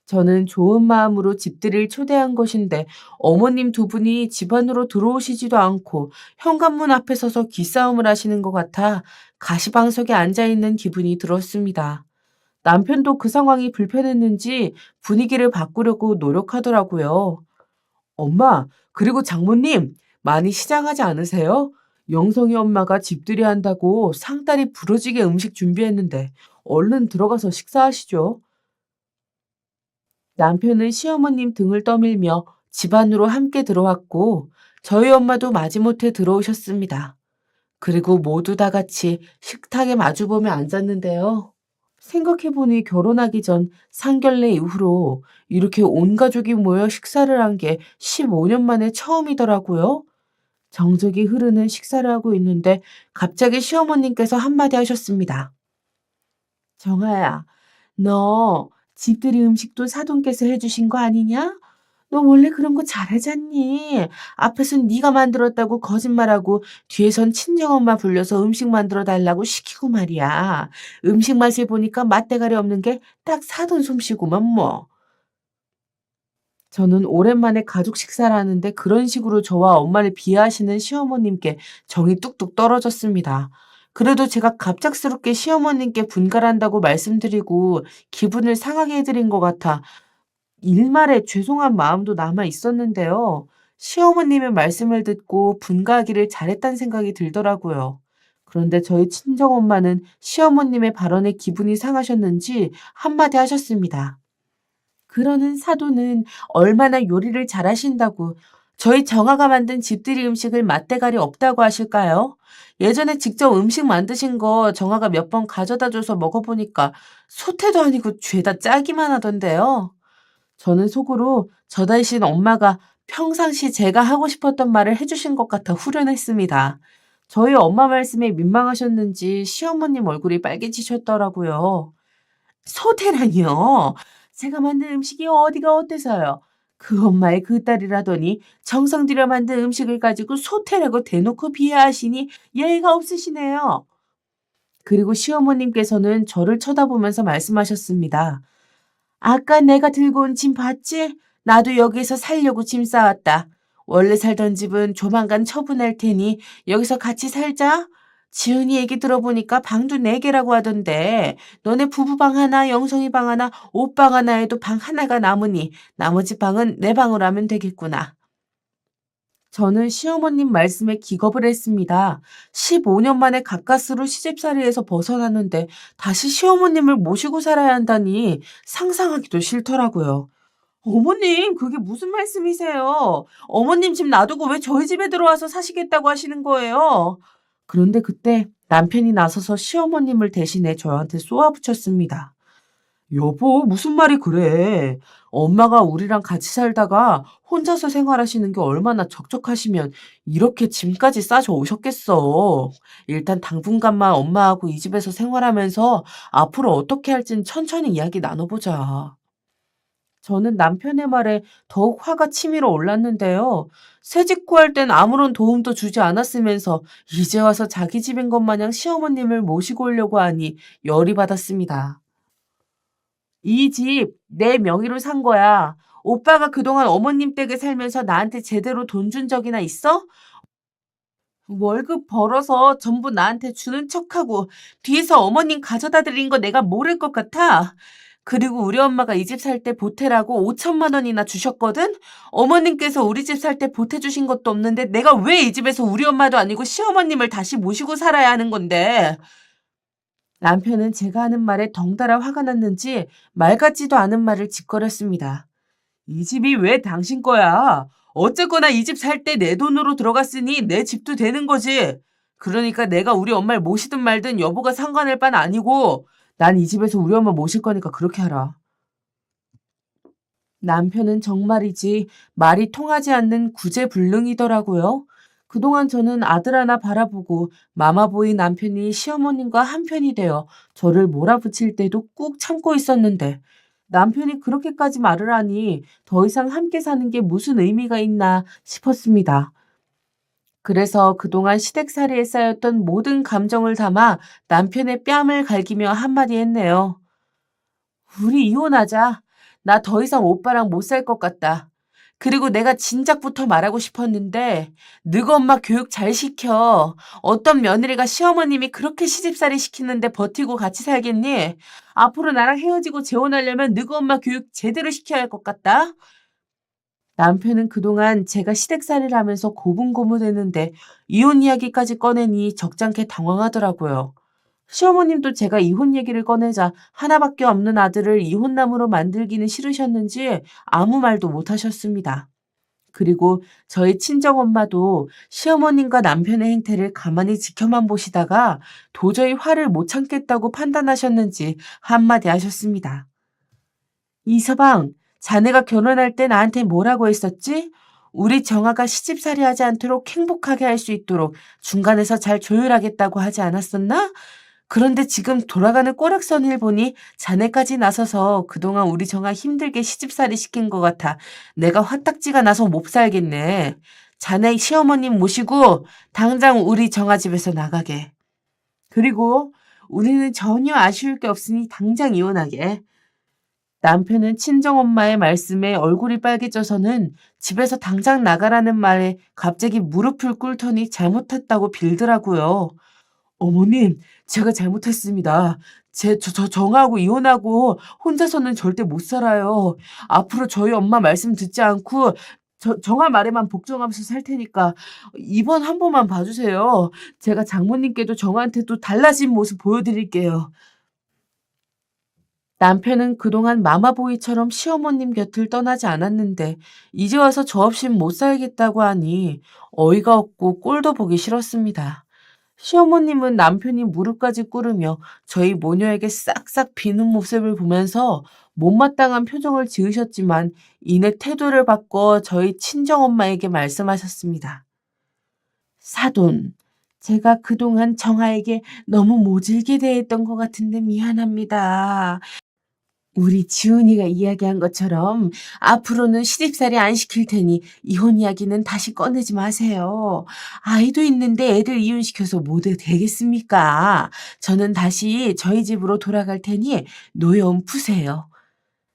저는 좋은 마음으로 집들이를 초대한 것인데 어머님 두 분이 집 안으로 들어오시지도 않고 현관문 앞에 서서 기싸움을 하시는 것 같아 가시방석에 앉아있는 기분이 들었습니다. 남편도 그 상황이 불편했는지 분위기를 바꾸려고 노력하더라고요. 엄마, 그리고 장모님, 많이 시장하지 않으세요? 영성이 엄마가 집들이 한다고 상다리 부러지게 음식 준비했는데 얼른 들어가서 식사하시죠. 남편은 시어머님 등을 떠밀며 집 안으로 함께 들어왔고 저희 엄마도 마지못해 들어오셨습니다. 그리고 모두 다 같이 식탁에 마주보며 앉았는데요. 생각해보니 결혼하기 전 상견례 이후로 이렇게 온 가족이 모여 식사를 한 게 15년 만에 처음이더라고요. 정적이 흐르는 식사를 하고 있는데 갑자기 시어머님께서 한마디 하셨습니다. 정아야, 너 집들이 음식도 사돈께서 해주신 거 아니냐? 너 원래 그런 거 잘하잖니. 앞에선 네가 만들었다고 거짓말하고 뒤에선 친정엄마 불려서 음식 만들어 달라고 시키고 말이야. 음식 맛을 보니까 맛대가리 없는 게 딱 사돈 솜씨구만 뭐. 저는 오랜만에 가족 식사를 하는데 그런 식으로 저와 엄마를 비하하시는 시어머님께 정이 뚝뚝 떨어졌습니다. 그래도 제가 갑작스럽게 시어머님께 분갈한다고 말씀드리고 기분을 상하게 해드린 것 같아 일말에 죄송한 마음도 남아 있었는데요. 시어머님의 말씀을 듣고 분가하기를 잘했다는 생각이 들더라고요. 그런데 저희 친정엄마는 시어머님의 발언에 기분이 상하셨는지 한마디 하셨습니다. 그러는 사돈은 얼마나 요리를 잘하신다고 저희 정아가 만든 집들이 음식을 맛대가리 없다고 하실까요? 예전에 직접 음식 만드신 거 정아가 몇 번 가져다 줘서 먹어보니까 소태도 아니고 죄다 짜기만 하던데요. 저는 속으로 저 대신 엄마가 평상시 제가 하고 싶었던 말을 해주신 것 같아 후련했습니다. 저희 엄마 말씀에 민망하셨는지 시어머님 얼굴이 빨개지셨더라고요. 소태라니요? 제가 만든 음식이 어디가 어때서요? 그 엄마의 그 딸이라더니 정성 들여 만든 음식을 가지고 소태라고 대놓고 비하하시니 예의가 없으시네요. 그리고 시어머님께서는 저를 쳐다보면서 말씀하셨습니다. 아까 내가 들고 온 짐 봤지? 나도 여기에서 살려고 짐 싸왔다. 원래 살던 집은 조만간 처분할 테니 여기서 같이 살자. 지은이 얘기 들어보니까 방도 4개라고 하던데 너네 부부방 하나, 영성이 방 하나, 옷방 하나에도 방 하나가 남으니 나머지 방은 내 방으로 하면 되겠구나. 저는 시어머님 말씀에 기겁을 했습니다. 15년 만에 가까스로 시집살이에서 벗어났는데 다시 시어머님을 모시고 살아야 한다니 상상하기도 싫더라고요. 어머님, 그게 무슨 말씀이세요? 어머님 집 놔두고 왜 저희 집에 들어와서 사시겠다고 하시는 거예요? 그런데 그때 남편이 나서서 시어머님을 대신해 저한테 쏘아붙였습니다. 여보, 무슨 말이 그래? 엄마가 우리랑 같이 살다가 혼자서 생활하시는 게 얼마나 적적하시면 이렇게 짐까지 싸져 오셨겠어. 일단 당분간만 엄마하고 이 집에서 생활하면서 앞으로 어떻게 할진 천천히 이야기 나눠보자. 저는 남편의 말에 더욱 화가 치밀어 올랐는데요. 새집 구할 땐 아무런 도움도 주지 않았으면서 이제 와서 자기 집인 것 마냥 시어머님을 모시고 오려고 하니 열이 받았습니다. 이 집 내 명의로 산 거야. 오빠가 그동안 어머님 댁에 살면서 나한테 제대로 돈 준 적이나 있어? 월급 벌어서 전부 나한테 주는 척하고 뒤에서 어머님 가져다 드린 거 내가 모를 것 같아. 그리고 우리 엄마가 이 집 살 때 보태라고 5천만 원이나 주셨거든? 어머님께서 우리 집 살 때 보태주신 것도 없는데 내가 왜 이 집에서 우리 엄마도 아니고 시어머님을 다시 모시고 살아야 하는 건데? 남편은 제가 하는 말에 덩달아 화가 났는지 말 같지도 않은 말을 짓거렸습니다. 이 집이 왜 당신 거야? 어쨌거나 이 집 살 때 내 돈으로 들어갔으니 내 집도 되는 거지. 그러니까 내가 우리 엄마를 모시든 말든 여보가 상관할 바는 아니고 난 이 집에서 우리 엄마 모실 거니까 그렇게 하라. 남편은 정말이지 말이 통하지 않는 구제불능이더라고요. 그동안 저는 아들 하나 바라보고 마마보이 남편이 시어머님과 한편이 되어 저를 몰아붙일 때도 꾹 참고 있었는데 남편이 그렇게까지 말을 하니 더 이상 함께 사는 게 무슨 의미가 있나 싶었습니다. 그래서 그동안 시댁살이에 쌓였던 모든 감정을 담아 남편의 뺨을 갈기며 한마디 했네요. 우리 이혼하자. 나 더 이상 오빠랑 못 살 것 같다. 그리고 내가 진작부터 말하고 싶었는데 너희 엄마 교육 잘 시켜. 어떤 며느리가 시어머님이 그렇게 시집살이 시키는데 버티고 같이 살겠니? 앞으로 나랑 헤어지고 재혼하려면 너희 엄마 교육 제대로 시켜야 할 것 같다. 남편은 그동안 제가 시댁살이를 하면서 고분고분했는데 이혼 이야기까지 꺼내니 적잖게 당황하더라고요. 시어머님도 제가 이혼 얘기를 꺼내자 하나밖에 없는 아들을 이혼남으로 만들기는 싫으셨는지 아무 말도 못 하셨습니다. 그리고 저희 친정엄마도 시어머님과 남편의 행태를 가만히 지켜만 보시다가 도저히 화를 못 참겠다고 판단하셨는지 한마디 하셨습니다. 이서방, 자네가 결혼할 때 나한테 뭐라고 했었지? 우리 정아가 시집살이 하지 않도록 행복하게 할 수 있도록 중간에서 잘 조율하겠다고 하지 않았었나? 그런데 지금 돌아가는 꼬락서니를 보니 자네까지 나서서 그동안 우리 정아 힘들게 시집살이 시킨 것 같아 내가 화딱지가 나서 못 살겠네. 자네 시어머님 모시고 당장 우리 정아 집에서 나가게. 그리고 우리는 전혀 아쉬울 게 없으니 당장 이혼하게. 남편은 친정엄마의 말씀에 얼굴이 빨개져서는 집에서 당장 나가라는 말에 갑자기 무릎을 꿇더니 잘못했다고 빌더라고요. 어머님, 제가 잘못했습니다. 저 정하고 이혼하고 혼자서는 절대 못 살아요. 앞으로 저희 엄마 말씀 듣지 않고 정아 말에만 복종하면서 살 테니까 이번 한 번만 봐주세요. 제가 장모님께도 정아한테도 달라진 모습 보여드릴게요. 남편은 그동안 마마보이처럼 시어머님 곁을 떠나지 않았는데 이제 와서 저 없인 못 살겠다고 하니 어이가 없고 꼴도 보기 싫었습니다. 시어머님은 남편이 무릎까지 꿇으며 저희 모녀에게 싹싹 비는 모습을 보면서 못마땅한 표정을 지으셨지만 이내 태도를 바꿔 저희 친정엄마에게 말씀하셨습니다. 사돈, 제가 그동안 정아에게 너무 모질게 대했던 것 같은데 미안합니다. 우리 지훈이가 이야기한 것처럼 앞으로는 시집살이 안 시킬 테니 이혼 이야기는 다시 꺼내지 마세요. 아이도 있는데 애들 이혼시켜서 뭐 되겠습니까? 저는 다시 저희 집으로 돌아갈 테니 노여움 푸세요.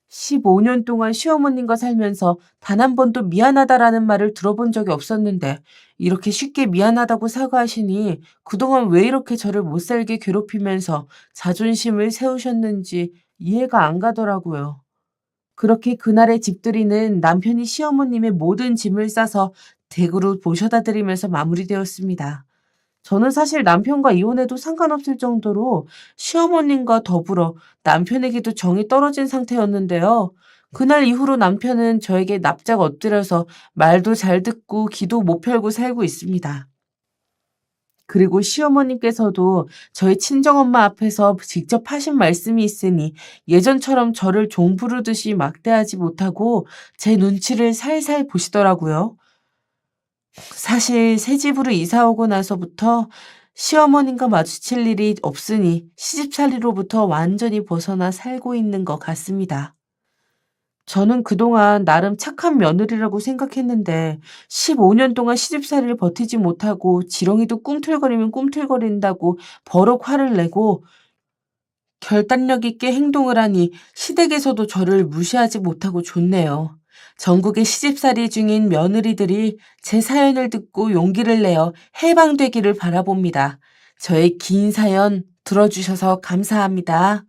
15년 동안 시어머님과 살면서 단 한 번도 미안하다라는 말을 들어본 적이 없었는데 이렇게 쉽게 미안하다고 사과하시니 그동안 왜 이렇게 저를 못살게 괴롭히면서 자존심을 세우셨는지 이해가 안 가더라고요. 그렇게 그날의 집들이는 남편이 시어머님의 모든 짐을 싸서 댁으로 모셔다 드리면서 마무리되었습니다. 저는 사실 남편과 이혼해도 상관없을 정도로 시어머님과 더불어 남편에게도 정이 떨어진 상태였는데요. 그날 이후로 남편은 저에게 납작 엎드려서 말도 잘 듣고 기도 못 펴고 살고 있습니다. 그리고 시어머님께서도 저희 친정엄마 앞에서 직접 하신 말씀이 있으니 예전처럼 저를 종 부르듯이 막대하지 못하고 제 눈치를 살살 보시더라고요. 사실 새 집으로 이사 오고 나서부터 시어머님과 마주칠 일이 없으니 시집살이로부터 완전히 벗어나 살고 있는 것 같습니다. 저는 그동안 나름 착한 며느리라고 생각했는데 15년 동안 시집살이를 버티지 못하고 지렁이도 꿈틀거리면 꿈틀거린다고 버럭 화를 내고 결단력 있게 행동을 하니 시댁에서도 저를 무시하지 못하고 좋네요. 전국의 시집살이 중인 며느리들이 제 사연을 듣고 용기를 내어 해방되기를 바라봅니다. 저의 긴 사연 들어주셔서 감사합니다.